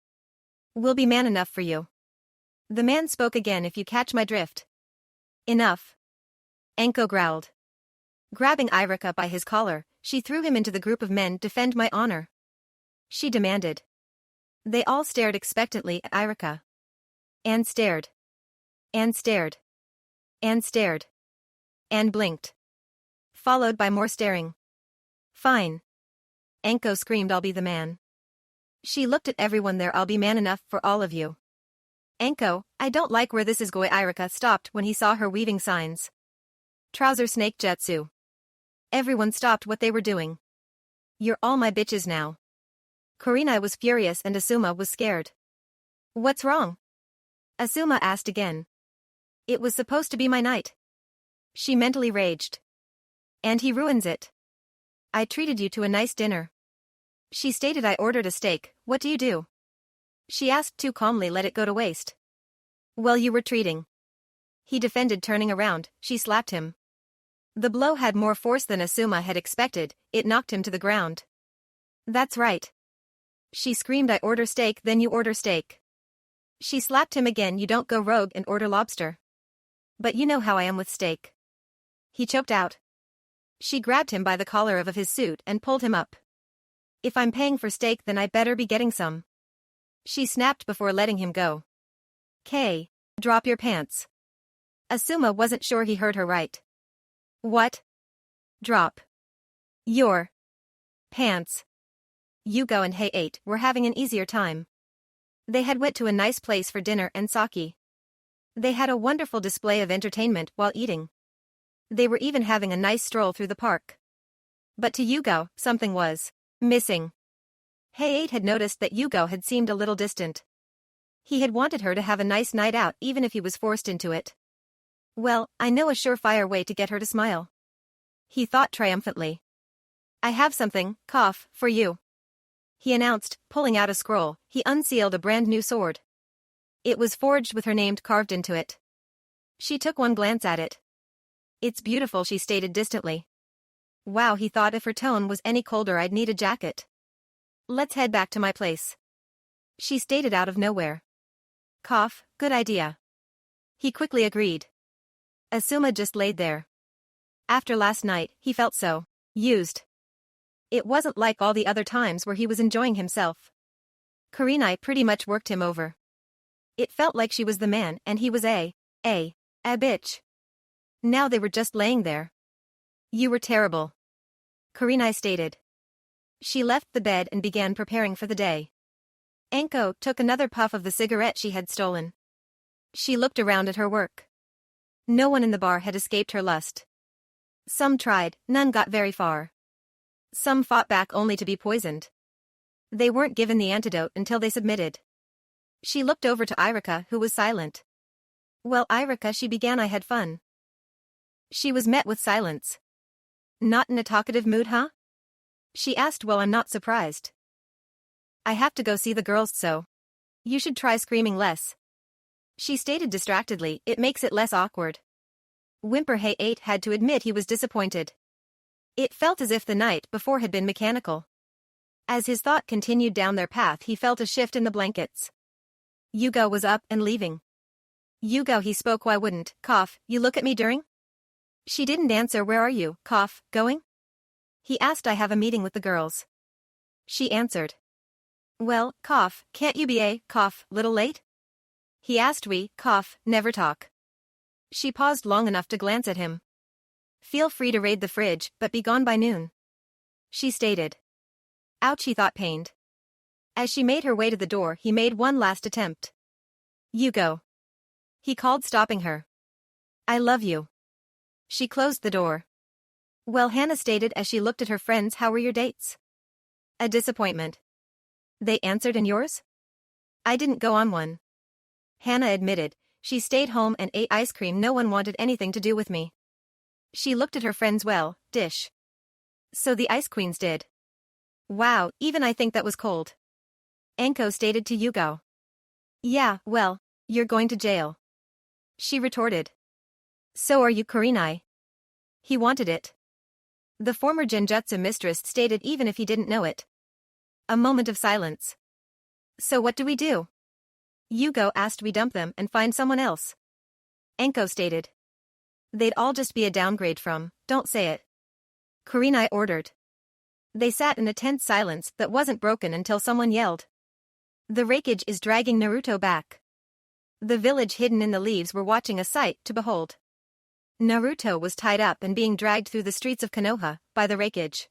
Speaker 1: We'll be man enough for you. The man spoke again, if you catch my drift. Enough. Enko growled. Grabbing Irika by his collar, she threw him into the group of men. Defend my honor. She demanded. They all stared expectantly at Irika. And stared. And stared. And stared. And blinked. Followed by more staring. Fine. Enko screamed, I'll be the man. She looked at everyone there. I'll be man enough for all of you. Enko, I don't like where this is going. Irika stopped when he saw her weaving signs. Trouser snake jutsu. Everyone stopped what they were doing. You're all my bitches now. Kurenai was furious and Asuma was scared. What's wrong? Asuma asked again. It was supposed to be my night. She mentally raged. And he ruins it. I treated you to a nice dinner. She stated. I ordered a steak. What do you do? She asked too calmly. Let it go to waste. Well, you were treating. He defended. Turning around, she slapped him. The blow had more force than Asuma had expected. It knocked him to the ground. That's right. She screamed. I order steak, then you order steak. She slapped him again. You don't go rogue and order lobster. But you know how I am with steak. He choked out. She grabbed him by the collar of his suit and pulled him up. If I'm paying for steak, then I better be getting some. She snapped before letting him go. K. Drop your pants. Asuma wasn't sure he heard her right. What? Drop. Your pants. Yugo and Hey-8 were having an easier time. They had went to a nice place for dinner and sake. They had a wonderful display of entertainment while eating. They were even having a nice stroll through the park. But to Yugo, something was missing. Hey-8 had noticed that Yugo had seemed a little distant. He had wanted her to have a nice night out even if he was forced into it. Well, I know a surefire way to get her to smile. He thought triumphantly. I have something, for you. He announced, pulling out a scroll. He unsealed a brand new sword. It was forged with her name carved into it. She took one glance at it. It's beautiful, she stated distantly. Wow, he thought, if her tone was any colder I'd need a jacket. Let's head back to my place. She stated out of nowhere. Good idea. He quickly agreed. Asuma just laid there. After last night, he felt so used. It wasn't like all the other times where he was enjoying himself. Kurenai pretty much worked him over. It felt like she was the man and he was a bitch. Now they were just laying there. You were terrible. Kurenai stated. She left the bed and began preparing for the day. Enko took another puff of the cigarette she had stolen. She looked around at her work. No one in the bar had escaped her lust. Some tried, none got very far. Some fought back only to be poisoned. They weren't given the antidote until they submitted. She looked over to Irika, who was silent. Well, Irika, she began, I had fun. She was met with silence. Not in a talkative mood, huh? She asked. Well, I'm not surprised. I have to go see the girls, so you should try screaming less. She stated distractedly. It makes it less awkward. Whimper Hey-8 had to admit he was disappointed. It felt as if the night before had been mechanical. As his thought continued down their path, he felt a shift in the blankets. Yugo was up and leaving. Yugo, he spoke. Why wouldn't, you look at me during? She didn't answer. Where are you, going? He asked. I have a meeting with the girls. She answered. Well, can't you be a, little late? He asked. We, never talk. She paused long enough to glance at him. Feel free to raid the fridge, but be gone by noon. She stated. Ouch, he thought, pained. As she made her way to the door, he made one last attempt. Yugo. He called, stopping her. I love you. She closed the door. Well, Hannah stated as she looked at her friends, how were your dates? A disappointment. They answered, and yours? I didn't go on one. Hannah admitted, she stayed home and ate ice cream. No one wanted anything to do with me. She looked at her friends. Well, dish. So the ice queens did. Wow, even I think that was cold. Anko stated to Yugo. Yeah, well, you're going to jail. She retorted. So are you, Kurenai. He wanted it. The former Genjutsu mistress stated, even if he didn't know it. A moment of silence. So what do we do? Yugo asked. We dump them and find someone else. Anko stated. They'd all just be a downgrade from, don't say it. Kurenai ordered. They sat in a tense silence that wasn't broken until someone yelled. The Raikage is dragging Naruto back. The village hidden in the leaves were watching, a sight to behold. Naruto was tied up and being dragged through the streets of Konoha by the Raikage.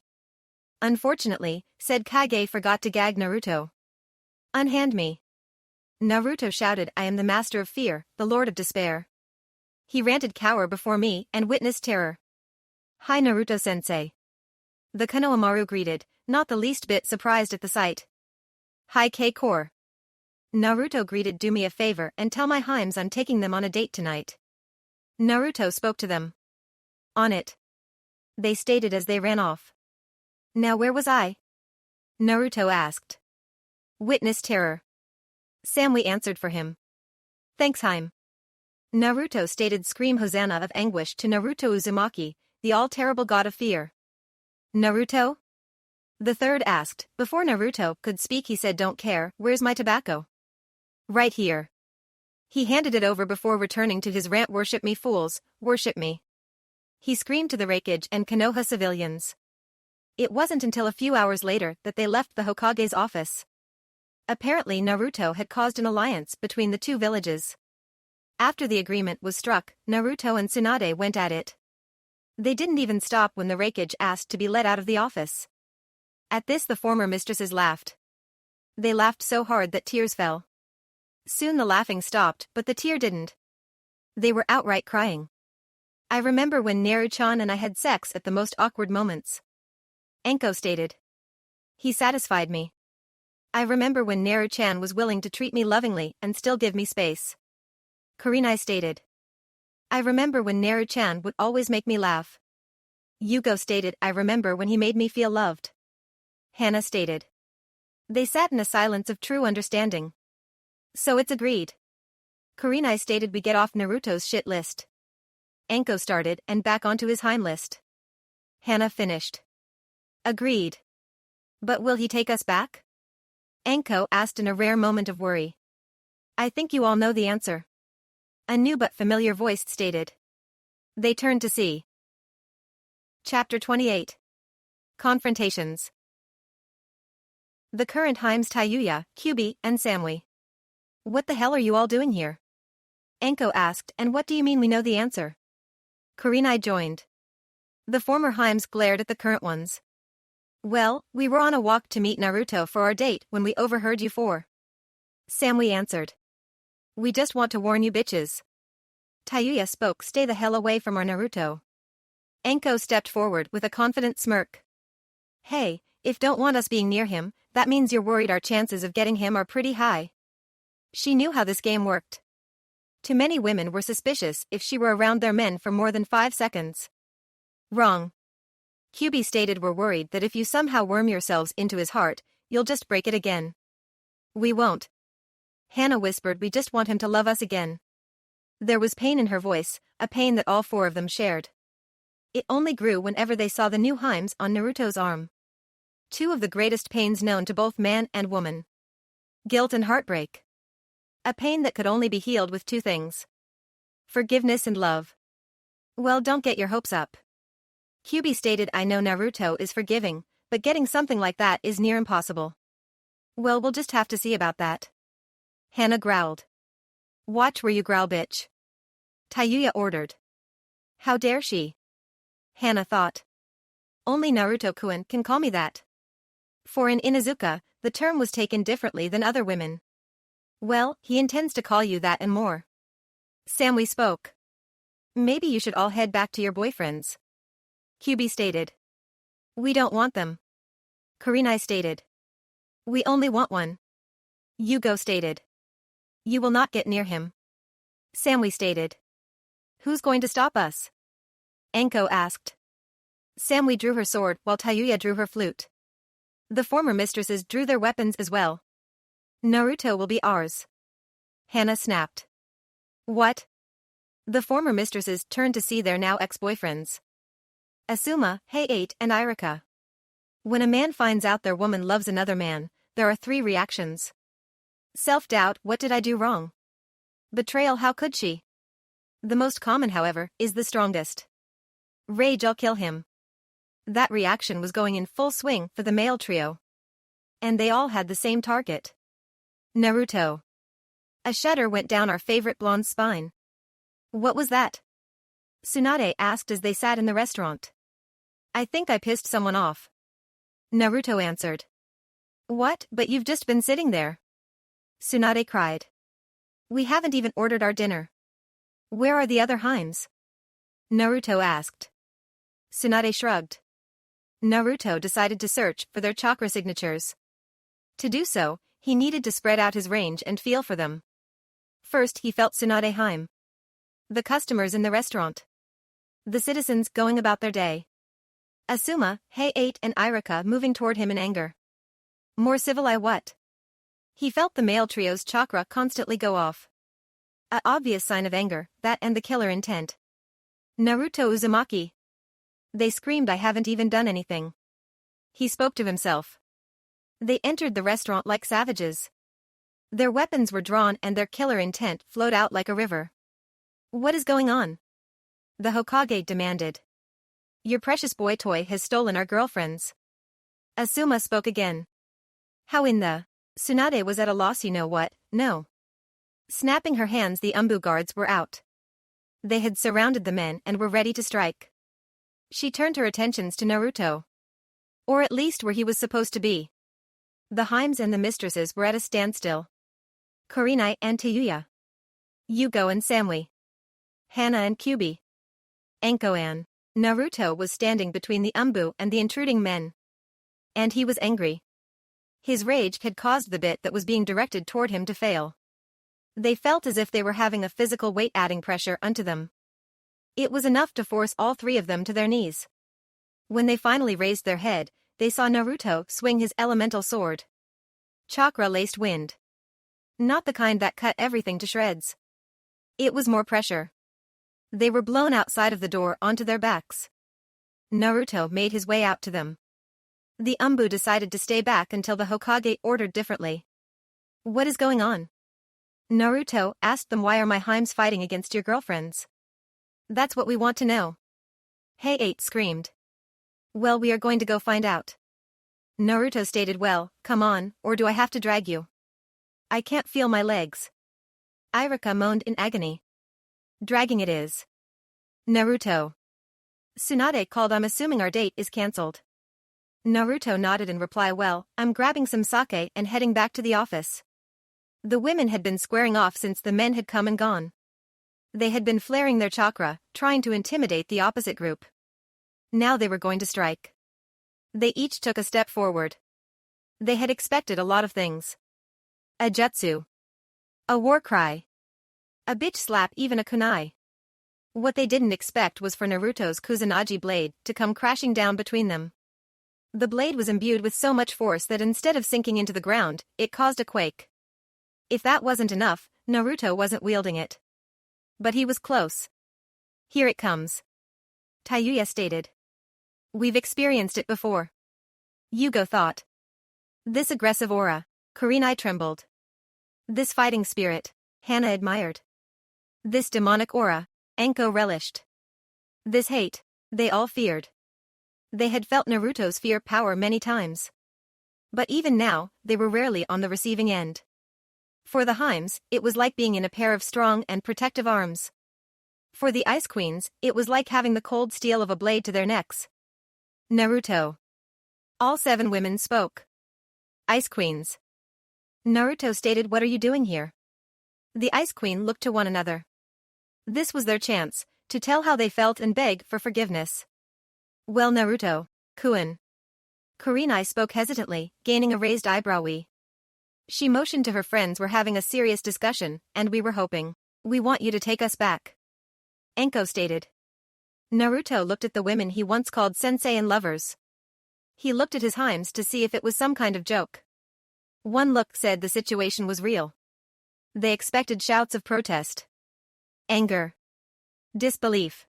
Speaker 1: Unfortunately, said Kage forgot to gag Naruto. Unhand me. Naruto shouted, I am the master of fear, the lord of despair. He ranted, cower before me and witness terror. Hi Naruto-sensei. The Konohamaru greeted, not the least bit surprised at the sight. Hi K-core. Naruto greeted, do me a favor and tell my Himes I'm taking them on a date tonight. Naruto spoke to them. On it. They stated as they ran off. Now where was I? Naruto asked. Witness terror. Samui answered for him. Thanks Hime. Naruto stated, scream Hosanna of anguish to Naruto Uzumaki, the all-terrible god of fear. Naruto? The third asked. Before Naruto could speak he said, don't care, where's my tobacco? Right here. He handed it over before returning to his rant, worship me fools, worship me. He screamed to the Raikage and Konoha civilians. It wasn't until a few hours later that they left the Hokage's office. Apparently Naruto had caused an alliance between the two villages. After the agreement was struck, Naruto and Tsunade went at it. They didn't even stop when the Raikage asked to be let out of the office. At this the former mistresses laughed. They laughed so hard that tears fell. Soon the laughing stopped, but the tear didn't. They were outright crying. I remember when Naru-chan and I had sex at the most awkward moments. Anko stated. He satisfied me. I remember when Naru-chan was willing to treat me lovingly and still give me space. Kurenai stated. I remember when Naru-chan would always make me laugh. Yugo stated, I remember when he made me feel loved. Hannah stated. They sat in a silence of true understanding. So it's agreed. Kurenai stated, we get off Naruto's shit list. Anko started and back onto his Hime list. Hannah finished. Agreed. But will he take us back? Anko asked in a rare moment of worry. I think you all know the answer. A new but familiar voice stated. They turned to see. Chapter 28. Confrontations. The current Himes, Tayuya, Kyubi, and Samui. What the hell are you all doing here? Anko asked, and what do you mean we know the answer? Kurenai joined. The former Himes glared at the current ones. Well, we were on a walk to meet Naruto for our date when we overheard you four. Samui answered. We just want to warn you bitches. Tayuya spoke, stay the hell away from our Naruto. Anko stepped forward with a confident smirk. Hey, if don't want us being near him, that means you're worried our chances of getting him are pretty high. She knew how this game worked. Too many women were suspicious if she were around their men for more than 5 seconds. Wrong. Kyubi stated, we're worried that if you somehow worm yourselves into his heart, you'll just break it again. We won't. Hannah whispered, we just want him to love us again. There was pain in her voice, a pain that all four of them shared. It only grew whenever they saw the new Himes on Naruto's arm. Two of the greatest pains known to both man and woman. Guilt and heartbreak. A pain that could only be healed with 2 things. Forgiveness and love. Well, don't get your hopes up. Kyubi stated, I know Naruto is forgiving, but getting something like that is near impossible. Well, we'll just have to see about that. Hannah growled. Watch where you growl, bitch. Tayuya ordered. How dare she? Hannah thought. Only Naruto-kun can call me that. For in Inuzuka, the term was taken differently than other women. Well, he intends to call you that and more. Samui spoke. Maybe you should all head back to your boyfriends. Kyubi stated. We don't want them. Kurenai stated. We only want one. Yugo stated. You will not get near him. Samui stated. Who's going to stop us? Anko asked. Samui drew her sword while Tayuya drew her flute. The former mistresses drew their weapons as well. Naruto will be ours. Hana snapped. What? The former mistresses turned to see their now ex-boyfriends. Asuma, Hey-8 and Irika. When a man finds out their woman loves another man, there are 3 reactions. Self-doubt, what did I do wrong? Betrayal, how could she? The most common, however, is the strongest. Rage, I'll kill him. That reaction was going in full swing for the male trio. And they all had the same target. Naruto. A shudder went down our favorite blonde's spine. What was that? Tsunade asked as they sat in the restaurant. I think I pissed someone off. Naruto answered. What, but you've just been sitting there. Tsunade cried. We haven't even ordered our dinner. Where are the other Heims? Naruto asked. Tsunade shrugged. Naruto decided to search for their chakra signatures. To do so, he needed to spread out his range and feel for them. First he felt Tsunade Heim. The customers in the restaurant. The citizens going about their day. Asuma, Hey-8 and Irika moving toward him in anger. More civilized what? He felt the male trio's chakra constantly go off. A obvious sign of anger, that and the killer intent. Naruto Uzumaki. They screamed, I haven't even done anything. He spoke to himself. They entered the restaurant like savages. Their weapons were drawn and their killer intent flowed out like a river. What is going on? The Hokage demanded. Your precious boy toy has stolen our girlfriends. Asuma spoke again. How in the... Tsunade was at a loss. You know what? No. Snapping her hands, the Umbu guards were out. They had surrounded the men and were ready to strike. She turned her attentions to Naruto. Or at least where he was supposed to be. The Heims and the mistresses were at a standstill. Kurenai and Tayuya. Yugo and Samui. Hana and Kyubi. Anko and Naruto was standing between the Umbu and the intruding men. And he was angry. His rage had caused the bit that was being directed toward him to fail. They felt as if they were having a physical weight adding pressure unto them. It was enough to force all 3 of them to their knees. When they finally raised their head, they saw Naruto swing his elemental sword. Chakra-laced wind. Not the kind that cut everything to shreds. It was more pressure. They were blown outside of the door onto their backs. Naruto made his way out to them. The Umbu decided to stay back until the Hokage ordered differently. What is going on? Naruto asked them, why are my Heims fighting against your girlfriends? That's what we want to know. Hey-8 screamed. Well, we are going to go find out. Naruto stated, well, come on, or do I have to drag you? I can't feel my legs. Irika moaned in agony. Dragging it is. Naruto. Tsunade called, I'm assuming our date is cancelled. Naruto nodded in reply, well, I'm grabbing some sake and heading back to the office. The women had been squaring off since the men had come and gone. They had been flaring their chakra, trying to intimidate the opposite group. Now they were going to strike. They each took a step forward. They had expected a lot of things. A jutsu. A war cry. A bitch slap, even a kunai. What they didn't expect was for Naruto's Kusanagi blade to come crashing down between them. The blade was imbued with so much force that instead of sinking into the ground, it caused a quake. If that wasn't enough, Naruto wasn't wielding it. But he was close. Here it comes. Tayuya stated. We've experienced it before. Yugo thought. This aggressive aura. Kurenai trembled. This fighting spirit. Hana admired. This demonic aura. Anko relished. This hate. They all feared. They had felt Naruto's fear power many times. But even now, they were rarely on the receiving end. For the Heims, it was like being in a pair of strong and protective arms. For the Ice Queens, it was like having the cold steel of a blade to their necks. Naruto. All 7 women spoke. Ice Queens. Naruto stated, what are you doing here? The Ice Queen looked to one another. This was their chance to tell how they felt and beg for forgiveness. Well, Naruto, Kun. Kurenai spoke hesitantly, gaining a raised eyebrow. She motioned to her friends, we're having a serious discussion, and we were hoping. We want you to take us back. Enko stated. Naruto looked at the women he once called sensei and lovers. He looked at his Heims to see if it was some kind of joke. One look said the situation was real. They expected shouts of protest, anger, disbelief.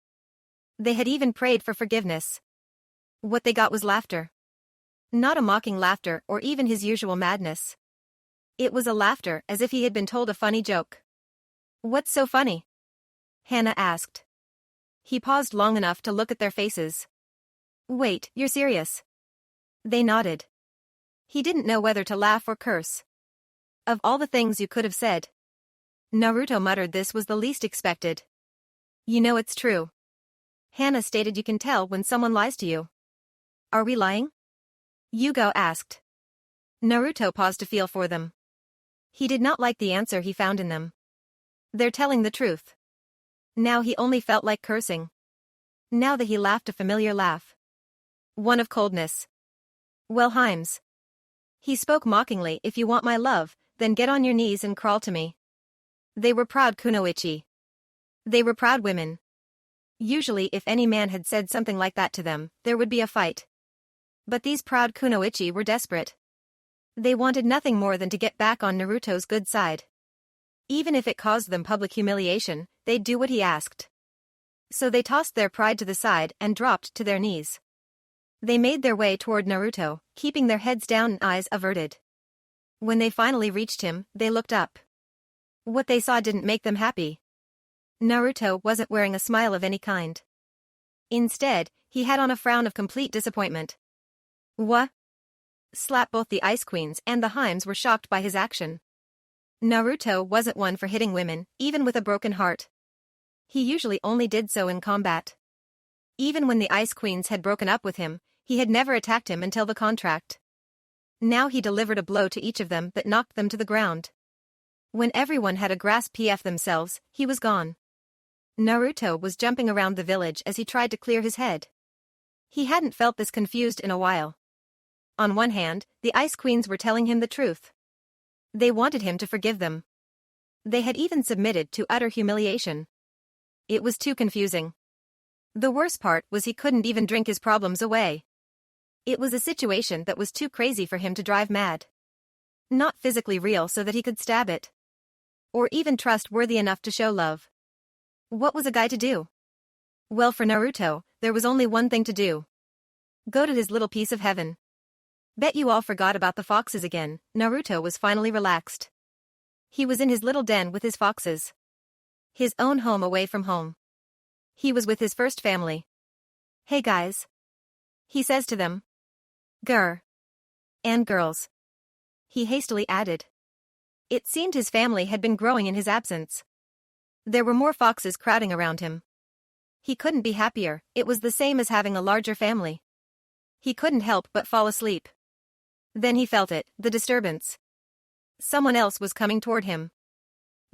Speaker 1: They had even prayed for forgiveness. What they got was laughter. Not a mocking laughter or even his usual madness. It was a laughter as if he had been told a funny joke. What's so funny? Hannah asked. He paused long enough to look at their faces. Wait, you're serious? They nodded. He didn't know whether to laugh or curse. Of all the things you could have said, Naruto muttered this was the least expected. You know it's true. Hannah stated, you can tell when someone lies to you. Are we lying? Yugo asked. Naruto paused to feel for them. He did not like the answer he found in them. They're telling the truth. Now he only felt like cursing. Now that he laughed a familiar laugh. One of coldness. Well, Heims. He spoke mockingly, if you want my love, then get on your knees and crawl to me. They were proud kunoichi. They were proud women. Usually if any man had said something like that to them, there would be a fight. But these proud kunoichi were desperate. They wanted nothing more than to get back on Naruto's good side. Even if it caused them public humiliation, they'd do what he asked. So they tossed their pride to the side and dropped to their knees. They made their way toward Naruto, keeping their heads down and eyes averted. When they finally reached him, they looked up. What they saw didn't make them happy. Naruto wasn't wearing a smile of any kind. Instead, he had on a frown of complete disappointment. What? Slap! Both the Ice Queens and the Heims were shocked by his action. Naruto wasn't one for hitting women, even with a broken heart. He usually only did so in combat. Even when the Ice Queens had broken up with him, he had never attacked him until the contract. Now he delivered a blow to each of them that knocked them to the ground. When everyone had a grasp of themselves, he was gone. Naruto was jumping around the village as he tried to clear his head. He hadn't felt this confused in a while. On one hand, the Ice Queens were telling him the truth. They wanted him to forgive them. They had even submitted to utter humiliation. It was too confusing. The worst part was he couldn't even drink his problems away. It was a situation that was too crazy for him to drive mad. Not physically real so that he could stab it. Or even trustworthy enough to show love. What was a guy to do? Well, for Naruto, there was only one thing to do. Go to his little piece of heaven. Bet you all forgot about the foxes again. Naruto was finally relaxed. He was in his little den with his foxes. His own home away from home. He was with his first family. Hey guys. He says to them. Grr. And girls. He hastily added. It seemed his family had been growing in his absence. There were more foxes crowding around him. He couldn't be happier, it was the same as having a larger family. He couldn't help but fall asleep. Then he felt it, the disturbance. Someone else was coming toward him.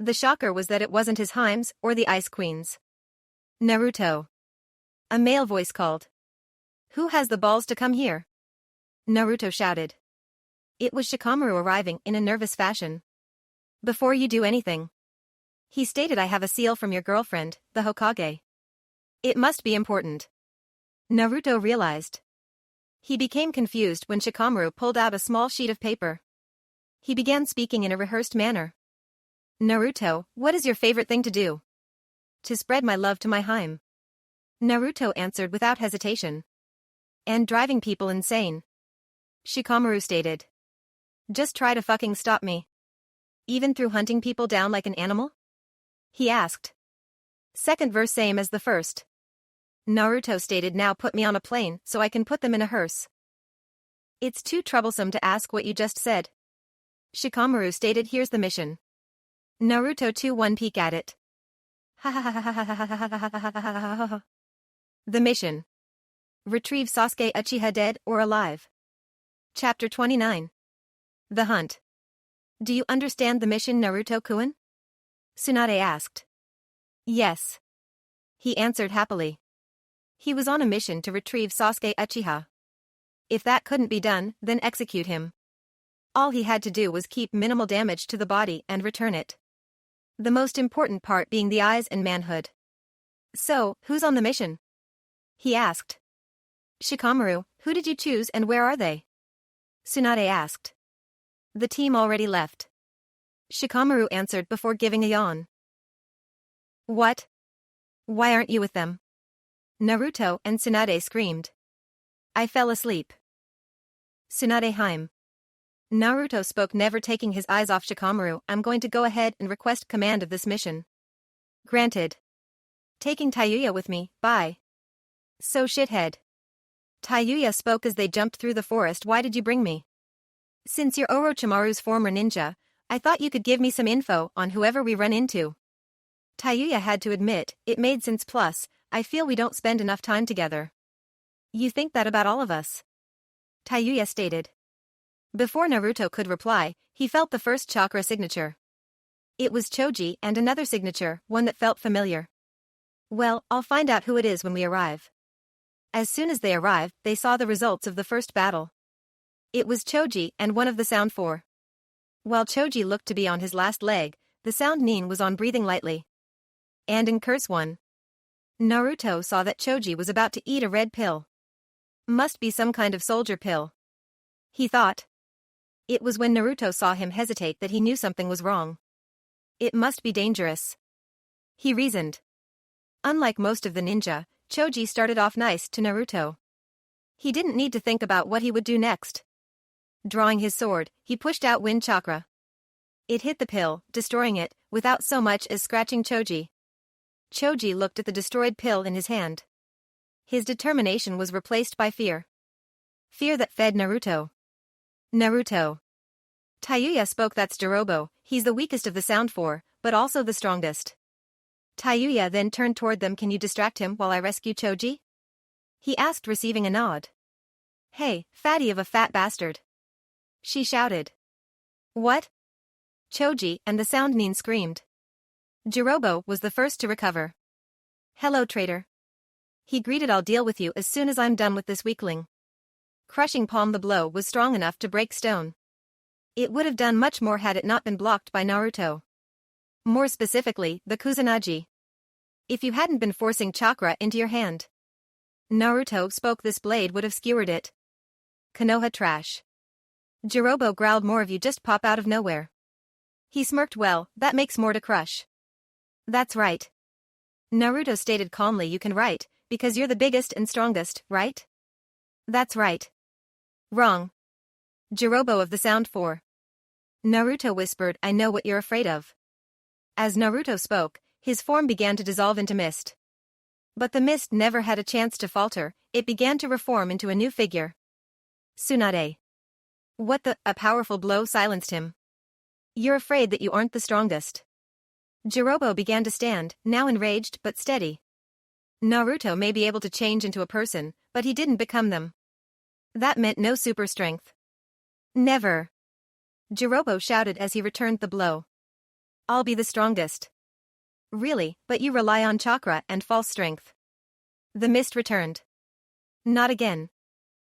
Speaker 1: The shocker was that it wasn't his Heims or the Ice Queens. Naruto. A male voice called. Who has the balls to come here? Naruto shouted. It was Shikamaru arriving in a nervous fashion. Before you do anything. He stated, I have a seal from your girlfriend, the Hokage. It must be important. Naruto realized. He became confused when Shikamaru pulled out a small sheet of paper. He began speaking in a rehearsed manner. Naruto, what is your favorite thing to do? To spread my love to my Heim. Naruto answered without hesitation. And driving people insane. Shikamaru stated. Just try to fucking stop me. Even through hunting people down like an animal? He asked. Second verse same as the first. Naruto stated, now put me on a plane so I can put them in a hearse. It's too troublesome to ask what you just said. Shikamaru stated, here's the mission. Naruto 2-1 peek at it. The mission. Retrieve Sasuke Uchiha dead or alive. Chapter 29. The hunt. Do you understand the mission, Naruto-kun? Tsunade asked. Yes. He answered happily. He was on a mission to retrieve Sasuke Uchiha. If that couldn't be done, then execute him. All he had to do was keep minimal damage to the body and return it. The most important part being the eyes and manhood. So, who's on the mission? He asked. Shikamaru, who did you choose and where are they? Tsunade asked. The team already left. Shikamaru answered before giving a yawn. What? Why aren't you with them? Naruto and Tsunade screamed. I fell asleep. Tsunade Harem. Naruto spoke, never taking his eyes off Shikamaru. I'm going to go ahead and request command of this mission. Granted. Taking Tayuya with me, bye. So shithead. Tayuya spoke as they jumped through the forest. Why did you bring me? Since you're Orochimaru's former ninja, I thought you could give me some info on whoever we run into. Tayuya had to admit, it made sense, plus, I feel we don't spend enough time together. You think that about all of us? Tayuya stated. Before Naruto could reply, he felt the first chakra signature. It was Choji and another signature, one that felt familiar. Well, I'll find out who it is when we arrive. As soon as they arrived, they saw the results of the first battle. It was Choji and one of the Sound Four. While Choji looked to be on his last leg, the Sound Nin was on, breathing lightly. And in Curse 1. Naruto saw that Choji was about to eat a red pill. Must be some kind of soldier pill. He thought. It was when Naruto saw him hesitate that he knew something was wrong. It must be dangerous. He reasoned. Unlike most of the ninja, Choji started off nice to Naruto. He didn't need to think about what he would do next. Drawing his sword, he pushed out wind chakra. It hit the pill, destroying it, without so much as scratching Choji. Choji looked at the destroyed pill in his hand. His determination was replaced by fear. Fear that fed Naruto. Naruto. Tayuya spoke. That's Jirobo, he's the weakest of the Sound Four, but also the strongest. Tayuya then turned toward them. Can you distract him while I rescue Choji? He asked, receiving a nod. Hey, fatty of a fat bastard. She shouted. What? Choji and the Sound Nin screamed. Jirobo was the first to recover. Hello, traitor. He greeted. I'll deal with you as soon as I'm done with this weakling. Crushing palm. The blow was strong enough to break stone. It would have done much more had it not been blocked by Naruto. More specifically, the Kusanagi. If you hadn't been forcing chakra into your hand. Naruto spoke. This blade would have skewered it. Konoha trash. Jirobo growled. More of you just pop out of nowhere. He smirked. Well, that makes more to crush. That's right. Naruto stated calmly. You can write, because you're the biggest and strongest, right? That's right. Wrong. Jirobo of the Sound Four. Naruto whispered. I know what you're afraid of. As Naruto spoke, his form began to dissolve into mist. But the mist never had a chance to falter, it began to reform into a new figure. Tsunade. What the? A powerful blow silenced him. You're afraid that you aren't the strongest. Jirobo began to stand, now enraged but steady. Naruto may be able to change into a person, but he didn't become them. That meant no super strength. Never. Jirobo shouted as he returned the blow. I'll be the strongest. Really, but you rely on chakra and false strength. The mist returned. Not again.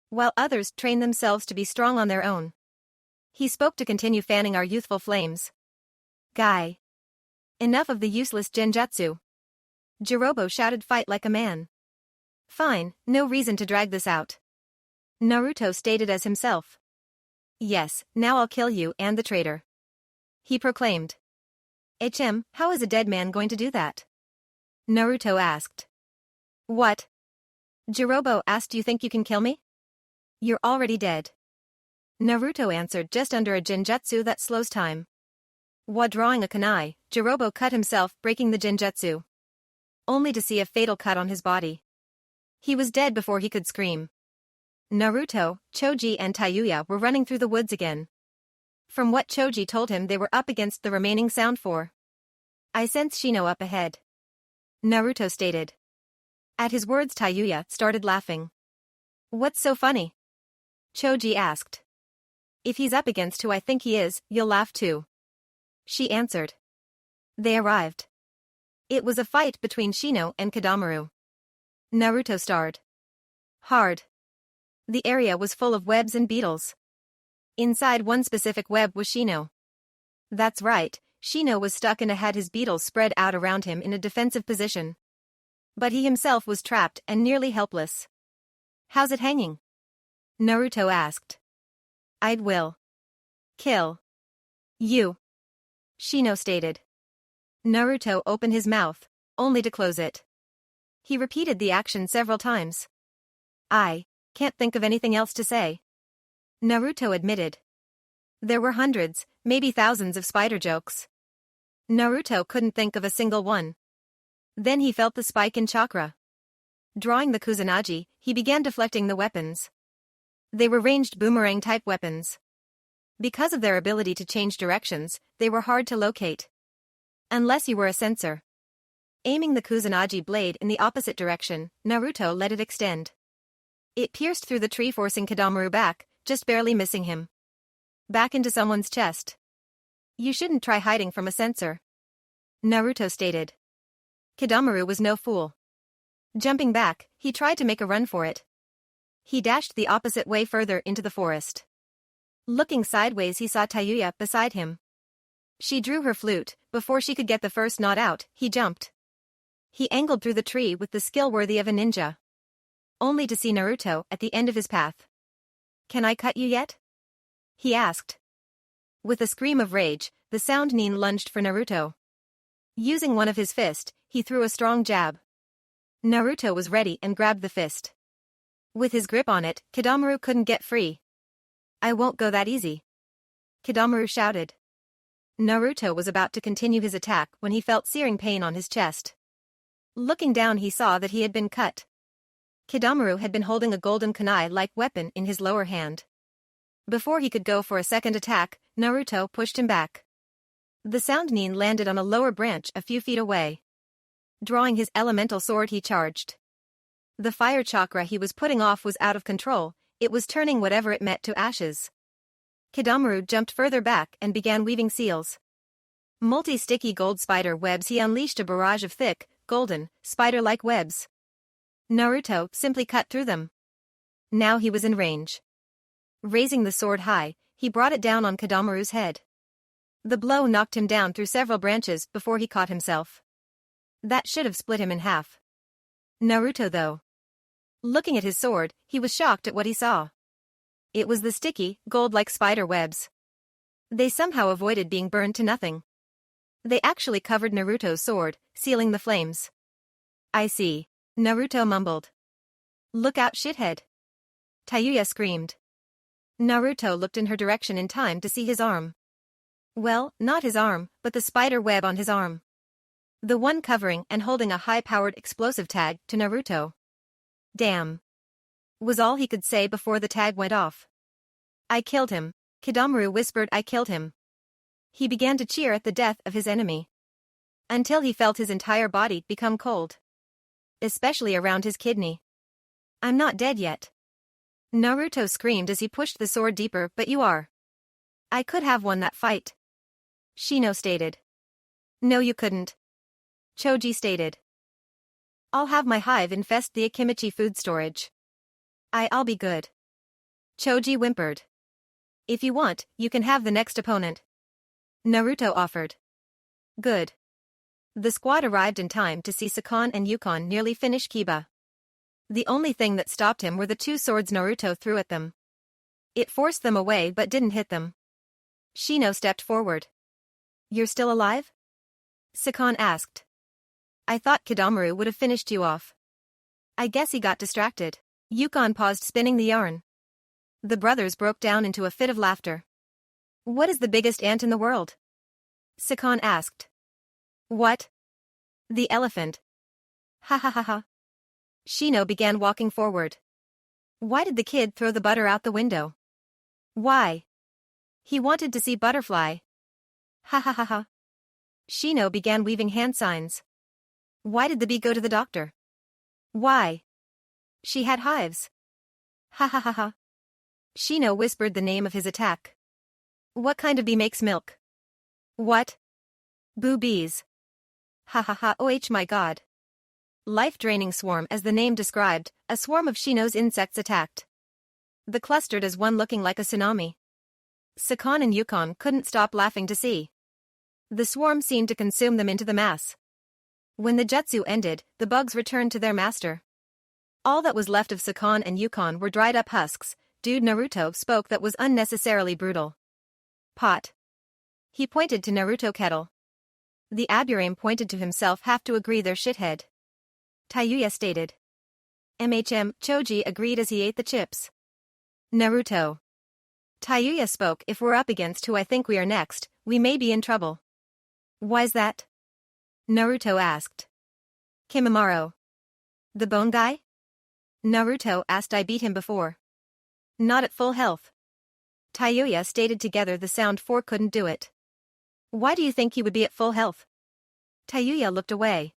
Speaker 1: While others train themselves to be strong on their own. He spoke to continue fanning our youthful flames. Guy. Enough of the useless Genjutsu. Jirobo shouted. Fight like a man. Fine, no reason to drag this out. Naruto stated as himself. Yes, now I'll kill you and the traitor. He proclaimed. How is a dead man going to do that? Naruto asked. What? Jirobo asked. You think you can kill me? You're already dead. Naruto answered. Just under a Genjutsu that slows time. While drawing a kunai, Jirobo cut himself, breaking the Genjutsu. Only to see a fatal cut on his body. He was dead before he could scream. Naruto, Choji and Tayuya were running through the woods again. From what Choji told him, they were up against the remaining Sound Four. I sense Shino up ahead. Naruto stated. At his words, Tayuya started laughing. What's so funny? Choji asked. If he's up against who I think he is, you'll laugh too. She answered. They arrived. It was a fight between Shino and Kidamaru. Naruto starred hard. The area was full of webs and beetles. Inside one specific web was Shino. That's right, Shino was stuck and had his beetles spread out around him in a defensive position. But he himself was trapped and nearly helpless. How's it hanging? Naruto asked. I'd will kill you, Shino stated. Naruto opened his mouth, only to close it. He repeated the action several times. I can't think of anything else to say, Naruto admitted. There were hundreds, maybe thousands of spider jokes. Naruto couldn't think of a single one. Then he felt the spike in chakra. Drawing the Kusanagi, he began deflecting the weapons. They were ranged boomerang-type weapons. Because of their ability to change directions, they were hard to locate. Unless you were a sensor. Aiming the Kusanagi blade in the opposite direction, Naruto let it extend. It pierced through the tree, forcing Kidamaru back, just barely missing him. Back into someone's chest. You shouldn't try hiding from a sensor, Naruto stated. Kidamaru was no fool. Jumping back, he tried to make a run for it. He dashed the opposite way further into the forest. Looking sideways, he saw Tayuya beside him. She drew her flute. Before she could get the first knot out, he jumped. He angled through the tree with the skill worthy of a ninja. Only to see Naruto at the end of his path. Can I cut you yet? He asked. With a scream of rage, the Sound Nin lunged for Naruto. Using one of his fists, he threw a strong jab. Naruto was ready and grabbed the fist. With his grip on it, Kidamaru couldn't get free. I won't go that easy, Kidamaru shouted. Naruto was about to continue his attack when he felt searing pain on his chest. Looking down, he saw that he had been cut. Kidamaru had been holding a golden kunai-like weapon in his lower hand. Before he could go for a second attack, Naruto pushed him back. The Sound Nin landed on a lower branch a few feet away. Drawing his elemental sword, he charged. The fire chakra he was putting off was out of control. It was turning whatever it met to ashes. Kidamaru jumped further back and began weaving seals. Multi-sticky gold spider webs. He unleashed a barrage of thick, golden, spider-like webs. Naruto simply cut through them. Now he was in range. Raising the sword high, he brought it down on Kidamaru's head. The blow knocked him down through several branches before he caught himself. That should have split him in half. Naruto, though. Looking at his sword, he was shocked at what he saw. It was the sticky, gold-like spider webs. They somehow avoided being burned to nothing. They actually covered Naruto's sword, sealing the flames. I see, Naruto mumbled. Look out, shithead. Tayuya screamed. Naruto looked in her direction in time to see his arm. Well, not his arm, but the spider web on his arm. The one covering and holding a high-powered explosive tag to Naruto. Damn, was all he could say before the tag went off. I killed him, Kidamaru whispered. I killed him. He began to cheer at the death of his enemy. Until he felt his entire body become cold. Especially around his kidney. I'm not dead yet, Naruto screamed as he pushed the sword deeper. But you are. I could have won that fight, Shino stated. No, you couldn't, Choji stated. I'll have my hive infest the Akimichi food storage. I'll be good, Choji whimpered. If you want, you can have the next opponent, Naruto offered. Good. The squad arrived in time to see Sakon and Yukon nearly finish Kiba. The only thing that stopped him were the two swords Naruto threw at them. It forced them away but didn't hit them. Shino stepped forward. You're still alive? Sakon asked. I thought Kidamaru would have finished you off. I guess he got distracted. Yukon paused, spinning the yarn. The brothers broke down into a fit of laughter. What is the biggest ant in the world? Sakon asked. What? The elephant. Ha ha ha ha. Shino began walking forward. Why did the kid throw the butter out the window? Why? He wanted to see butterfly. Ha ha ha ha. Shino began weaving hand signs. Why did the bee go to the doctor? Why? She had hives. Ha ha ha ha. Shino whispered the name of his attack. What kind of bee makes milk? What? Boobies. Ha ha ha, oh my god. Life-draining swarm as the name described, a swarm of Shino's insects attacked. The clustered as one looking like a tsunami. Sakon and Yukon couldn't stop laughing to see. The swarm seemed to consume them into the mass. When the jutsu ended, the bugs returned to their master. All that was left of Sakon and Yukon were dried up husks. Dude, Naruto spoke that was unnecessarily brutal. Pot. He pointed to Naruto kettle. The Aburame pointed to himself, have to agree they're shithead. Tayuya stated. Choji agreed as he ate the chips. Naruto. Tayuya spoke, if we're up against who I think we are next, we may be in trouble. Why's that? Naruto asked. Kimimaro. The bone guy? Naruto asked. I beat him before. Not at full health. Tayuya stated together. The sound 4 couldn't do it. Why do you think he would be at full health? Tayuya looked away.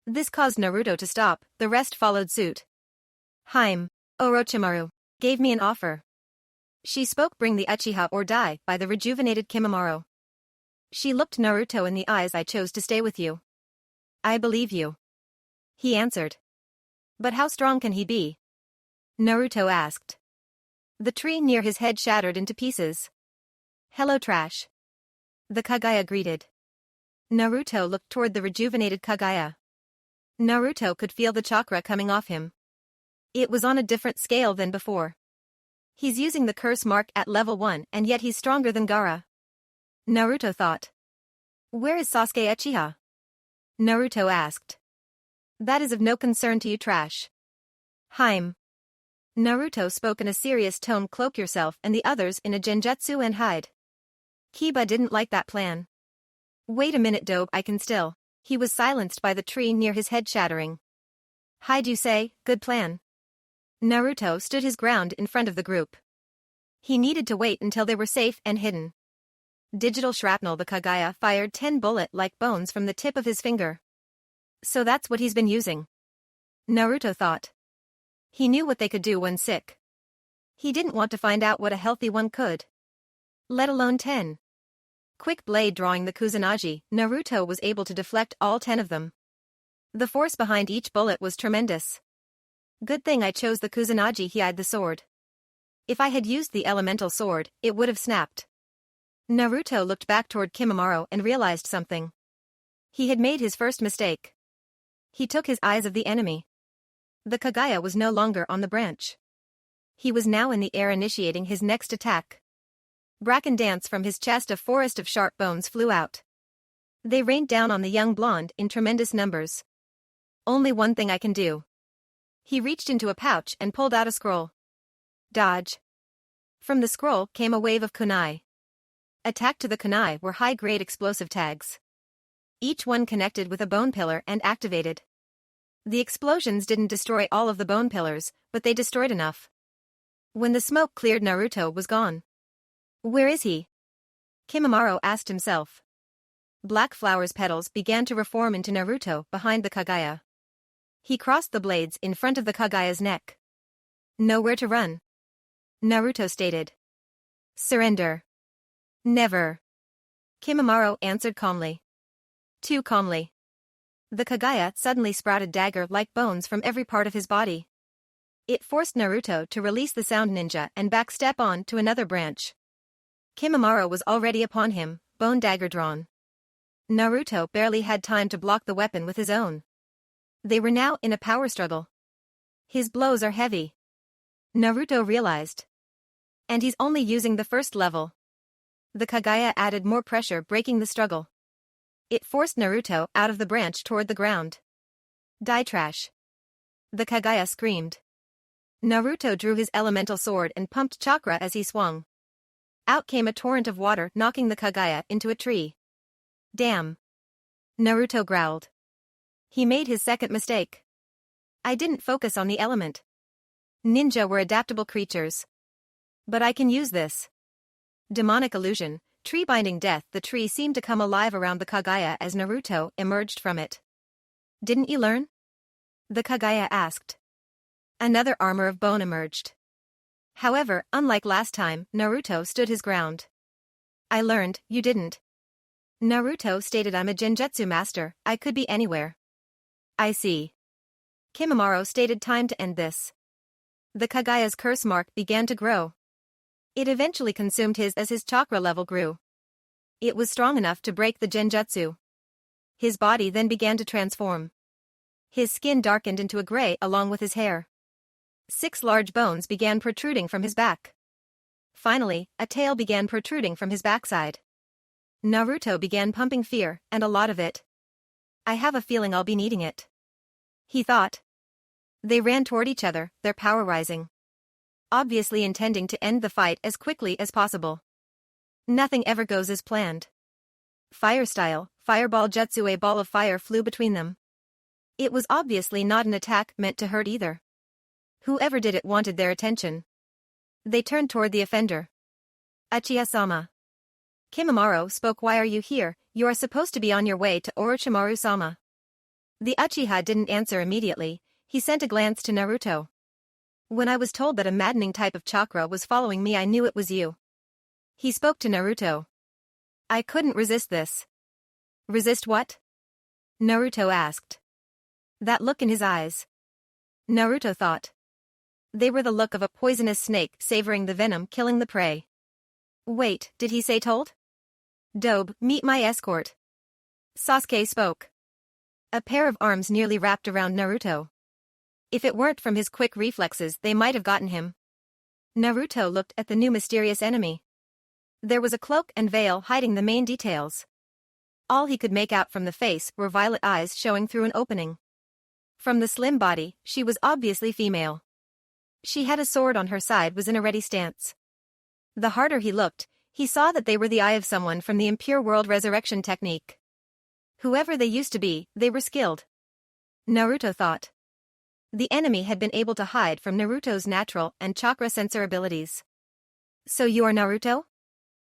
Speaker 1: This caused Naruto to stop, the rest followed suit. Harem, Orochimaru, gave me an offer. She spoke, bring the Uchiha or die by the rejuvenated Kimimaro. She looked Naruto in the eyes. I chose to stay with you. I believe you. He answered. But how strong can he be? Naruto asked. The tree near his head shattered into pieces. Hello, trash. The Kagaya greeted. Naruto looked toward the rejuvenated Kagaya. Naruto could feel the chakra coming off him. It was on a different scale than before. He's using the curse mark at level 1 and yet he's stronger than Gaara. Naruto thought. Where is Sasuke Uchiha? Naruto asked. That is of no concern to you, trash. Harem. Naruto spoke in a serious tone. Cloak yourself and the others in a genjutsu and hide. Kiba didn't like that plan. Wait a minute, Dobe, I can still. He was silenced by the tree near his head shattering. Hide, you say? Good plan. Naruto stood his ground in front of the group. He needed to wait until they were safe and hidden. Digital shrapnel. The Kagaya fired 10 bullet-like bones from the tip of his finger. So that's what he's been using. Naruto thought. He knew what they could do when sick. He didn't want to find out what a healthy one could. Let alone 10. Quick blade drawing the Kusanagi, Naruto was able to deflect all 10 of them. The force behind each bullet was tremendous. Good thing I chose the Kusanagi. He eyed the sword. If I had used the elemental sword, it would have snapped. Naruto looked back toward Kimimaro and realized something. He had made his first mistake. He took his eyes of the enemy. The Kagaya was no longer on the branch. He was now in the air initiating his next attack. Bracken dance from his chest. A forest of sharp bones flew out. They rained down on the young blonde in tremendous numbers. Only one thing I can do. He reached into a pouch and pulled out a scroll. Dodge. From the scroll came a wave of kunai. Attacked to the kunai were high-grade explosive tags. Each one connected with a bone pillar and activated. The explosions didn't destroy all of the bone pillars, but they destroyed enough. When the smoke cleared, Naruto was gone. Where is he? Kimimaro asked himself. Black flower's petals began to reform into Naruto behind the Kagaya. He crossed the blades in front of the Kagaya's neck. Nowhere to run. Naruto stated. Surrender. Never. Kimimaro answered calmly. Too calmly. The Kagaya suddenly sprouted dagger-like bones from every part of his body. It forced Naruto to release the sound ninja and backstep on to another branch. Kimimaro was already upon him, bone dagger drawn. Naruto barely had time to block the weapon with his own. They were now in a power struggle. His blows are heavy. Naruto realized. And he's only using the first level. The Kagaya added more pressure, breaking the struggle. It forced Naruto out of the branch toward the ground. Die, trash. The Kagaya screamed. Naruto drew his elemental sword and pumped chakra as he swung. Out came a torrent of water, knocking the Kagaya into a tree. Damn. Naruto growled. He made his second mistake. I didn't focus on the element. Ninja were adaptable creatures. But I can use this. Demonic illusion, tree binding death. The tree seemed to come alive around the Kagaya as Naruto emerged from it. Didn't you learn? The Kagaya asked. Another armor of bone emerged. However, unlike last time, Naruto stood his ground. I learned, you didn't. Naruto stated I'm a Genjutsu master, I could be anywhere. I see. Kimimaro stated time to end this. The Kagaya's curse mark began to grow. It eventually consumed his as his chakra level grew. It was strong enough to break the Genjutsu. His body then began to transform. His skin darkened into a gray along with his hair. 6 large bones began protruding from his back. Finally, a tail began protruding from his backside. Naruto began pumping fear, and a lot of it. I have a feeling I'll be needing it. He thought. They ran toward each other, their power rising. Obviously intending to end the fight as quickly as possible. Nothing ever goes as planned. Fire style, fireball jutsu, a ball of fire flew between them. It was obviously not an attack meant to hurt either. Whoever did it wanted their attention. They turned toward the offender. Uchiha-sama. Kimimaro spoke. Why are you here? You are supposed to be on your way to Orochimaru-sama. The Uchiha didn't answer immediately, he sent a glance to Naruto. When I was told that a maddening type of chakra was following me, I knew it was you. He spoke to Naruto. I couldn't resist this. Resist what? Naruto asked. That look in his eyes. Naruto thought. They were the look of a poisonous snake savoring the venom, killing the prey. Wait, did he say told? Dobe, meet my escort. Sasuke spoke. A pair of arms nearly wrapped around Naruto. If it weren't from his quick reflexes, they might have gotten him. Naruto looked at the new mysterious enemy. There was a cloak and veil hiding the main details. All he could make out from the face were violet eyes showing through an opening. From the slim body, she was obviously female. She had a sword on her side, was in a ready stance. The harder he looked, he saw that they were the eye of someone from the impure world resurrection technique. Whoever they used to be, they were skilled. Naruto thought. The enemy had been able to hide from Naruto's natural and chakra sensor abilities. So you are Naruto?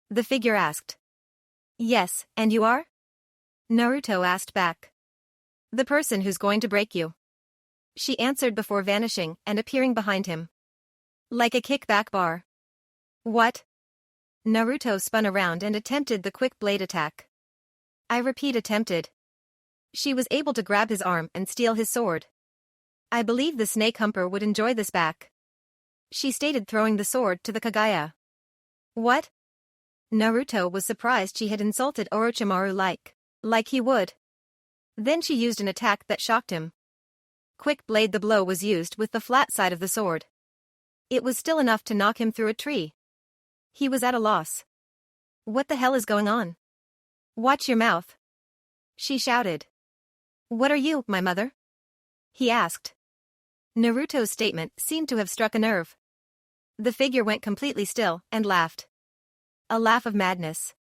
Speaker 1: The figure asked. Yes, and you are? Naruto asked back. The person who's going to break you. She answered before vanishing and appearing behind him. Like a kickback bar. What? Naruto spun around and attempted the quick blade attack. I repeat, attempted. She was able to grab his arm and steal his sword. I believe the snake humper would enjoy this back. She stated, throwing the sword to the Kagaya. What? Naruto was surprised she had insulted Orochimaru like he would. Then she used an attack that shocked him. Quick blade. The blow was used with the flat side of the sword. It was still enough to knock him through a tree. He was at a loss. What the hell is going on? Watch your mouth. She shouted. What are you, my mother? He asked. Naruto's statement seemed to have struck a nerve. The figure went completely still and laughed. A laugh of madness.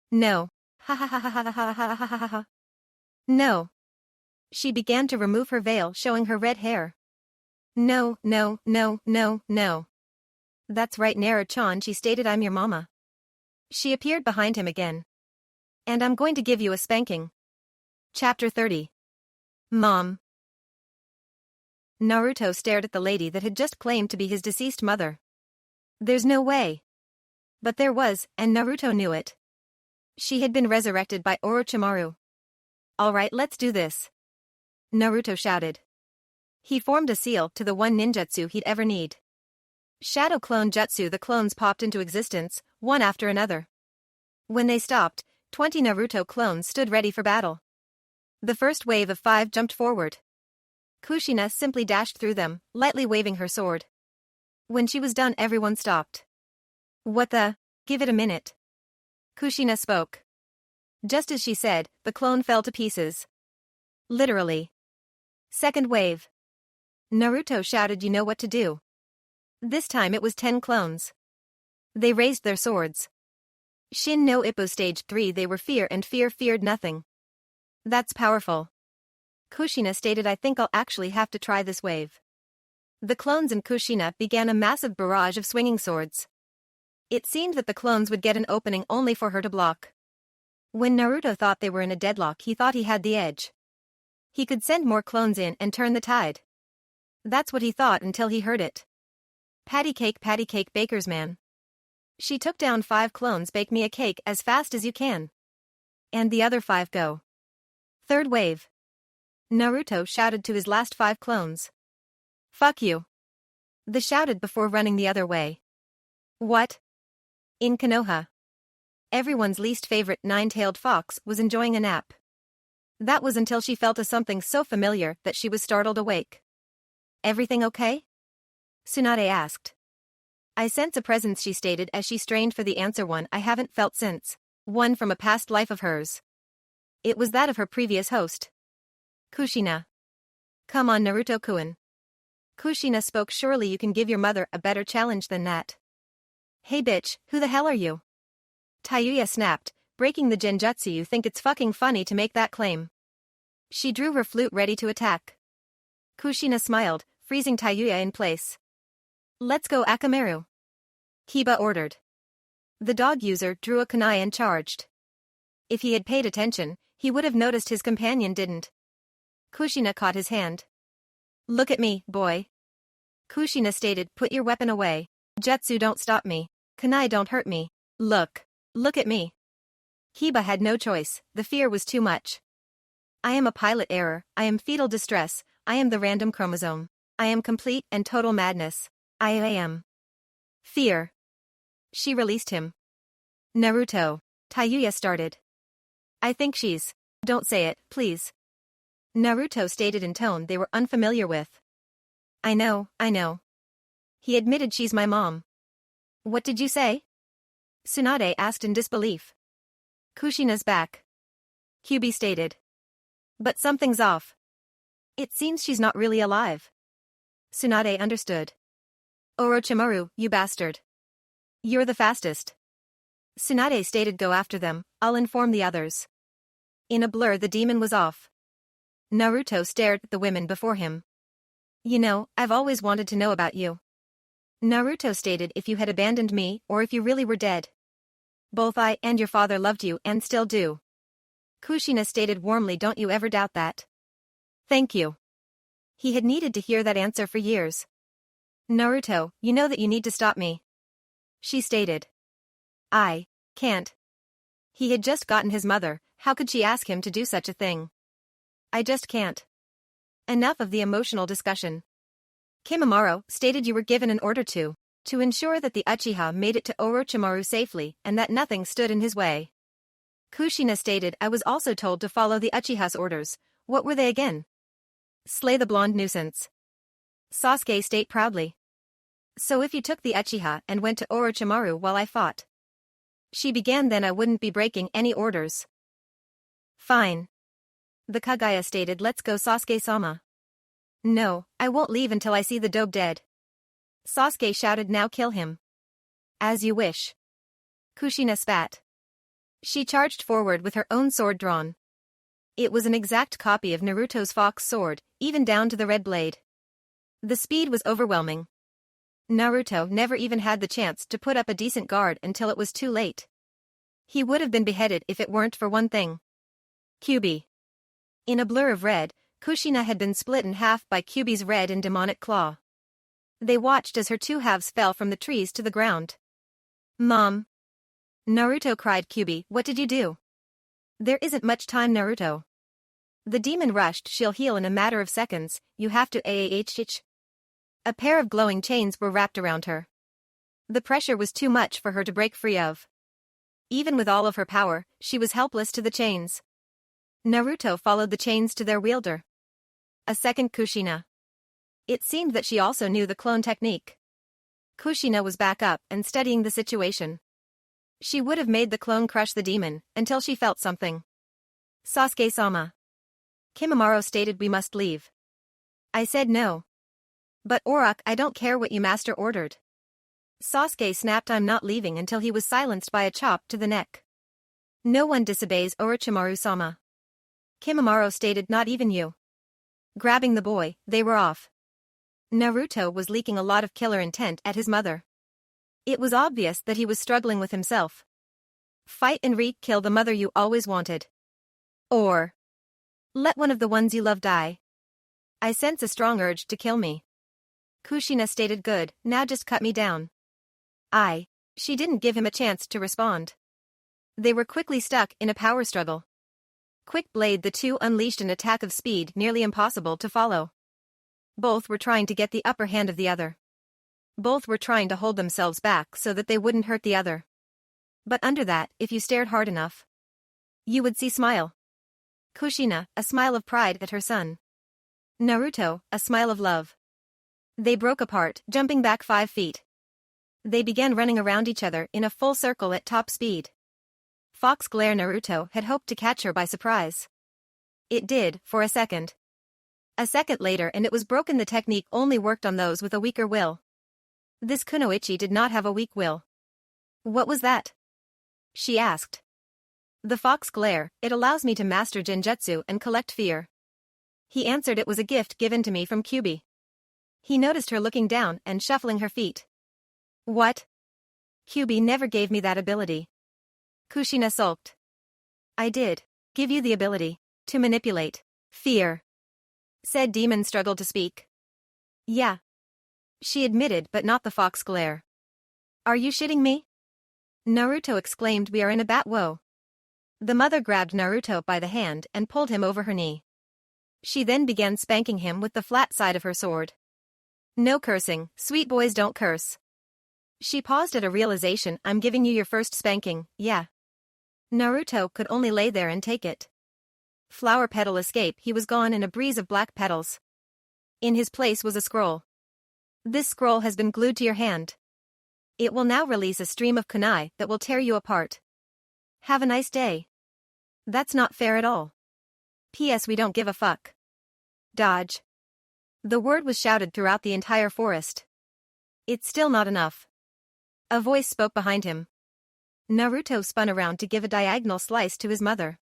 Speaker 1: No. Ha ha ha ha ha ha ha ha ha ha. No. She began to remove her veil, showing her red hair. No, no, no, no, no. That's right, Naruto-chan, she stated, I'm your mama. She appeared behind him again. And I'm going to give you a spanking. Chapter 30. Mom. Naruto stared at the lady that had just claimed to be his deceased mother. There's no way. But there was, and Naruto knew it. She had been resurrected by Orochimaru. All right, let's do this. Naruto shouted. He formed a seal to the one ninjutsu he'd ever need. Shadow Clone Jutsu. The clones popped into existence, one after another. When they stopped, 20 Naruto clones stood ready for battle. The first wave of 5 jumped forward. Kushina simply dashed through them, lightly waving her sword. When she was done, everyone stopped. What the? Give it a minute. Kushina spoke. Just as she said, the clone fell to pieces. Literally. Second wave. Naruto shouted, you know what to do. This time it was 10 clones. They raised their swords. Shin no Ippo Stage 3. They were fear, and fear feared nothing. That's powerful. Kushina stated, I think I'll actually have to try this wave. The clones and Kushina began a massive barrage of swinging swords. It seemed that the clones would get an opening only for her to block. When Naruto thought they were in a deadlock, he thought he had the edge. He could send more clones in and turn the tide. That's what he thought until he heard it. Patty cake baker's man. She took down 5 clones. Bake me a cake as fast as you can. And the other 5 go. Third wave. Naruto shouted to his last 5 clones. Fuck you. They shouted before running the other way. What? In Konoha. Everyone's least favorite 9-tailed fox was enjoying a nap. That was until she felt a something so familiar that she was startled awake. Everything okay? Tsunade asked. I sense a presence, she stated as she strained for the answer, one I haven't felt since, one from a past life of hers. It was that of her previous host. Kushina. Come on, Naruto-kun. Kushina spoke. Surely you can give your mother a better challenge than that. Hey bitch, who the hell are you? Tayuya snapped, breaking the Genjutsu. You think it's fucking funny to make that claim? She drew her flute ready to attack. Kushina smiled, freezing Tayuya in place. Let's go, Akamaru. Kiba ordered. The dog user drew a kunai and charged. If he had paid attention, he would have noticed his companion didn't. Kushina caught his hand. Look at me, boy. Kushina stated, put your weapon away. Jutsu don't stop me. Kunai don't hurt me. Look at me. Kiba had no choice, the fear was too much. I am a pilot error, I am fetal distress, I am the random chromosome. I am complete and total madness. I am. Fear. She released him. Naruto. Tayuya started. I think she's. Don't say it, please. Naruto stated in tone they were unfamiliar with. I know. He admitted, she's my mom. What did you say? Tsunade asked in disbelief. Kushina's back. Kyubi stated. But something's off. It seems she's not really alive. Tsunade understood. Orochimaru, you bastard. You're the fastest. Tsunade stated, go after them, I'll inform the others. In a blur the demon was off. Naruto stared at the women before him. You know, I've always wanted to know about you. Naruto stated, if you had abandoned me or if you really were dead. Both I and your father loved you and still do. Kushina stated warmly, don't you ever doubt that. Thank you. He had needed to hear that answer for years. Naruto, you know that you need to stop me. She stated. I can't. He had just gotten his mother, how could she ask him to do such a thing? I just can't. Enough of the emotional discussion. Kimimaro stated you were given an order to ensure that the Uchiha made it to Orochimaru safely and that nothing stood in his way. Kushina stated, I was also told to follow the Uchiha's orders. What were they again? Slay the blonde nuisance. Sasuke stated proudly. So if you took the Uchiha and went to Orochimaru while I fought? She began, then I wouldn't be breaking any orders. Fine. The Kagaya stated, let's go, Sasuke-sama. No, I won't leave until I see the dope dead. Sasuke shouted, now kill him. As you wish. Kushina spat. She charged forward with her own sword drawn. It was an exact copy of Naruto's fox sword, even down to the red blade. The speed was overwhelming. Naruto never even had the chance to put up a decent guard until it was too late. He would have been beheaded if it weren't for one thing. Kyubi. In a blur of red, Kushina had been split in half by Kyubi's red and demonic claw. They watched as her 2 halves fell from the trees to the ground. Mom. Naruto cried. Kyubi, what did you do? There isn't much time, Naruto. The demon rushed. She'll heal in a matter of seconds, you have to AAH. A pair of glowing chains were wrapped around her. The pressure was too much for her to break free of. Even with all of her power, she was helpless to the chains. Naruto followed the chains to their wielder. A second Kushina. It seemed that she also knew the clone technique. Kushina was back up and studying the situation. She would have made the clone crush the demon until she felt something. Sasuke-sama. Kimimaro stated, we must leave. I said no. But Orok, I don't care what you master ordered. Sasuke snapped, I'm not leaving until he was silenced by a chop to the neck. No one disobeys Orochimaru-sama. Kimimaro stated, not even you. Grabbing the boy, they were off. Naruto was leaking a lot of killer intent at his mother. It was obvious that he was struggling with himself. Fight and kill the mother you always wanted. Or let one of the ones you love die. I sense a strong urge to kill me. Kushina stated good, now just cut me down. She didn't give him a chance to respond. They were quickly stuck in a power struggle. Quick blade, the two unleashed an attack of speed nearly impossible to follow. Both were trying to get the upper hand of the other. Both were trying to hold themselves back so that they wouldn't hurt the other. But under that, if you stared hard enough, you would see smile. Kushina, a smile of pride at her son. Naruto, a smile of love. They broke apart, jumping back 5 feet. They began running around each other in a full circle at top speed. Fox glare. Naruto had hoped to catch her by surprise. It did, for a second. A second later and it was broken. The technique only worked on those with a weaker will. This kunoichi did not have a weak will. What was that? She asked. The fox glare, it allows me to master Genjutsu and collect fear. He answered it was a gift given to me from Kyubi. He noticed her looking down and shuffling her feet. What? Kyubi never gave me that ability. Kushina sulked. I did give you the ability to manipulate fear. Said demon struggled to speak. Yeah. She admitted, but not the fox glare. Are you shitting me? Naruto exclaimed. We are in a bat. Whoa. The mother grabbed Naruto by the hand and pulled him over her knee. She then began spanking him with the flat side of her sword. No cursing, sweet boys don't curse. She paused at a realization. I'm giving you your first spanking, yeah. Naruto could only lay there and take it. Flower petal escape. He was gone in a breeze of black petals. In his place was a scroll. This scroll has been glued to your hand. It will now release a stream of kunai that will tear you apart. Have a nice day. That's not fair at all. P.S. We don't give a fuck. Dodge. The word was shouted throughout the entire forest. It's still not enough. A voice spoke behind him. Naruto spun around to give a diagonal slice to his mother.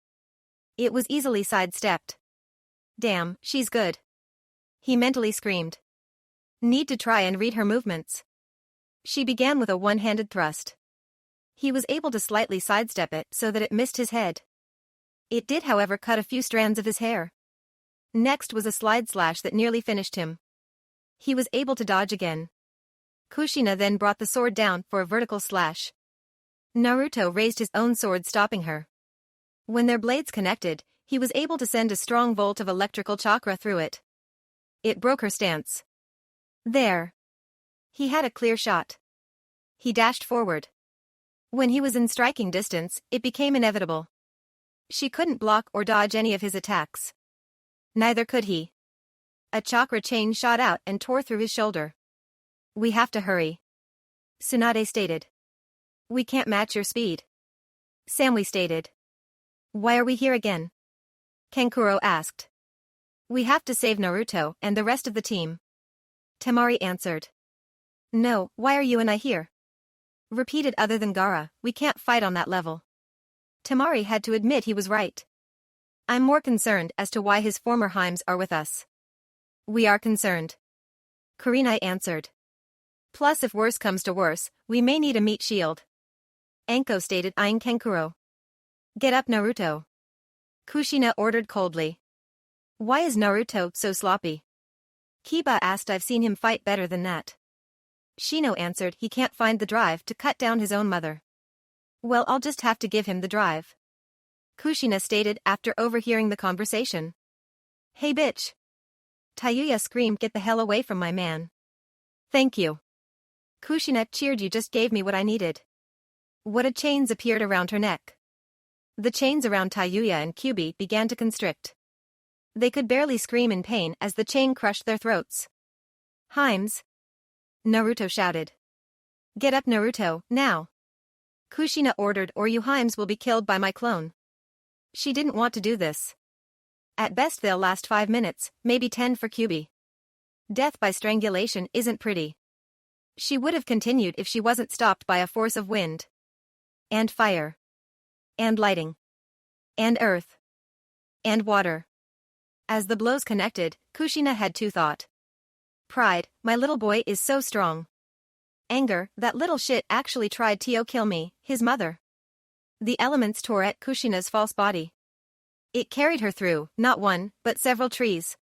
Speaker 1: It was easily sidestepped. Damn, she's good. He mentally screamed. Need to try and read her movements. She began with a one-handed thrust. He was able to slightly sidestep it so that it missed his head. It did, however, cut a few strands of his hair. Next was a slide slash that nearly finished him. He was able to dodge again. Kushina then brought the sword down for a vertical slash. Naruto raised his own sword, stopping her. When their blades connected, he was able to send a strong volt of electrical chakra through it. It broke her stance. There. He had a clear shot. He dashed forward. When he was in striking distance, it became inevitable. She couldn't block or dodge any of his attacks. Neither could he. A chakra chain shot out and tore through his shoulder. We have to hurry. Tsunade stated. We can't match your speed. Samui stated. Why are we here again? Kankuro asked. We have to save Naruto and the rest of the team. Temari answered. No, why are you and I here? Repeated. Other than Gaara, we can't fight on that level. Temari had to admit he was right. I'm more concerned as to why his former Heims are with us. We are concerned. Kurenai answered. Plus if worse comes to worse, we may need a meat shield. Anko stated, eyeing Kankuro. Get up, Naruto. Kushina ordered coldly. Why is Naruto so sloppy? Kiba asked. I've seen him fight better than that. Shino answered, he can't find the drive to cut down his own mother. Well, I'll just have to give him the drive. Kushina stated after overhearing the conversation. Hey bitch. Tayuya screamed, get the hell away from my man. Thank you. Kushina cheered, you just gave me what I needed. What a chains appeared around her neck. The chains around Tayuya and Kyubi began to constrict. They could barely scream in pain as the chain crushed their throats. Heims. Naruto shouted. Get up, Naruto, now. Kushina ordered, or you Heims will be killed by my clone. She didn't want to do this. At best they'll last 5 minutes, maybe 10 for Kyubi. Death by strangulation isn't pretty. She would have continued if she wasn't stopped by a force of wind. And fire. And lighting. And earth. And water. As the blows connected, Kushina had two thoughts. Pride, my little boy is so strong. Anger, that little shit actually tried to kill me, his mother. The elements tore at Kushina's false body. It carried her through, not one, but several trees.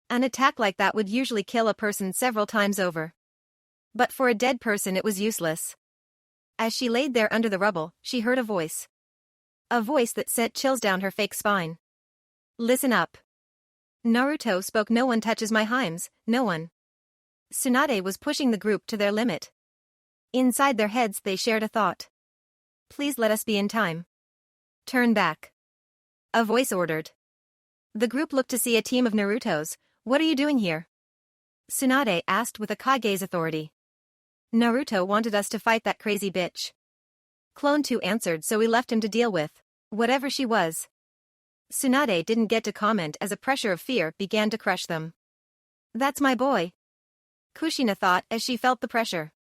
Speaker 1: An attack like that would usually kill a person several times over. But for a dead person it was useless. As she laid there under the rubble, she heard a voice. A voice that sent chills down her fake spine. Listen up. Naruto spoke. No one touches my Heims, no one. Tsunade was pushing the group to their limit. Inside their heads they shared a thought. Please let us be in time. Turn back. A voice ordered. The group looked to see a team of Narutos. What are you doing here? Tsunade asked with a Kage's authority. Naruto wanted us to fight that crazy bitch. Clone 2 answered, so we left him to deal with whatever she was. Tsunade didn't get to comment as a pressure of fear began to crush them. That's my boy, Kushina thought as she felt the pressure.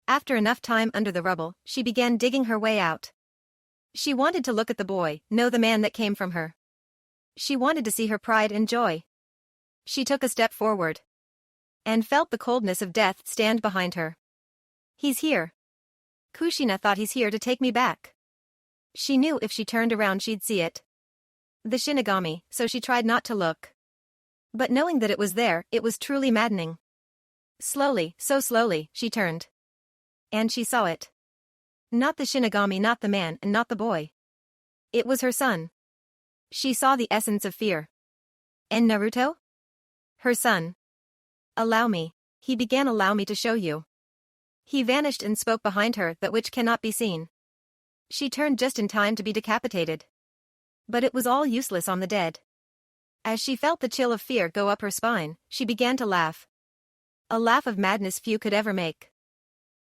Speaker 1: After enough time under the rubble, she began digging her way out. She wanted to look at the boy, know the man that came from her. She wanted to see her pride and joy. She took a step forward. And felt the coldness of death stand behind her. He's here. Kushina thought he's here to take me back. She knew if she turned around she'd see it. The Shinigami, so she tried not to look. But knowing that it was there, it was truly maddening. Slowly, so slowly, she turned. And she saw it. Not the Shinigami, not the man, and not the boy. It was her son. She saw the essence of fear. And Naruto? Her son. Allow me, he began. Allow me to show you. He vanished and spoke behind her that which cannot be seen. She turned just in time to be decapitated. But it was all useless on the dead. As she felt the chill of fear go up her spine, she began to laugh. A laugh of madness few could ever make.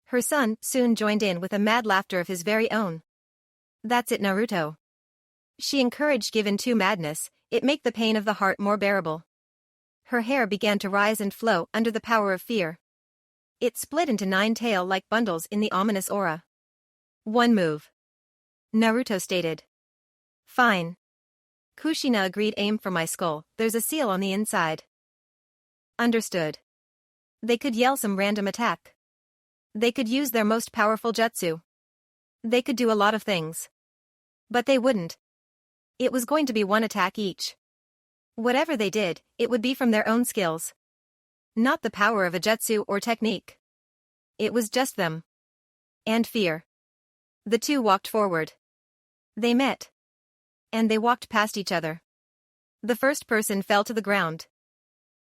Speaker 1: Her son soon joined in with a mad laughter of his very own. That's it, Naruto. She encouraged. Given to madness, it make the pain of the heart more bearable. Her hair began to rise and flow under the power of fear. It split into 9 tail-like bundles in the ominous aura. One move, Naruto stated. Fine. Kushina agreed. Aim for my skull, there's a seal on the inside. Understood. They could yell some random attack. They could use their most powerful jutsu. They could do a lot of things. But they wouldn't. It was going to be one attack each. Whatever they did, it would be from their own skills. Not the power of a jutsu or technique. It was just them. And fear. The two walked forward. They met. And they walked past each other. The first person fell to the ground.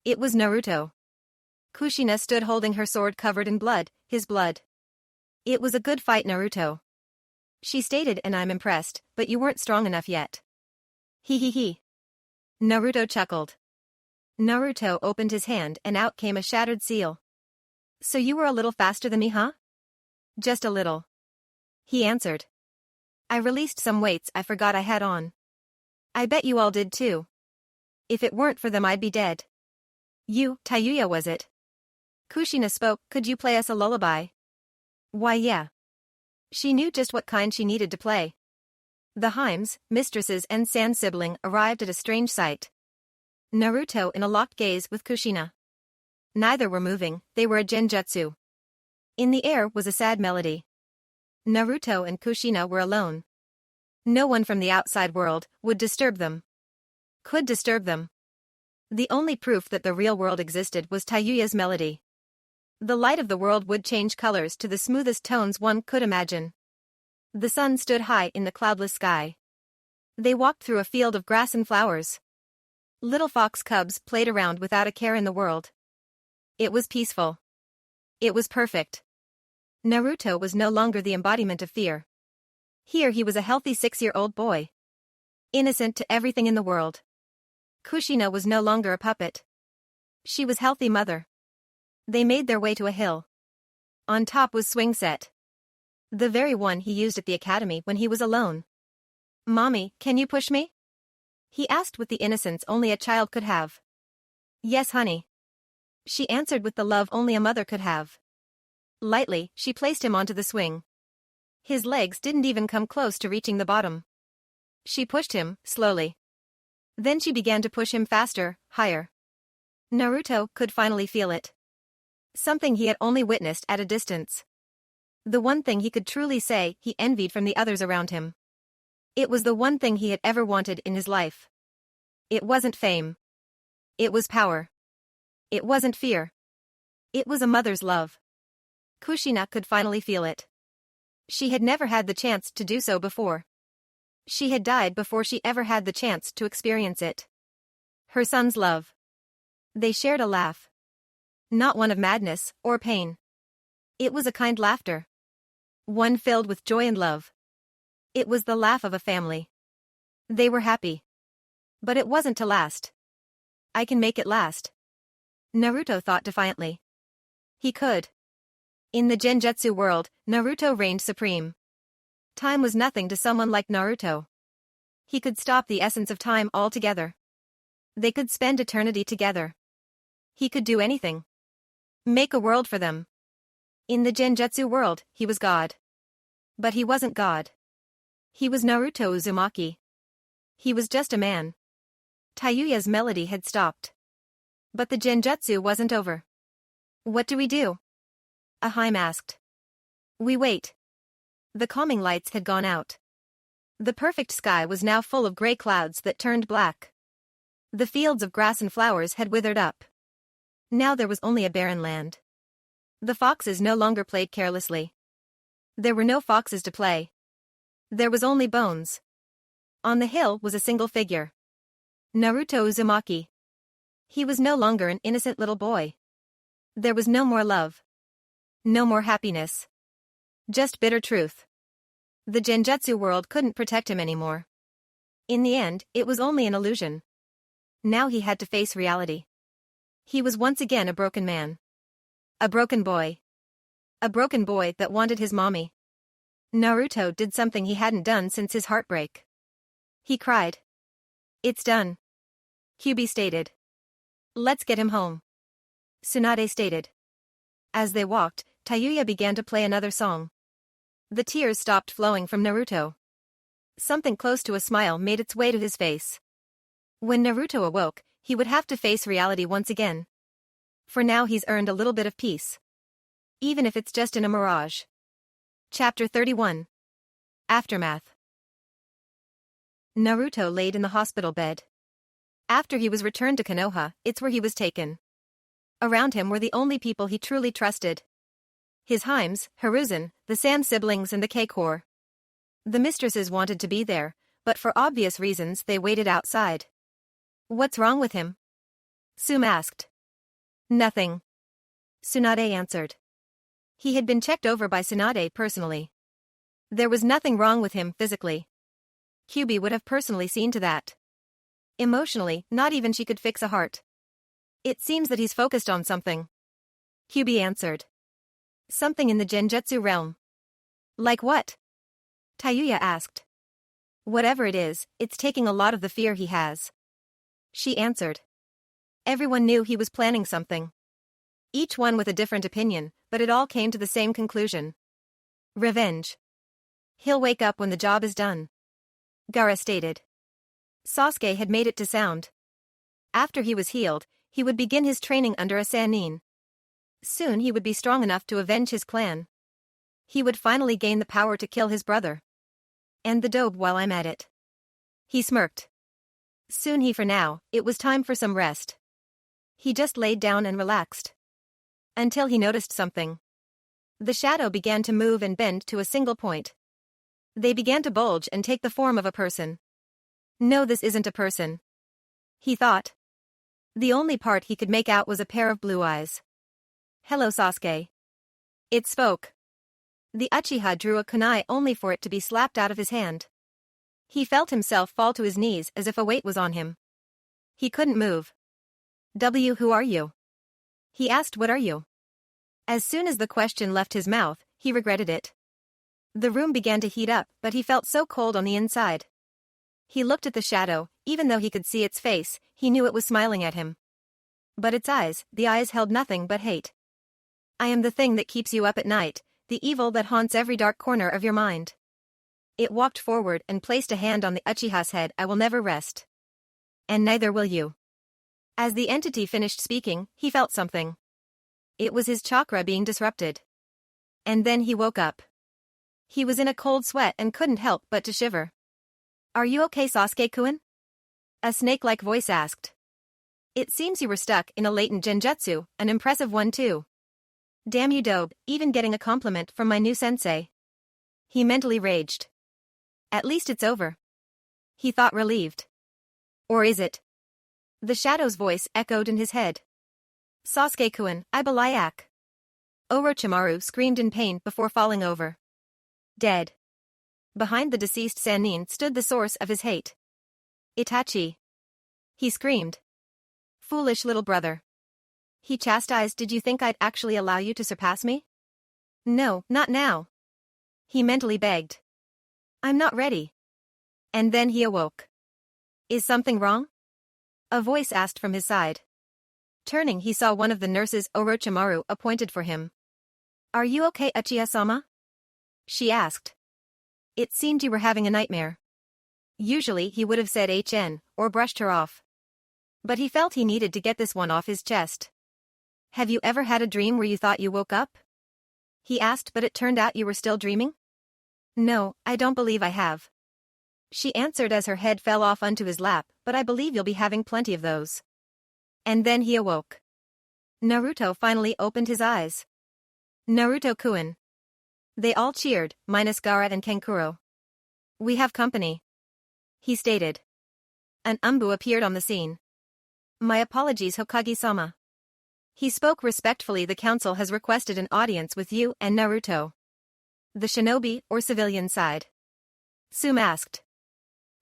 Speaker 1: It was Naruto. Kushina stood holding her sword covered in blood, his blood. It was a good fight, Naruto. She stated, and I'm impressed, but you weren't strong enough yet. He. Naruto chuckled. Naruto opened his hand and out came a shattered seal. So you were a little faster than me, huh? Just a little. He answered. I released some weights I forgot I had on. I bet you all did too. If it weren't for them I'd be dead. You, Tayuya was it? Kushina spoke. Could you play us a lullaby? Why yeah. She knew just what kind she needed to play. The Heims, mistresses and Sand sibling arrived at a strange sight. Naruto in a locked gaze with Kushina. Neither were moving, they were a Genjutsu. In the air was a sad melody. Naruto and Kushina were alone. No one from the outside world would disturb them. Could disturb them. The only proof that the real world existed was Tayuya's melody. The light of the world would change colors to the smoothest tones one could imagine. The sun stood high in the cloudless sky. They walked through a field of grass and flowers. Little fox cubs played around without a care in the world. It was peaceful. It was perfect. Naruto was no longer the embodiment of fear. Here he was a healthy 6-year-old boy. Innocent to everything in the world. Kushina was no longer a puppet. She was healthy mother. They made their way to a hill. On top was swing set. The very one he used at the academy when he was alone. Mommy, can you push me? He asked with the innocence only a child could have. Yes, honey. She answered with the love only a mother could have. Lightly, she placed him onto the swing. His legs didn't even come close to reaching the bottom. She pushed him, slowly. Then she began to push him faster, higher. Naruto could finally feel it. Something he had only witnessed at a distance. The one thing he could truly say he envied from the others around him. It was the one thing he had ever wanted in his life. It wasn't fame. It was power. It wasn't fear. It was a mother's love. Kushina could finally feel it. She had never had the chance to do so before. She had died before she ever had the chance to experience it. Her son's love. They shared a laugh. Not one of madness or pain. It was a kind laughter. One filled with joy and love. It was the laugh of a family. They were happy. But it wasn't to last. I can make it last. Naruto thought defiantly. He could. In the Genjutsu world, Naruto reigned supreme. Time was nothing to someone like Naruto. He could stop the essence of time altogether. They could spend eternity together. He could do anything. Make a world for them. In the Genjutsu world, he was God. But he wasn't God. He was Naruto Uzumaki. He was just a man. Tayuya's melody had stopped. But the Genjutsu wasn't over. What do we do? Ahime asked. We wait. The calming lights had gone out. The perfect sky was now full of gray clouds that turned black. The fields of grass and flowers had withered up. Now there was only a barren land. The foxes no longer played carelessly. There were no foxes to play. There was only bones. On the hill was a single figure. Naruto Uzumaki. He was no longer an innocent little boy. There was no more love. No more happiness. Just bitter truth. The Genjutsu world couldn't protect him anymore. In the end, it was only an illusion. Now he had to face reality. He was once again a broken man. A broken boy. A broken boy that wanted his mommy. Naruto did something he hadn't done since his heartbreak. He cried. It's done. Kyubi stated. Let's get him home. Tsunade stated. As they walked, Tayuya began to play another song. The tears stopped flowing from Naruto. Something close to a smile made its way to his face. When Naruto awoke, he would have to face reality once again. For now he's earned a little bit of peace. Even if it's just in a mirage. Chapter 31. Aftermath. Naruto laid in the hospital bed. After he was returned to Konoha, it's where he was taken. Around him were the only people he truly trusted. His Himes, Hiruzen, the Sam siblings and the K-Corps. The mistresses wanted to be there, but for obvious reasons they waited outside. What's wrong with him? Sum asked. Nothing. Tsunade answered. He had been checked over by Tsunade personally. There was nothing wrong with him physically. Kyubi would have personally seen to that. Emotionally, not even she could fix a heart. It seems that he's focused on something. Kyubi answered. Something in the Genjutsu realm. Like what? Tayuya asked. Whatever it is, it's taking a lot of the fear he has. She answered. Everyone knew he was planning something. Each one with a different opinion, but it all came to the same conclusion. Revenge. He'll wake up when the job is done. Gaara stated. Sasuke had made it to sound. After he was healed, he would begin his training under a Sannin. Soon he would be strong enough to avenge his clan. He would finally gain the power to kill his brother. And the dobe while I'm at it. He smirked. Soon for now, it was time for some rest. He just laid down and relaxed. Until he noticed something. The shadow began to move and bend to a single point. They began to bulge and take the form of a person. No, this isn't a person. He thought. The only part he could make out was a pair of blue eyes. Hello, Sasuke. It spoke. The Uchiha drew a kunai only for it to be slapped out of his hand. He felt himself fall to his knees as if a weight was on him. He couldn't move. Who are you? He asked. What are you? As soon as the question left his mouth, he regretted it. The room began to heat up, but he felt so cold on the inside. He looked at the shadow, even though he could see its face, he knew it was smiling at him. But its eyes, the eyes held nothing but hate. I am the thing that keeps you up at night, the evil that haunts every dark corner of your mind. It walked forward and placed a hand on the Uchiha's head. I will never rest. And neither will you. As the entity finished speaking, he felt something. It was his chakra being disrupted. And then he woke up. He was in a cold sweat and couldn't help but to shiver. Are you okay, Sasuke-kun? A snake-like voice asked. It seems you were stuck in a latent genjutsu, an impressive one too. Damn you dope, even getting a compliment from my new sensei. He mentally raged. At least it's over. He thought relieved. Or is it? The shadow's voice echoed in his head. Sasuke-kun, I beliak. Orochimaru screamed in pain before falling over. Dead. Behind the deceased Sannin stood the source of his hate. Itachi. He screamed. Foolish little brother. He chastised, did you think I'd actually allow you to surpass me? No, not now. He mentally begged. I'm not ready. And then he awoke. Is something wrong? A voice asked from his side. Turning, he saw one of the nurses Orochimaru appointed for him. Are you okay, Uchiha-sama? She asked. It seemed you were having a nightmare. Usually he would have said HN, or brushed her off. But he felt he needed to get this one off his chest. Have you ever had a dream where you thought you woke up? He asked, but it turned out you were still dreaming? No, I don't believe I have. She answered as her head fell off onto his lap, but I believe you'll be having plenty of those. And then he awoke. Naruto finally opened his eyes. Naruto-kun. They all cheered, minus Gaara and Kankuro. We have company. He stated. An Umbu appeared on the scene. My apologies, Hokage-sama. He spoke respectfully. The council has requested an audience with you and Naruto. The shinobi or civilian side? Sum asked.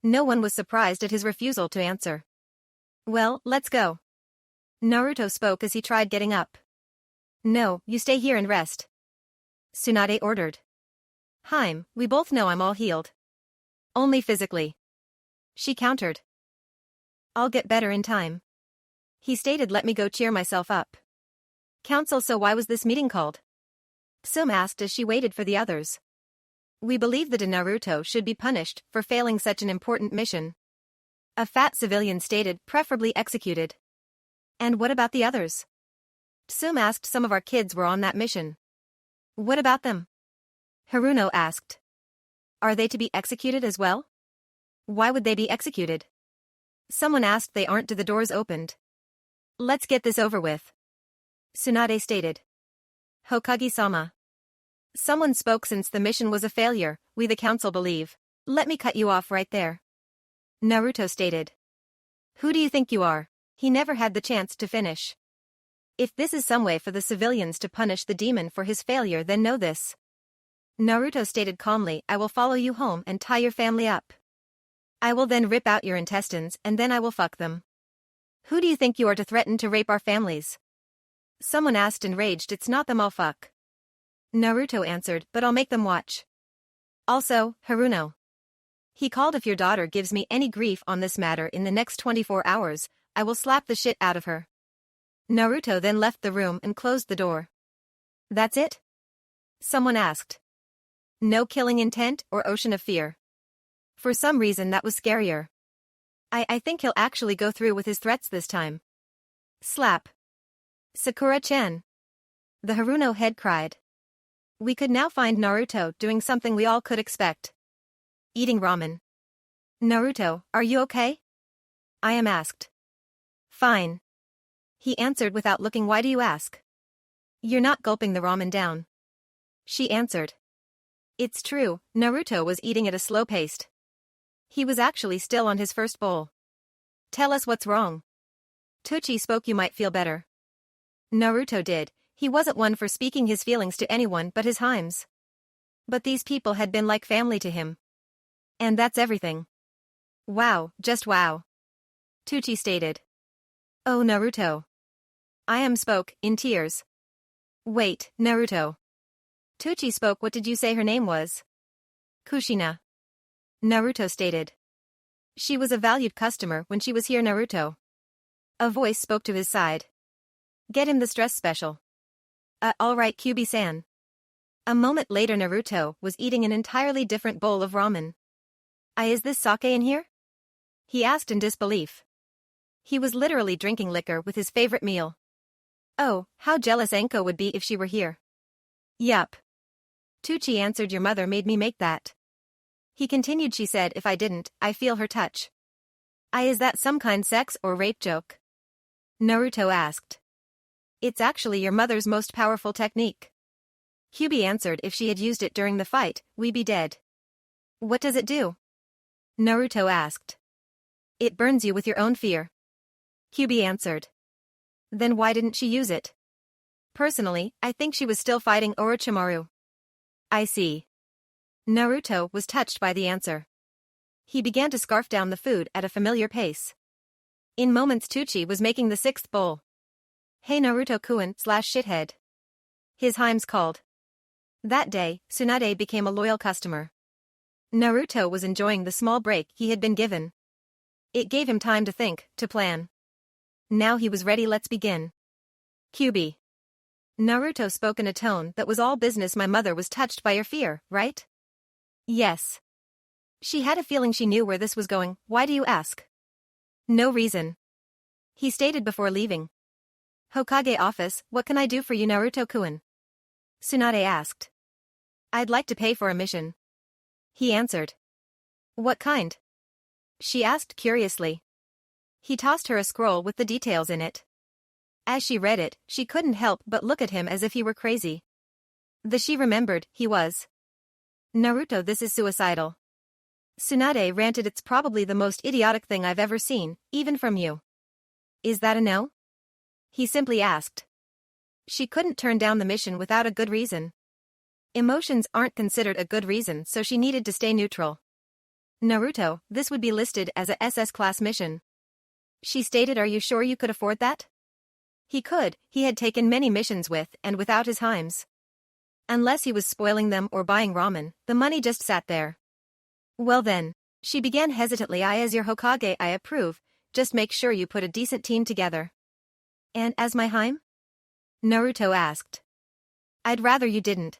Speaker 1: No one was surprised at his refusal to answer. Well, let's go. Naruto spoke as he tried getting up. No, you stay here and rest. Tsunade ordered. Harem, we both know I'm all healed. Only physically. She countered. I'll get better in time. He stated, let me go cheer myself up. Council, so why was this meeting called? Sum asked as she waited for the others. We believe that Naruto should be punished for failing such an important mission. A fat civilian stated, preferably executed. And what about the others? Sum asked. Some of our kids were on that mission. What about them? Haruno asked. Are they to be executed as well? Why would they be executed? Someone asked. They aren't. The doors opened. Let's get this over with. Tsunade stated. Hokage-sama. Someone spoke. Since the mission was a failure, we the council believe. Let me cut you off right there. Naruto stated. Who do you think you are? He never had the chance to finish. If this is some way for the civilians to punish the demon for his failure, then know this. Naruto stated calmly, I will follow you home and tie your family up. I will then rip out your intestines and then I will fuck them. Who do you think you are to threaten to rape our families? Someone asked enraged. It's not them, I'll fuck. Naruto answered, but I'll make them watch. Also, Haruno. He called, if your daughter gives me any grief on this matter in the next 24 hours, I will slap the shit out of her. Naruto then left the room and closed the door. That's it? Someone asked. No killing intent or ocean of fear. For some reason that was scarier. I think he'll actually go through with his threats this time. Slap. Sakura-chan. The Haruno head cried. We could now find Naruto doing something we all could expect. Eating ramen. Naruto, are you okay? I am asked. Fine. He answered without looking. Why do you ask? You're not gulping the ramen down. She answered. It's true, Naruto was eating at a slow pace. He was actually still on his first bowl. Tell us what's wrong. Tochi spoke. You might feel better. Naruto did. He wasn't one for speaking his feelings to anyone but his Harems. But these people had been like family to him. And that's everything. Wow, just wow. Tochi stated. Oh, Naruto. I spoke, in tears. Wait, Naruto. Tochi spoke. What did you say her name was? Kushina. Naruto stated. She was a valued customer when she was here, Naruto. A voice spoke to his side. Get him the stress special. Alright, Kyubi-san. A moment later, Naruto was eating an entirely different bowl of ramen. Is this sake in here? He asked in disbelief. He was literally drinking liquor with his favorite meal. Oh, how jealous Enko would be if she were here. Yup. Tochi answered, your mother made me make that. He continued, she said if I didn't, I feel her touch. Is that some kind sex or rape joke? Naruto asked. It's actually your mother's most powerful technique. Kyubi answered if she had used it during the fight, we'd be dead. What does it do? Naruto asked. It burns you with your own fear. Kyubi answered. Then why didn't she use it? Personally, I think she was still fighting Orochimaru. I see. Naruto was touched by the answer. He began to scarf down the food at a familiar pace. In moments Tucci was making the sixth bowl. Hey Naruto-kun/shithead. His Himes called. That day, Tsunade became a loyal customer. Naruto was enjoying the small break he had been given. It gave him time to think, to plan. Now he was ready, let's begin. Kyubi. Naruto spoke in a tone that was all business. My mother was touched by your fear, right? Yes. She had a feeling she knew where this was going. Why do you ask? No reason. He stated before leaving. Hokage office, what can I do for you, Naruto-kun? Tsunade asked. I'd like to pay for a mission. He answered. What kind? She asked curiously. He tossed her a scroll with the details in it. As she read it, she couldn't help but look at him as if he were crazy. She remembered, he was. Naruto, this is suicidal. Tsunade ranted, it's probably the most idiotic thing I've ever seen, even from you. Is that a no? He simply asked. She couldn't turn down the mission without a good reason. Emotions aren't considered a good reason, so she needed to stay neutral. Naruto, this would be listed as a SS class mission. She stated, are you sure you could afford that? He could, he had taken many missions with and without his Himes. Unless he was spoiling them or buying ramen, the money just sat there. Well then, she began hesitantly, I as your Hokage I approve, just make sure you put a decent team together. And as my Hime? Naruto asked. I'd rather you didn't.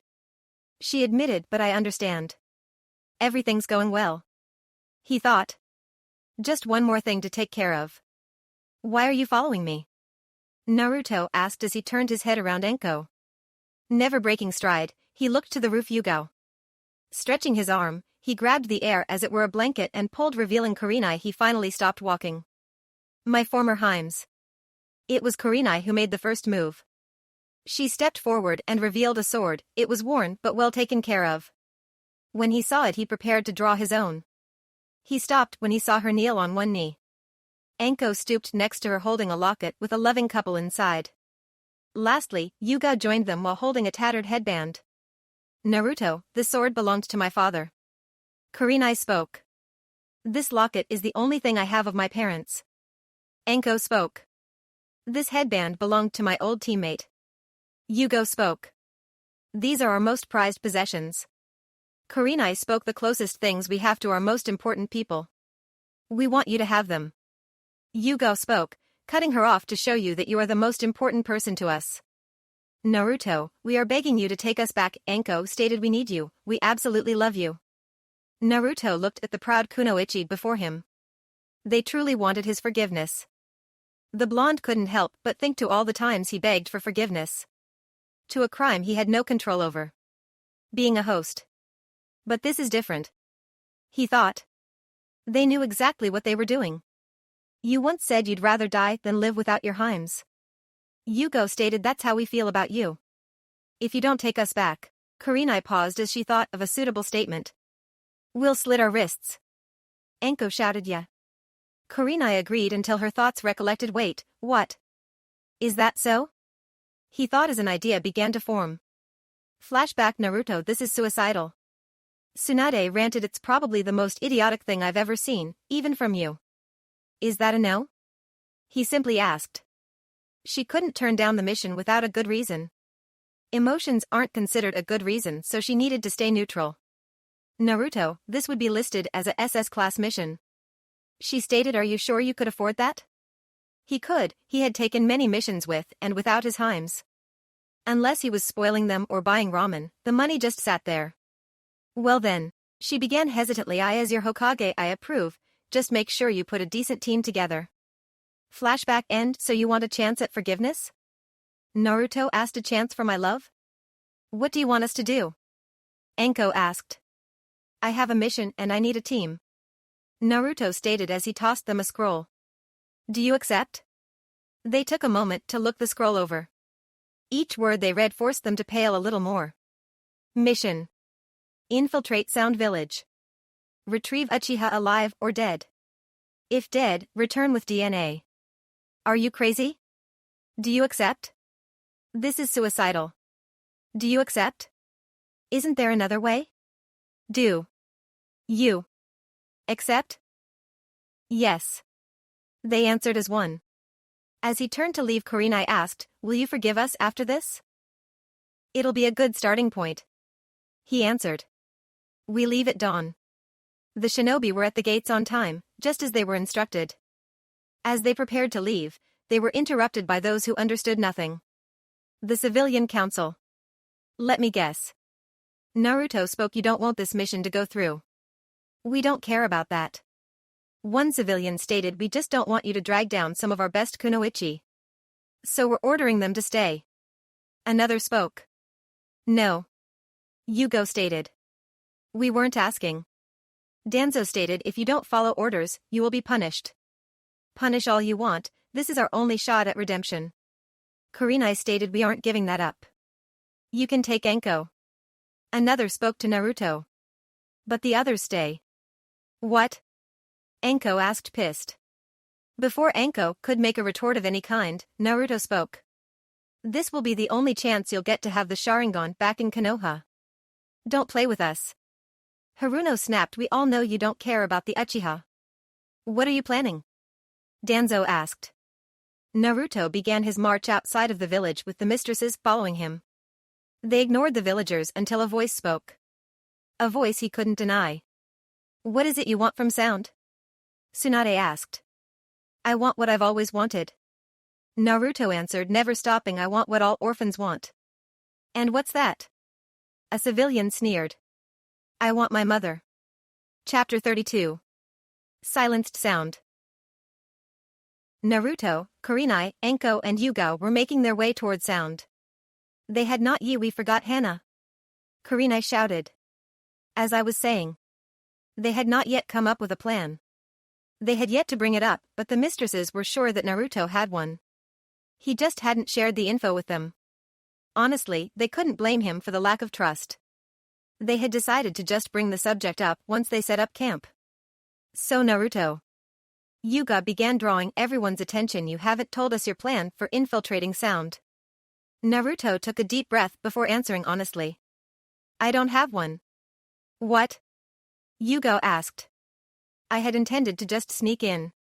Speaker 1: She admitted, but I understand. Everything's going well. He thought. Just one more thing to take care of. Why are you following me? Naruto asked as he turned his head around Enko. Never breaking stride, he looked to the roof. Yugo. Stretching his arm, he grabbed the air as it were a blanket and pulled, revealing Kurenai. He finally stopped walking. My former Himes. It was Kurenai who made the first move. She stepped forward and revealed a sword. It was worn but well taken care of. When he saw it, he prepared to draw his own. He stopped when he saw her kneel on one knee. Enko stooped next to her holding a locket with a loving couple inside. Lastly, Yuga joined them while holding a tattered headband. Naruto, this sword belonged to my father. Kurenai spoke. This locket is the only thing I have of my parents. Enko spoke. This headband belonged to my old teammate. Yugo spoke. These are our most prized possessions. Kurenai spoke. The closest things we have to our most important people. We want you to have them. Yugo spoke, cutting her off to show you that you are the most important person to us. Naruto, we are begging you to take us back. Enko stated, we need you, we absolutely love you. Naruto looked at the proud Kunoichi before him. They truly wanted his forgiveness. The blonde couldn't help but think to all the times he begged for forgiveness. To a crime he had no control over. Being a host. But this is different. He thought. They knew exactly what they were doing. You once said you'd rather die than live without your Himes. Yugo stated, that's how we feel about you. If you don't take us back. Kurenai paused as she thought of a suitable statement. We'll slit our wrists. Enko shouted, yeah. Kurenai agreed until her thoughts recollected, wait, what? Is that so? He thought as an idea began to form. Flashback, Naruto, this is suicidal. Tsunade ranted, it's probably the most idiotic thing I've ever seen, even from you. Is that a no? He simply asked. She couldn't turn down the mission without a good reason. Emotions aren't considered a good reason, so she needed to stay neutral. Naruto, this would be listed as a SS class mission. She stated, are you sure you could afford that? He could, he had taken many missions with and without his Himes. Unless he was spoiling them or buying ramen, the money just sat there. Well then, she began hesitantly, I as your Hokage I approve, just make sure you put a decent team together. Flashback end, so you want a chance at forgiveness? Naruto asked, a chance for my love? What do you want us to do? Enko asked. I have a mission and I need a team. Naruto stated as he tossed them a scroll. Do you accept? They took a moment to look the scroll over. Each word they read forced them to pale a little more. Mission. Infiltrate Sound Village. Retrieve Uchiha alive or dead. If dead, return with DNA. Are you crazy? Do you accept? This is suicidal. Do you accept? Isn't there another way? Do you accept? Yes. They answered as one. As he turned to leave, Kurenai asked, will you forgive us after this? It'll be a good starting point. He answered. We leave at dawn. The shinobi were at the gates on time, just as they were instructed. As they prepared to leave, they were interrupted by those who understood nothing. The civilian council. Let me guess. Naruto spoke. You don't want this mission to go through. We don't care about that. One civilian stated, we just don't want you to drag down some of our best kunoichi. So we're ordering them to stay. Another spoke. No. Yugo stated. We weren't asking. Danzo stated, if you don't follow orders, you will be punished. Punish all you want, this is our only shot at redemption. Kurenai stated, we aren't giving that up. You can take Enko. Another spoke to Naruto. But the others stay. What? Enko asked, pissed. Before Enko could make a retort of any kind, Naruto spoke. This will be the only chance you'll get to have the Sharingan back in Konoha. Don't play with us. Haruno snapped, we all know you don't care about the Uchiha. What are you planning? Danzo asked. Naruto began his march outside of the village with the mistresses following him. They ignored the villagers until a voice spoke. A voice he couldn't deny. What is it you want from Sound? Tsunade asked. I want what I've always wanted. Naruto answered, never stopping, I want what all orphans want. And what's that? A civilian sneered. I want my mother. Chapter 32. Silenced Sound. Naruto, Kurenai, Enko and Yugo were making their way toward Sound. They had not we forgot Hana. Kurenai shouted. As I was saying. They had not yet come up with a plan. They had yet to bring it up, but the mistresses were sure that Naruto had one. He just hadn't shared the info with them. Honestly, they couldn't blame him for the lack of trust. They had decided to just bring the subject up once they set up camp. So Naruto. Yuga began drawing everyone's attention. You haven't told us your plan for infiltrating Sound. Naruto took a deep breath before answering honestly. I don't have one. What? Yugo asked. I had intended to just sneak in.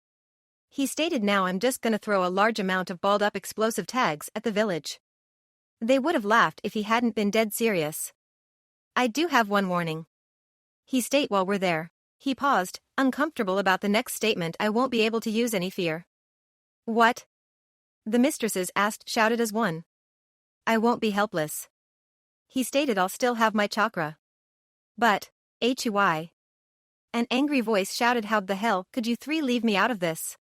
Speaker 1: He stated, now I'm just gonna throw a large amount of balled up explosive tags at the village. They would have laughed if he hadn't been dead serious. I do have one warning. He stated while we're there. He paused, uncomfortable about the next statement. I won't be able to use any fear. What? The mistresses shouted as one. I won't be helpless. He stated, I'll still have my chakra. But, Hui. An angry voice shouted, how the hell could you three leave me out of this?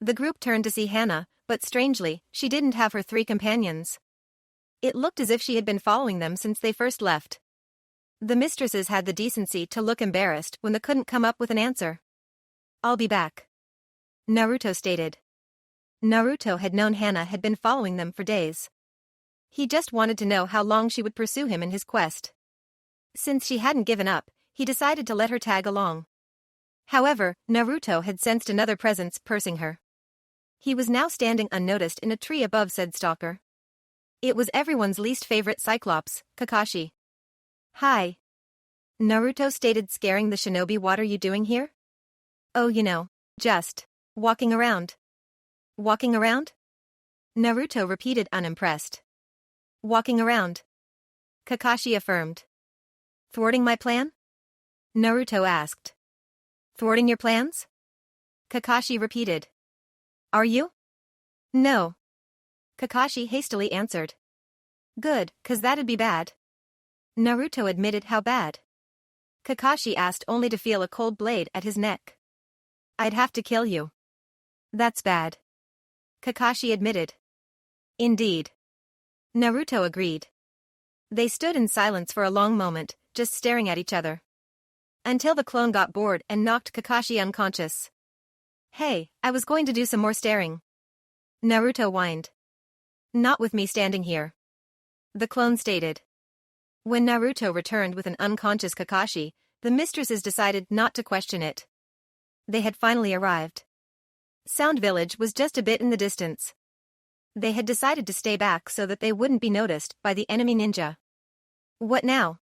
Speaker 1: The group turned to see Hana, but strangely, she didn't have her three companions. It looked as if she had been following them since they first left. The mistresses had the decency to look embarrassed when they couldn't come up with an answer. I'll be back. Naruto stated. Naruto had known Hana had been following them for days. He just wanted to know how long she would pursue him in his quest. Since she hadn't given up, he decided to let her tag along. However, Naruto had sensed another presence pursuing her. He was now standing unnoticed in a tree above said stalker. It was everyone's least favorite Cyclops, Kakashi. Hi. Naruto stated, scaring the shinobi. What are you doing here? Oh, just walking around. Walking around? Naruto repeated, unimpressed. Walking around. Kakashi affirmed. Thwarting my plan? Naruto asked. Thwarting your plans? Kakashi repeated. Are you? No. Kakashi hastily answered. Good, 'cause that'd be bad. Naruto admitted, how bad? Kakashi asked, only to feel a cold blade at his neck. I'd have to kill you. That's bad. Kakashi admitted. Indeed. Naruto agreed. They stood in silence for a long moment, just staring at each other. Until the clone got bored and knocked Kakashi unconscious. Hey, I was going to do some more staring. Naruto whined. Not with me standing here. The clone stated. When Naruto returned with an unconscious Kakashi, the mistresses decided not to question it. They had finally arrived. Sound Village was just a bit in the distance. They had decided to stay back so that they wouldn't be noticed by the enemy ninja. What now?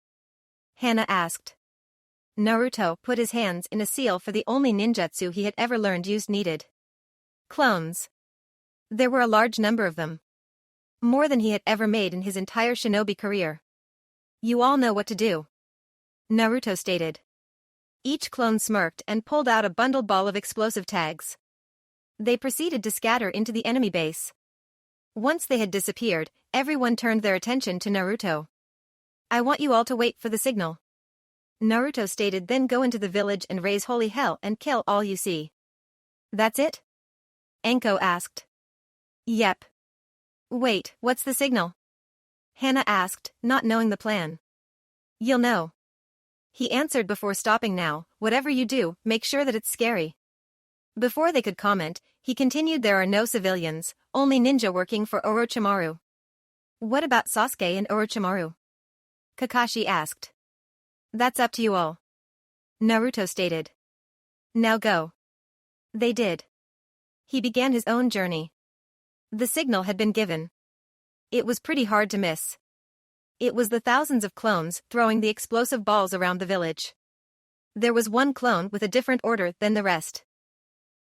Speaker 1: Hana asked. Naruto put his hands in a seal for the only ninjutsu he had ever learned used needed. Clones. There were a large number of them. More than he had ever made in his entire shinobi career. You all know what to do. Naruto stated. Each clone smirked and pulled out a bundled ball of explosive tags. They proceeded to scatter into the enemy base. Once they had disappeared, everyone turned their attention to Naruto. I want you all to wait for the signal. Naruto stated, then go into the village and raise holy hell and kill all you see. That's it? Enko asked. Yep. Wait, what's the signal? Hana asked, not knowing the plan. You'll know. He answered before stopping. Now, whatever you do, make sure that it's scary. Before they could comment, he continued, there are no civilians, only ninja working for Orochimaru. What about Sasuke and Orochimaru? Kakashi asked. That's up to you all. Naruto stated. Now go. They did. He began his own journey. The signal had been given. It was pretty hard to miss. It was the thousands of clones throwing the explosive balls around the village. There was one clone with a different order than the rest.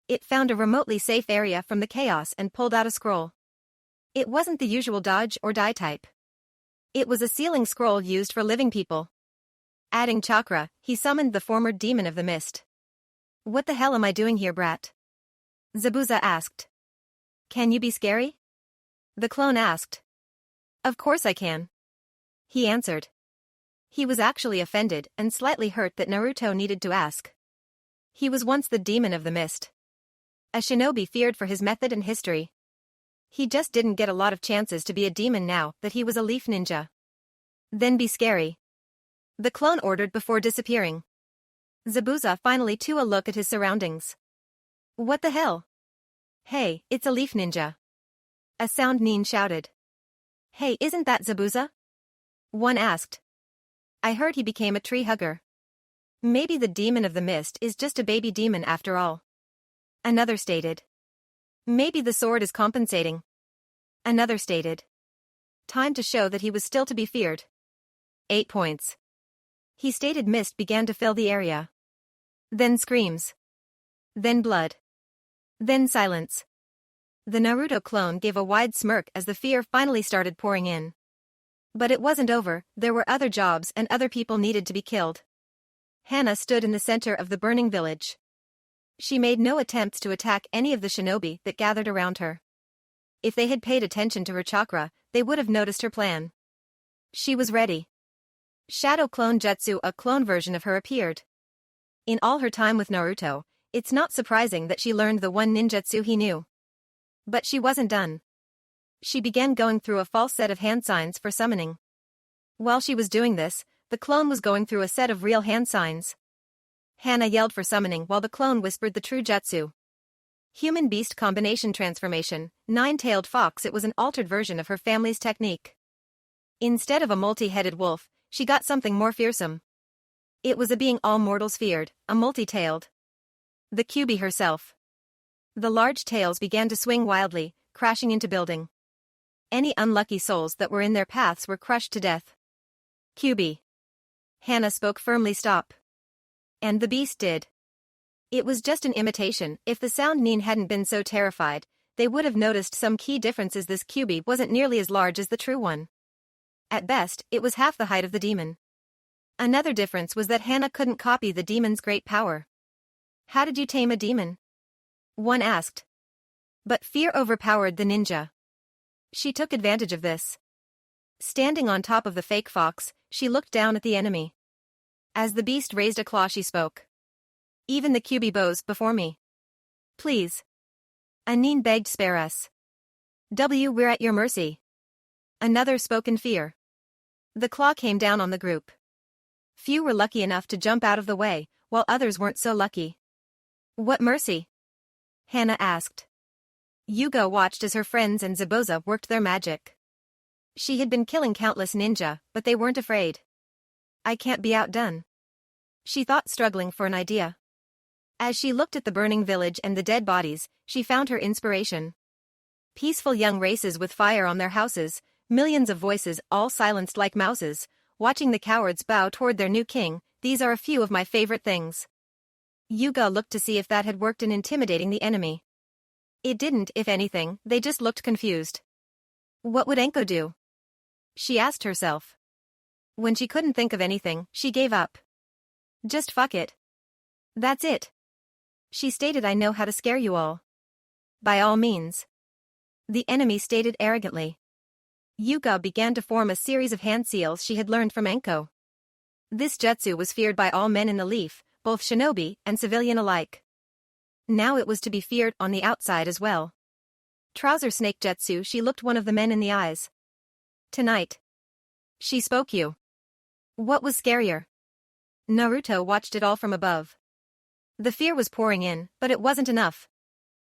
Speaker 1: It found a remotely safe area from the chaos and pulled out a scroll. It wasn't the usual dodge or die type. It was a sealing scroll used for living people. Adding chakra, he summoned the former demon of the mist. What the hell am I doing here, brat? Zabuza asked. Can you be scary? The clone asked. Of course I can. He answered. He was actually offended and slightly hurt that Naruto needed to ask. He was once the demon of the mist. A shinobi feared for his method and history. He just didn't get a lot of chances to be a demon now that he was a leaf ninja. Then be scary. The clone ordered before disappearing. Zabuza finally took a look at his surroundings. What the hell? Hey, it's a leaf ninja. A sound nin shouted. Hey, isn't that Zabuza? One asked. I heard he became a tree hugger. Maybe the demon of the mist is just a baby demon after all. Another stated. Maybe the sword is compensating. Another stated. Time to show that he was still to be feared. 8 points. He stated. Mist began to fill the area. Then screams. Then blood. Then silence. The Naruto clone gave a wide smirk as the fear finally started pouring in. But it wasn't over, there were other jobs and other people needed to be killed. Hana stood in the center of the burning village. She made no attempts to attack any of the shinobi that gathered around her. If they had paid attention to her chakra, they would have noticed her plan. She was ready. Shadow Clone Jutsu, a clone version of her, appeared. In all her time with Naruto, it's not surprising that she learned the one ninjutsu he knew. But she wasn't done. She began going through a false set of hand signs for summoning. While she was doing this, the clone was going through a set of real hand signs. Hana yelled for summoning while the clone whispered the true jutsu. Human-beast combination transformation, nine-tailed fox. It was an altered version of her family's technique. Instead of a multi-headed wolf, she got something more fearsome. It was a being all mortals feared, a multi-tailed. The Kyuubi herself. The large tails began to swing wildly, crashing into building. Any unlucky souls that were in their paths were crushed to death. Kyuubi. Hana spoke firmly. Stop. And the beast did. It was just an imitation. If the sound nin hadn't been so terrified, they would have noticed some key differences. This Kyuubi wasn't nearly as large as the true one. At best, it was half the height of the demon. Another difference was that Hana couldn't copy the demon's great power. How did you tame a demon? One asked. But fear overpowered the ninja. She took advantage of this. Standing on top of the fake fox, she looked down at the enemy. As the beast raised a claw, she spoke. Even the Kyuubi bows before me. Please. A nin begged, spare us. We're at your mercy. Another spoke in fear. The claw came down on the group. Few were lucky enough to jump out of the way, while others weren't so lucky. What mercy? Hana asked. Yugo watched as her friends and Zabuza worked their magic. She had been killing countless ninja, but they weren't afraid. I can't be outdone, she thought, struggling for an idea. As she looked at the burning village and the dead bodies, she found her inspiration. Peaceful young races with fire on their houses, millions of voices all silenced like mouses, watching the cowards bow toward their new king, these are a few of my favorite things. Yuga looked to see if that had worked in intimidating the enemy. It didn't, if anything, they just looked confused. What would Enko do? She asked herself. When she couldn't think of anything, she gave up. Just fuck it. That's it. She stated, I know how to scare you all. By all means. The enemy stated arrogantly. Yuga began to form a series of hand seals she had learned from Enko. This jutsu was feared by all men in the Leaf, both shinobi and civilian alike. Now it was to be feared on the outside as well. Trouser snake jutsu, she looked one of the men in the eyes. Tonight. She spoke you. What was scarier? Naruto watched it all from above. The fear was pouring in, but it wasn't enough.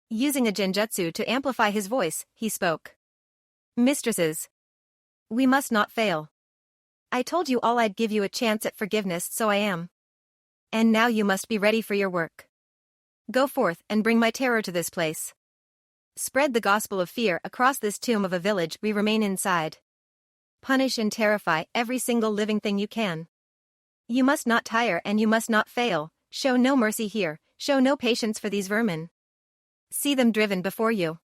Speaker 1: Using a genjutsu to amplify his voice, he spoke. Mistresses. We must not fail. I told you all I'd give you a chance at forgiveness, so I am. And now you must be ready for your work. Go forth and bring my terror to this place. Spread the gospel of fear across this tomb of a village we remain inside. Punish and terrify every single living thing you can. You must not tire and you must not fail, show no mercy here, show no patience for these vermin. See them driven before you.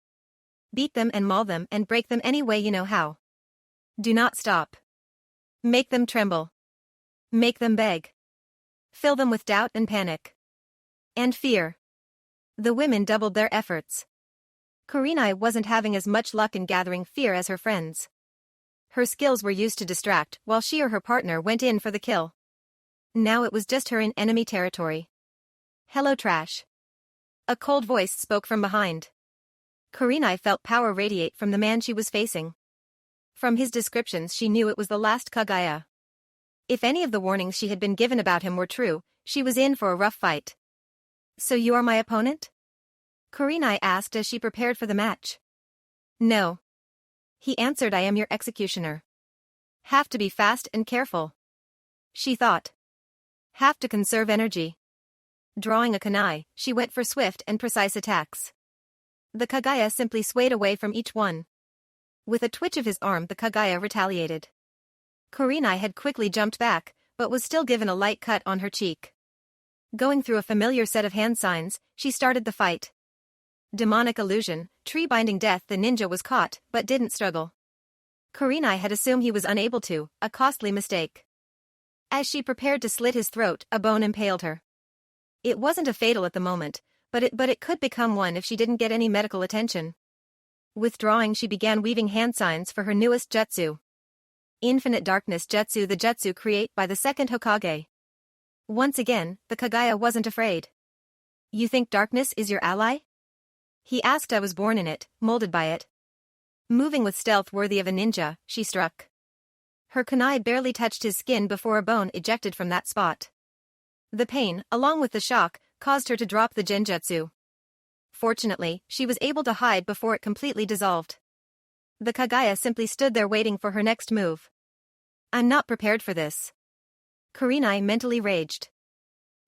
Speaker 1: Beat them and maul them and break them any way you know how. Do not stop. Make them tremble. Make them beg. Fill them with doubt and panic. And fear. The women doubled their efforts. Kurenai wasn't having as much luck in gathering fear as her friends. Her skills were used to distract while she or her partner went in for the kill. Now it was just her in enemy territory. Hello, trash. A cold voice spoke from behind. Kurenai felt power radiate from the man she was facing. From his descriptions she knew it was the last Kaguya. If any of the warnings she had been given about him were true, she was in for a rough fight. So you are my opponent? Kurenai asked as she prepared for the match. No. He answered, I am your executioner. Have to be fast and careful. She thought. Have to conserve energy. Drawing a kunai, she went for swift and precise attacks. The Kaguya simply swayed away from each one. With a twitch of his arm the Kaguya retaliated. Kurenai had quickly jumped back, but was still given a light cut on her cheek. Going through a familiar set of hand signs, she started the fight. Demonic illusion, tree-binding death. The ninja was caught, but didn't struggle. Kurenai had assumed he was unable to, a costly mistake. As she prepared to slit his throat, a bone impaled her. It wasn't a fatal at the moment, but it could become one if she didn't get any medical attention. Withdrawing, she began weaving hand signs for her newest jutsu. Infinite Darkness Jutsu, the jutsu created by the second Hokage. Once again, the Kaguya wasn't afraid. You think darkness is your ally? He asked. I was born in it, molded by it. Moving with stealth worthy of a ninja, she struck. Her kunai barely touched his skin before a bone ejected from that spot. The pain, along with the shock, caused her to drop the genjutsu. Fortunately, she was able to hide before it completely dissolved. The Kaguya simply stood there waiting for her next move. I'm not prepared for this. Kurenai mentally raged.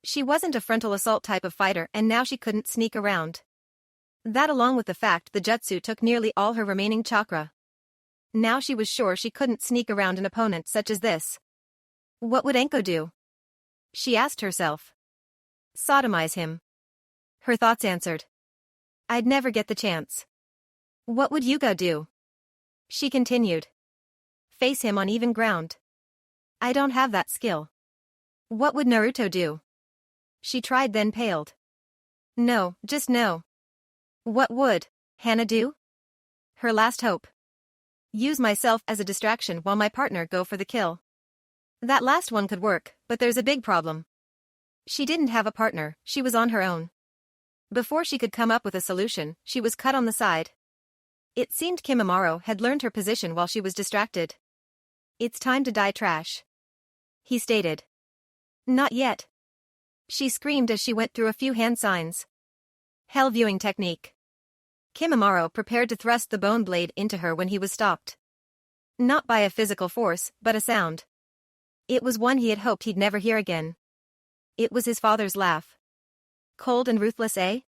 Speaker 1: She wasn't a frontal assault type of fighter and now she couldn't sneak around. That along with the fact the jutsu took nearly all her remaining chakra. Now she was sure she couldn't sneak around an opponent such as this. What would Enko do? She asked herself. Sodomize him. Her thoughts answered. I'd never get the chance. What would Yuga do? She continued. Face him on even ground. I don't have that skill. What would Naruto do? She tried then paled. No, just no. What would Hana do? Her last hope. Use myself as a distraction while my partner go for the kill. That last one could work, but there's a big problem. She didn't have a partner, she was on her own. Before she could come up with a solution, she was cut on the side. It seemed Kimimaro had learned her position while she was distracted. It's time to die, trash. He stated. Not yet. She screamed as she went through a few hand signs. Hell viewing technique. Kimimaro prepared to thrust the bone blade into her when he was stopped. Not by a physical force, but a sound. It was one he had hoped he'd never hear again. It was his father's laugh. Cold and ruthless, eh?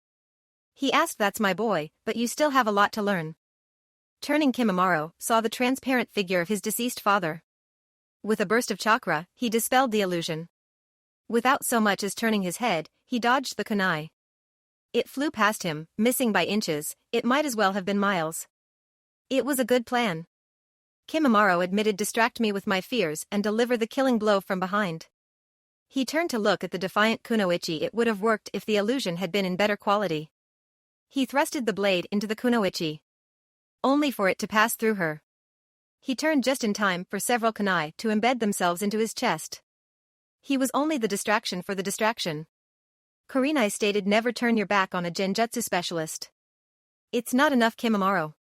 Speaker 1: He asked. That's my boy, but you still have a lot to learn. Turning, Kimimaro saw the transparent figure of his deceased father. With a burst of chakra, he dispelled the illusion. Without so much as turning his head, he dodged the kunai. It flew past him, missing by inches. It might as well have been miles. It was a good plan. Kimimaro admitted. Distract me with my fears and deliver the killing blow from behind. He turned to look at the defiant kunoichi. It would have worked if the illusion had been in better quality. He thrusted the blade into the kunoichi, only for it to pass through her. He turned just in time for several kunai to embed themselves into his chest. He was only the distraction for the distraction. Kurenai stated. Never turn your back on a genjutsu specialist. It's not enough, Kimimaro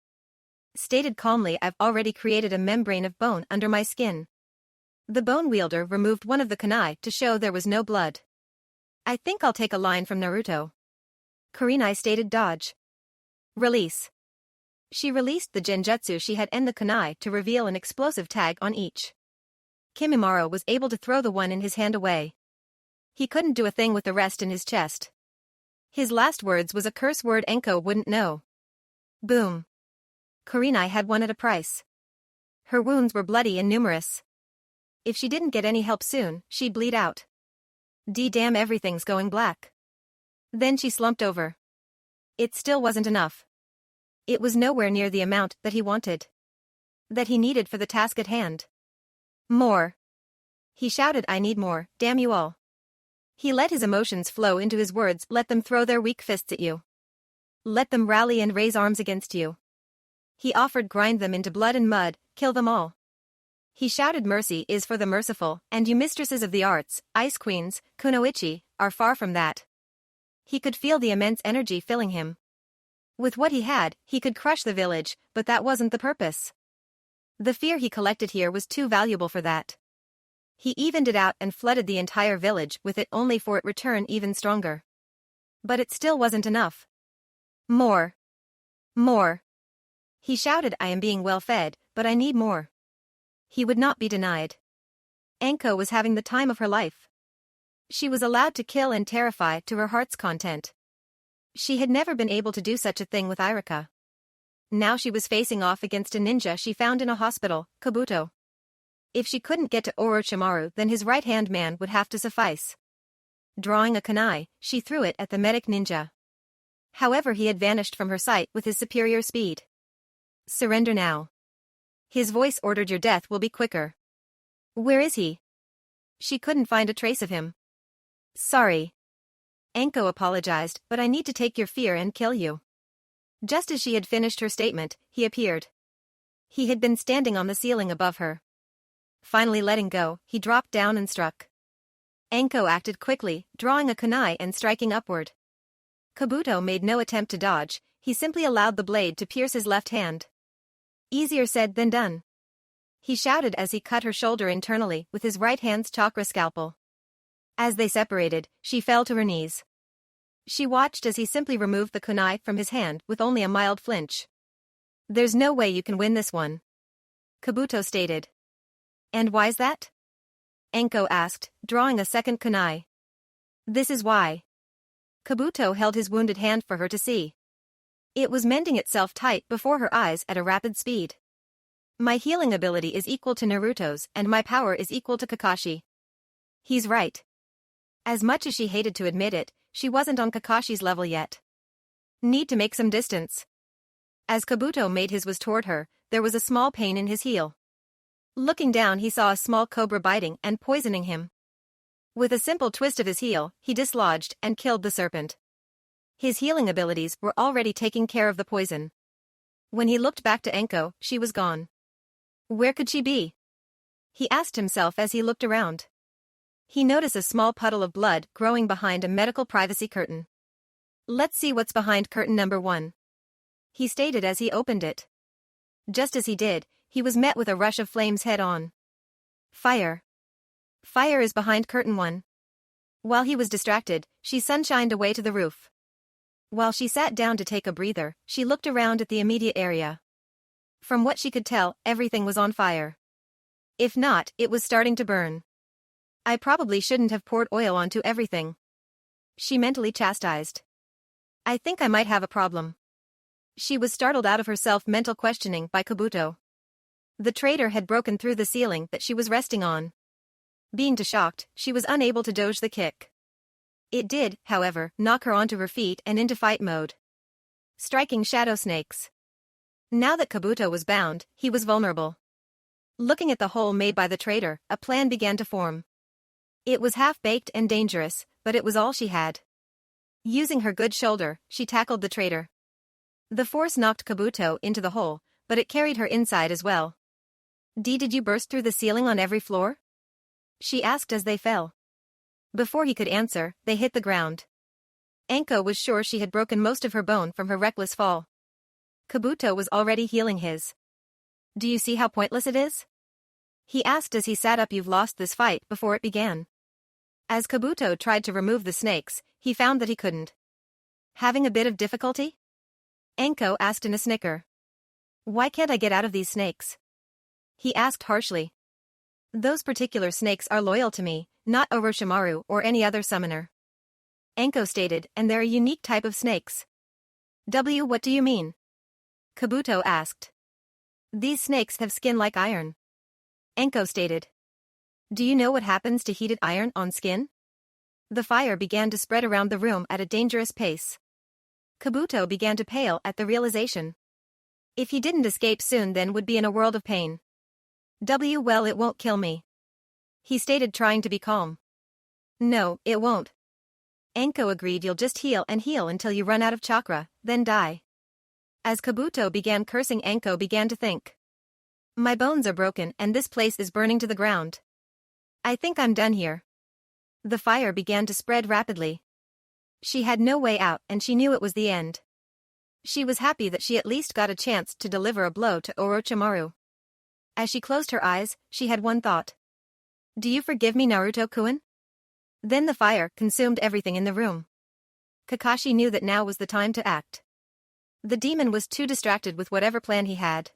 Speaker 1: stated calmly. I've already created a membrane of bone under my skin. The bone wielder removed one of the kunai to show there was no blood. I think I'll take a line from Naruto. Kurenai stated. Dodge. Release. She released the genjutsu she had and the kunai to reveal an explosive tag on each. Kimimaro was able to throw the one in his hand away. He couldn't do a thing with the rest in his chest. His last words was a curse word Enko wouldn't know. Boom. Kurenai had won at a price. Her wounds were bloody and numerous. If she didn't get any help soon, she'd bleed out. Damn, everything's going black. Then she slumped over. It still wasn't enough. It was nowhere near the amount that he wanted. That he needed for the task at hand. More. He shouted. I need more, damn you all. He let his emotions flow into his words. Let them throw their weak fists at you. Let them rally and raise arms against you. He offered. Grind them into blood and mud, kill them all. He shouted. Mercy is for the merciful, and you mistresses of the arts, ice queens, kunoichi, are far from that. He could feel the immense energy filling him. With what he had, he could crush the village, but that wasn't the purpose. The fear he collected here was too valuable for that. He evened it out and flooded the entire village with it, only for it return even stronger. But it still wasn't enough. More. More. He shouted. I am being well fed, but I need more. He would not be denied. Enko was having the time of her life. She was allowed to kill and terrify to her heart's content. She had never been able to do such a thing with Irika. Now she was facing off against a ninja she found in a hospital, Kabuto. If she couldn't get to Orochimaru, then his right-hand man would have to suffice. Drawing a kunai, she threw it at the medic ninja. However, he had vanished from her sight with his superior speed. Surrender now. His voice ordered. Your death will be quicker. Where is he? She couldn't find a trace of him. Sorry. Enko apologized, but I need to take your fear and kill you. Just as she had finished her statement, he appeared. He had been standing on the ceiling above her. Finally letting go, he dropped down and struck. Enko acted quickly, drawing a kunai and striking upward. Kabuto made no attempt to dodge, he simply allowed the blade to pierce his left hand. Easier said than done. He shouted as he cut her shoulder internally with his right hand's chakra scalpel. As they separated, she fell to her knees. She watched as he simply removed the kunai from his hand with only a mild flinch. There's no way you can win this one, Kabuto stated. And why's that? Enko asked, drawing a second kunai. This is why. Kabuto held his wounded hand for her to see. It was mending itself tight before her eyes at a rapid speed. My healing ability is equal to Naruto's and my power is equal to Kakashi. He's right. As much as she hated to admit it, she wasn't on Kakashi's level yet. Need to make some distance. As Kabuto made his way toward her, there was a small pain in his heel. Looking down, he saw a small cobra biting and poisoning him. With a simple twist of his heel, he dislodged and killed the serpent. His healing abilities were already taking care of the poison. When he looked back to Enko, she was gone. Where could she be? He asked himself as he looked around. He noticed a small puddle of blood growing behind a medical privacy curtain. Let's see what's behind curtain number 1. He stated as he opened it. Just as he did, he was met with a rush of flames head on. Fire. Fire is behind curtain 1. While he was distracted, she sunshined away to the roof. While she sat down to take a breather, she looked around at the immediate area. From what she could tell, everything was on fire. If not, it was starting to burn. I probably shouldn't have poured oil onto everything. She mentally chastised. I think I might have a problem. She was startled out of her self-mental questioning by Kabuto. The traitor had broken through the ceiling that she was resting on. Being too shocked, she was unable to dodge the kick. It did, however, knock her onto her feet and into fight mode. Striking shadow snakes. Now that Kabuto was bound, he was vulnerable. Looking at the hole made by the traitor, a plan began to form. It was half-baked and dangerous, but it was all she had. Using her good shoulder, she tackled the traitor. The force knocked Kabuto into the hole, but it carried her inside as well. Did you burst through the ceiling on every floor? She asked as they fell. Before he could answer, they hit the ground. Anko was sure she had broken most of her bone from her reckless fall. Kabuto was already healing his. Do you see how pointless it is? He asked as he sat up. You've lost this fight before it began. As Kabuto tried to remove the snakes, he found that he couldn't. Having a bit of difficulty? Anko asked in a snicker. Why can't I get out of these snakes? He asked harshly. Those particular snakes are loyal to me, not Orochimaru or any other summoner. Anko stated, and they're a unique type of snakes. What do you mean? Kabuto asked. These snakes have skin like iron. Anko stated. Do you know what happens to heated iron on skin? The fire began to spread around the room at a dangerous pace. Kabuto began to pale at the realization. If he didn't escape soon, then would be in a world of pain. Well, it won't kill me. He stated, trying to be calm. No, it won't. Anko agreed. You'll just heal and heal until you run out of chakra, then die. As Kabuto began cursing, Anko began to think. My bones are broken and this place is burning to the ground. I think I'm done here. The fire began to spread rapidly. She had no way out and she knew it was the end. She was happy that she at least got a chance to deliver a blow to Orochimaru. As she closed her eyes, she had one thought. Do you forgive me, Naruto-kun? Then the fire consumed everything in the room. Kakashi knew that now was the time to act. The demon was too distracted with whatever plan he had.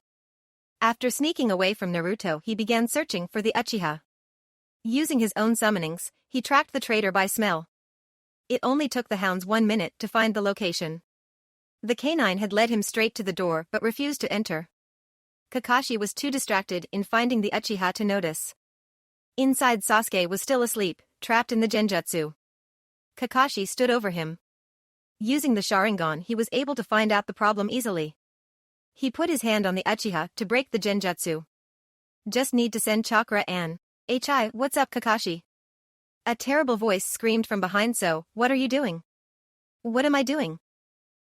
Speaker 1: After sneaking away from Naruto, he began searching for the Uchiha. Using his own summonings, he tracked the traitor by smell. It only took the hounds 1 minute to find the location. The canine had led him straight to the door but refused to enter. Kakashi was too distracted in finding the Uchiha to notice. Inside, Sasuke was still asleep, trapped in the Genjutsu. Kakashi stood over him. Using the Sharingan, he was able to find out the problem easily. He put his hand on the Uchiha to break the Genjutsu. Just need to send chakra and... What's up, Kakashi? A terrible voice screamed from behind. So, what are you doing? What am I doing?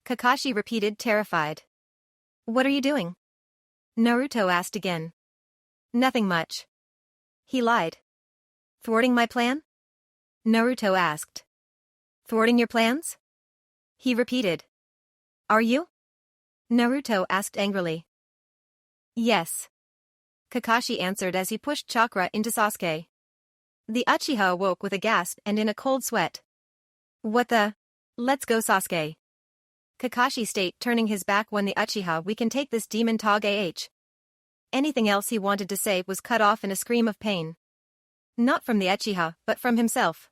Speaker 1: Kakashi repeated, terrified. What are you doing? Naruto asked again. Nothing much. He lied. Thwarting my plan? Naruto asked. Thwarting your plans? He repeated. Are you? Naruto asked angrily. Yes. Kakashi answered as he pushed chakra into Sasuke. The Uchiha awoke with a gasp and in a cold sweat. What the? Let's go, Sasuke. Kakashi stated, turning his back. When the Uchiha, we can take this demon Tog. Anything else he wanted to say was cut off in a scream of pain. Not from the Uchiha, but from himself.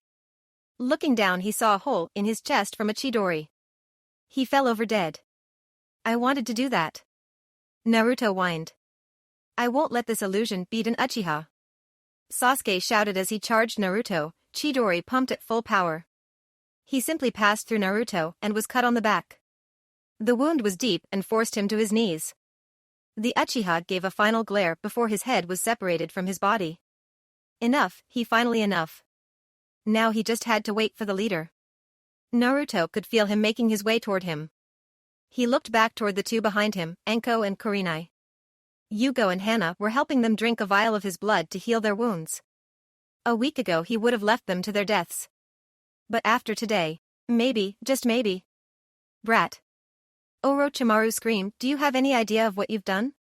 Speaker 1: Looking down, he saw a hole in his chest from a Chidori. He fell over dead. I wanted to do that. Naruto whined. I won't let this illusion beat an Uchiha. Sasuke shouted as he charged Naruto. Chidori pumped at full power. He simply passed through Naruto and was cut on the back. The wound was deep and forced him to his knees. The Uchiha gave a final glare before his head was separated from his body. Enough, enough. Now he just had to wait for the leader. Naruto could feel him making his way toward him. He looked back toward the two behind him, Anko and Kurenai. Yugo and Hana were helping them drink a vial of his blood to heal their wounds. A week ago he would have left them to their deaths. But after today, maybe, just maybe. Brat. Orochimaru screamed, do you have any idea of what you've done?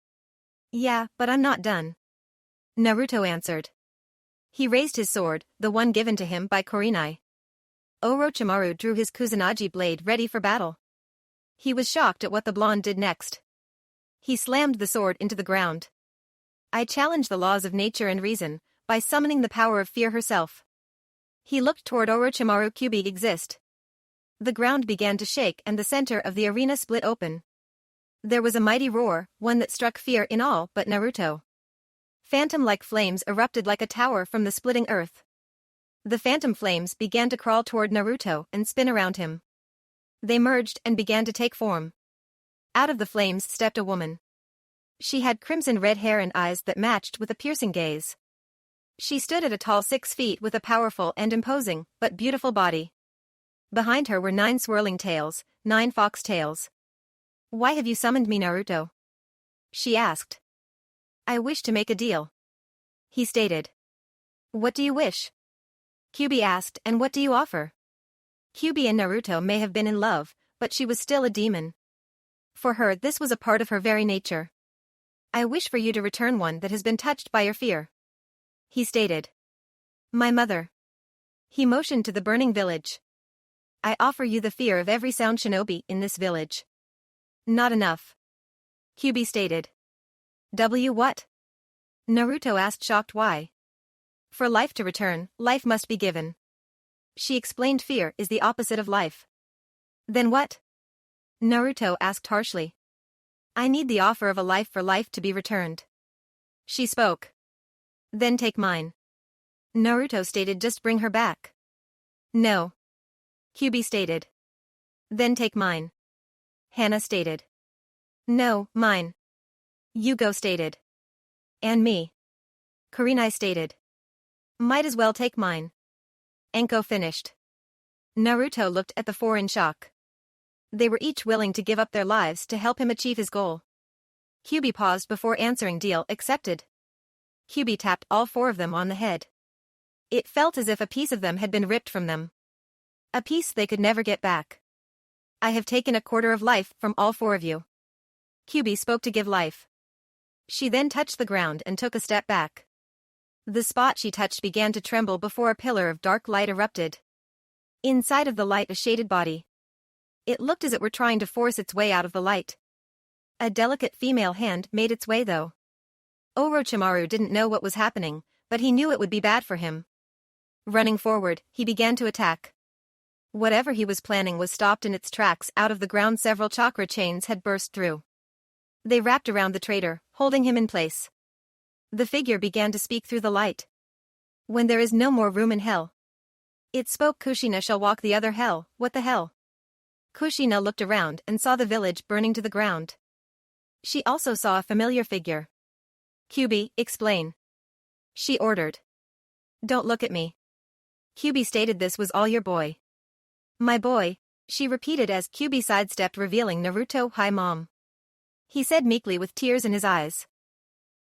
Speaker 1: Yeah, but I'm not done. Naruto answered. He raised his sword, the one given to him by Kurenai. Orochimaru drew his Kusanagi blade ready for battle. He was shocked at what the blonde did next. He slammed the sword into the ground. I challenge the laws of nature and reason, by summoning the power of fear herself. He looked toward Orochimaru. Kyuubi exist. The ground began to shake and the center of the arena split open. There was a mighty roar, one that struck fear in all but Naruto. Phantom-like flames erupted like a tower from the splitting earth. The phantom flames began to crawl toward Naruto and spin around him. They merged and began to take form. Out of the flames stepped a woman. She had crimson-red hair and eyes that matched with a piercing gaze. She stood at a tall 6 feet with a powerful and imposing, but beautiful body. Behind her were 9 swirling tails, 9 fox tails. "Why have you summoned me, Naruto?" she asked. "I wish to make a deal," he stated. "What do you wish?" Kyuubi asked, "And what do you offer?" Kyuubi and Naruto may have been in love, but she was still a demon. For her, this was a part of her very nature. "I wish for you to return one that has been touched by your fear," he stated. "My mother." He motioned to the burning village. "I offer you the fear of every sound shinobi in this village." "Not enough," Kyuubi stated. What?" Naruto asked, shocked. "Why?" "For life to return, life must be given." She explained, "Fear is the opposite of life." "Then what?" Naruto asked harshly. "I need the offer of a life for life to be returned." She spoke. "Then take mine." Naruto stated, "Just bring her back." "No." Kyuubi stated. "Then take mine." Hana stated. "No, mine." Yugo stated. "And me." Kurenai stated. "Might as well take mine." Enko finished. Naruto looked at the 4 in shock. They were each willing to give up their lives to help him achieve his goal. Kyuubi paused before answering. "Deal accepted." Kyuubi tapped all 4 of them on the head. It felt as if a piece of them had been ripped from them. A piece they could never get back. "I have taken a quarter of life from all 4 of you." Kyuubi spoke to give life. She then touched the ground and took a step back. The spot she touched began to tremble before a pillar of dark light erupted. Inside of the light, a shaded body. It looked as it were trying to force its way out of the light. A delicate female hand made its way though. Orochimaru didn't know what was happening, but he knew it would be bad for him. Running forward, he began to attack. Whatever he was planning was stopped in its tracks. Out of the ground, several chakra chains had burst through. They wrapped around the traitor, holding him in place. The figure began to speak through the light. "When there is no more room in hell." It spoke. "Kushina shall walk the other hell." What the hell? Kushina looked around and saw the village burning to the ground. She also saw a familiar figure. "Kyuubi, explain," she ordered. "Don't look at me." Kyuubi stated, "This was all your boy." "My boy," she repeated as Kyuubi sidestepped, revealing Naruto. "Hi, Mom," he said meekly with tears in his eyes.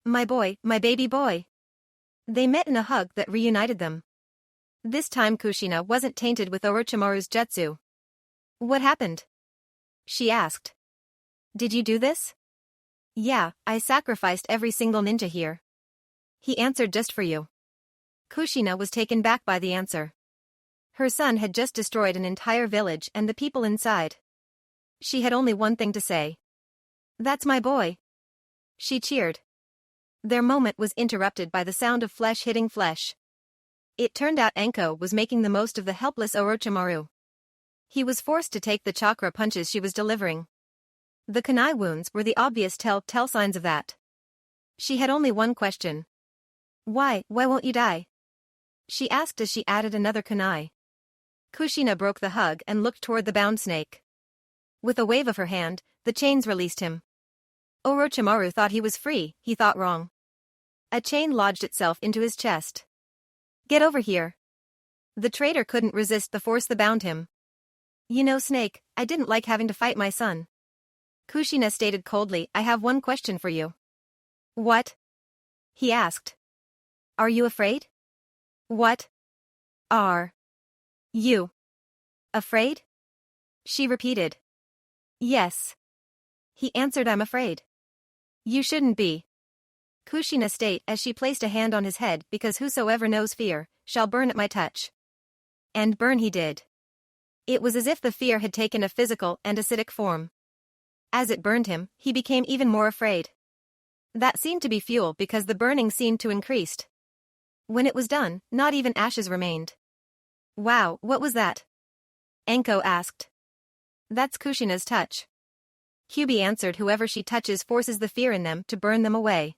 Speaker 1: "My boy, my baby boy." They met in a hug that reunited them. This time Kushina wasn't tainted with Orochimaru's jutsu. "What happened?" she asked. "Did you do this?" "Yeah, I sacrificed every single ninja here," he answered, "just for you." Kushina was taken back by the answer. Her son had just destroyed an entire village and the people inside. She had only one thing to say. "That's my boy." She cheered. Their moment was interrupted by the sound of flesh hitting flesh. It turned out Enko was making the most of the helpless Orochimaru. He was forced to take the chakra punches she was delivering. The kunai wounds were the obvious tell signs of that. She had only one question. Why won't you die?" she asked as she added another kunai. Kushina broke the hug and looked toward the bound snake. With a wave of her hand, the chains released him. Orochimaru thought he was free. He thought wrong. A chain lodged itself into his chest. "Get over here." The traitor couldn't resist the force that bound him. "You know, Snake, I didn't like having to fight my son." Kushina stated coldly, "I have one question for you." "What?" he asked. "Are you afraid?" "What are you afraid?" she repeated. "Yes." He answered, "I'm afraid." "You shouldn't be." Kushina stated as she placed a hand on his head, "Because whosoever knows fear, shall burn at my touch." And burn he did. It was as if the fear had taken a physical and acidic form. As it burned him, he became even more afraid. That seemed to be fuel because the burning seemed to increased. When it was done, not even ashes remained. Wow, what was that? Enko asked. That's Kushina's touch. Kyubi answered whoever she touches forces the fear in them to burn them away.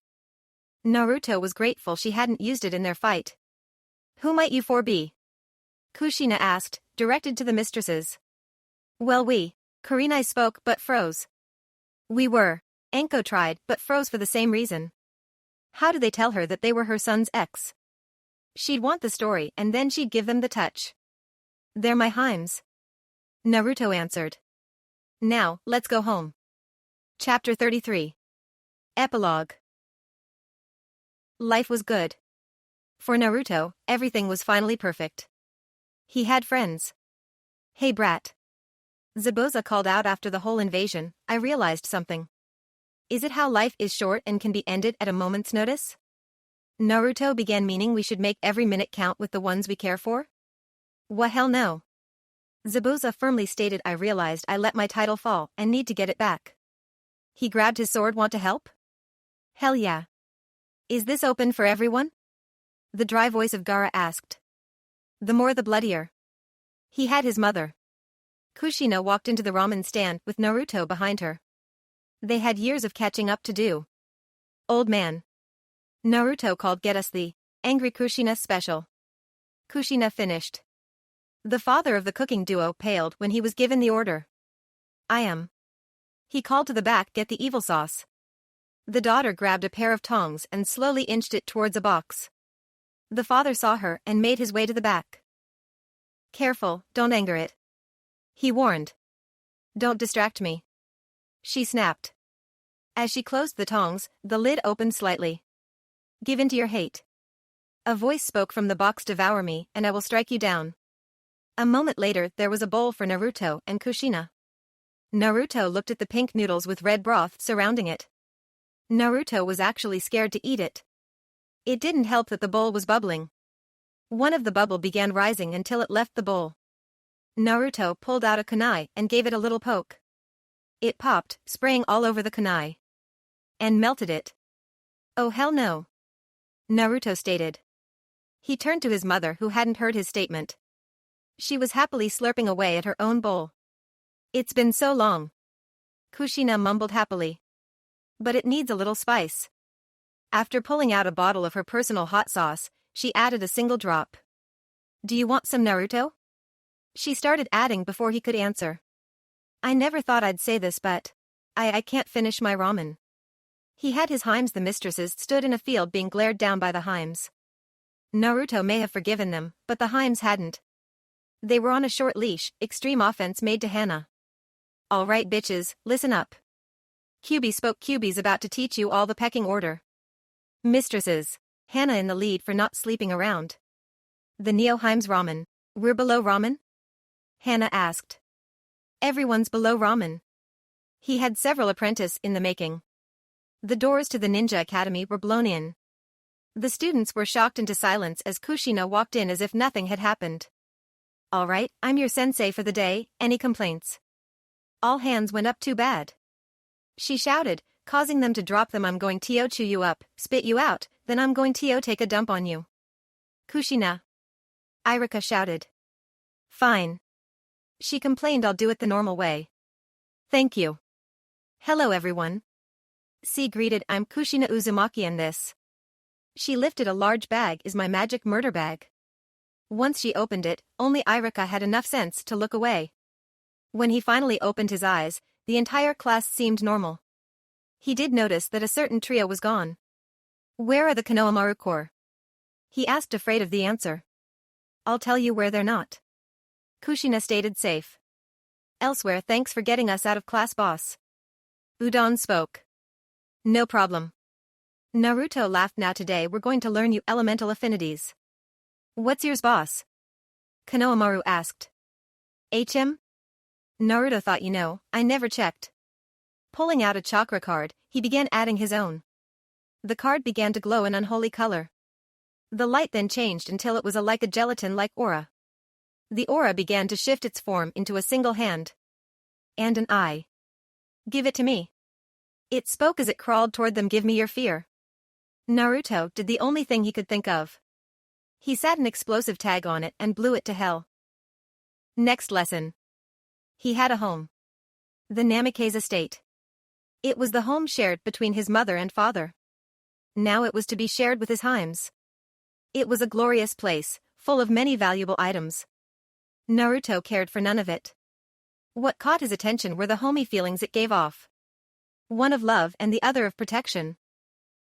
Speaker 1: Naruto was grateful she hadn't used it in their fight. Who might you four be? Kushina asked, directed to the mistresses. Well Kurenai spoke but froze. We were. Enko tried but froze for the same reason. How did they tell her that they were her son's ex? She'd want the story and then she'd give them the touch. They're my Heims. Naruto answered. Now, let's go home. Chapter 33. Epilogue. Life was good. For Naruto, everything was finally perfect. He had friends. Hey brat. Zabuza called out after the whole invasion. I realized something. Is it how life is short and can be ended at a moment's notice? Naruto began meaning we should make every minute count with the ones we care for? What hell no. Zabuza firmly stated I realized I let my title fall and need to get it back. He grabbed his sword. Want to help? Hell yeah. Is this open for everyone? The dry voice of Gaara asked. The more the bloodier. He had his mother. Kushina walked into the ramen stand with Naruto behind her. They had years of catching up to do. Old man. Naruto called get us the angry Kushina special. Kushina finished. The father of the cooking duo paled when he was given the order. I am. He called to the back get the evil sauce. The daughter grabbed a pair of tongs and slowly inched it towards a box. The father saw her and made his way to the back. Careful, don't anger it. He warned. Don't distract me. She snapped. As she closed the tongs, the lid opened slightly. Give in to your hate. A voice spoke from the box. Devour me and I will strike you down. A moment later there was a bowl for Naruto and Kushina. Naruto looked at the pink noodles with red broth surrounding it. Naruto was actually scared to eat it. It didn't help that the bowl was bubbling. One of the bubble began rising until it left the bowl. Naruto pulled out a kunai and gave it a little poke. It popped, spraying all over the kunai. And melted it. Oh hell no. Naruto stated. He turned to his mother who hadn't heard his statement. She was happily slurping away at her own bowl. It's been so long. Kushina mumbled happily. But it needs a little spice. After pulling out a bottle of her personal hot sauce, she added a single drop. Do you want some, Naruto? She started adding before he could answer. I never thought I'd say this but I can't finish my ramen. He had his Heims. The mistresses stood in a field being glared down by the Heims. Naruto may have forgiven them, but the Heims hadn't. They were on a short leash, extreme offense made to Hana. All right bitches, listen up. Kyubi spoke. Kyubi's about to teach you all the pecking order. Mistresses. Hana in the lead for not sleeping around. The Neo Heims ramen. We're below ramen? Hana asked. Everyone's below ramen. He had several apprentices in the making. The doors to the ninja academy were blown in. The students were shocked into silence as Kushina walked in as if nothing had happened. All right, I'm your sensei for the day, any complaints? All hands went up. Too bad. She shouted, causing them to drop them. I'm going to chew you up, spit you out, then I'm going to take a dump on you. Kushina. Irika shouted. Fine. She complained. I'll do it the normal way. Thank you. Hello everyone. C greeted. I'm Kushina Uzumaki and this. She lifted a large bag. Is my magic murder bag. Once she opened it, only Irika had enough sense to look away. When he finally opened his eyes, the entire class seemed normal. He did notice that a certain trio was gone. Where are the Konohamaru Corps? He asked, afraid of the answer. I'll tell you where they're not. Kushina stated, safe. Elsewhere. Thanks for getting us out of class, boss. Udon spoke. No problem. Naruto laughed. Now today we're going to learn you elemental affinities. What's yours, boss? Konohamaru asked. HM? Naruto thought, I never checked. Pulling out a chakra card, he began adding his own. The card began to glow an unholy color. The light then changed until it was like a gelatin-like aura. The aura began to shift its form into a single hand. And an eye. Give it to me. It spoke as it crawled toward them. Give me your fear. Naruto did the only thing he could think of. He set an explosive tag on it and blew it to hell. Next lesson. He had a home. The Namikaze estate. It was the home shared between his mother and father. Now it was to be shared with his Heims. It was a glorious place, full of many valuable items. Naruto cared for none of it. What caught his attention were the homey feelings it gave off. One of love and the other of protection.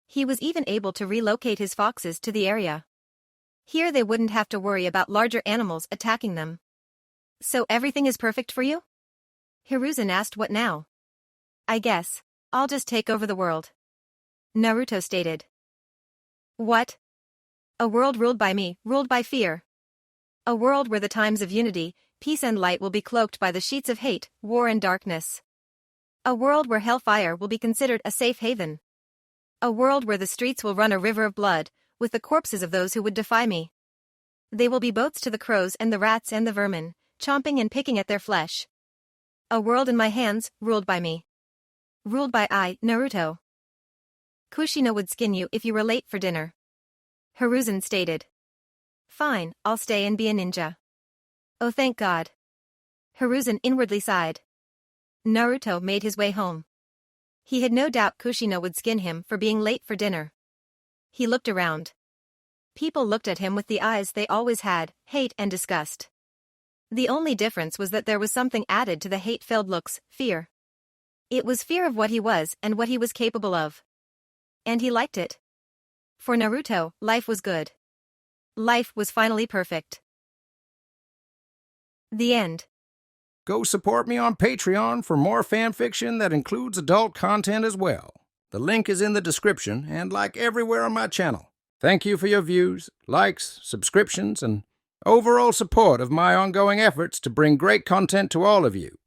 Speaker 1: He was even able to relocate his foxes to the area. Here they wouldn't have to worry about larger animals attacking them. So everything is perfect for you? Hiruzen asked. What now? I guess I'll just take over the world. Naruto stated. What? A world ruled by me, ruled by fear. A world where the times of unity, peace and light will be cloaked by the sheets of hate, war and darkness. A world where hellfire will be considered a safe haven. A world where the streets will run a river of blood, with the corpses of those who would defy me. They will be boats to the crows and the rats and the vermin, chomping and picking at their flesh. A world in my hands, ruled by me. Ruled by I, Naruto. Kushina would skin you if you were late for dinner. Hiruzen stated. Fine, I'll stay and be a ninja. Oh, thank God. Hiruzen inwardly sighed. Naruto made his way home. He had no doubt Kushina would skin him for being late for dinner. He looked around. People looked at him with the eyes they always had, hate and disgust. The only difference was that there was something added to the hate-filled looks, fear. It was fear of what he was and what he was capable of. And he liked it. For Naruto, life was good. Life was finally perfect. The end.
Speaker 2: Go support me on Patreon for more fanfiction that includes adult content as well. The link is in the description and like everywhere on my channel. Thank you for your views, likes, subscriptions, and overall support of my ongoing efforts to bring great content to all of you.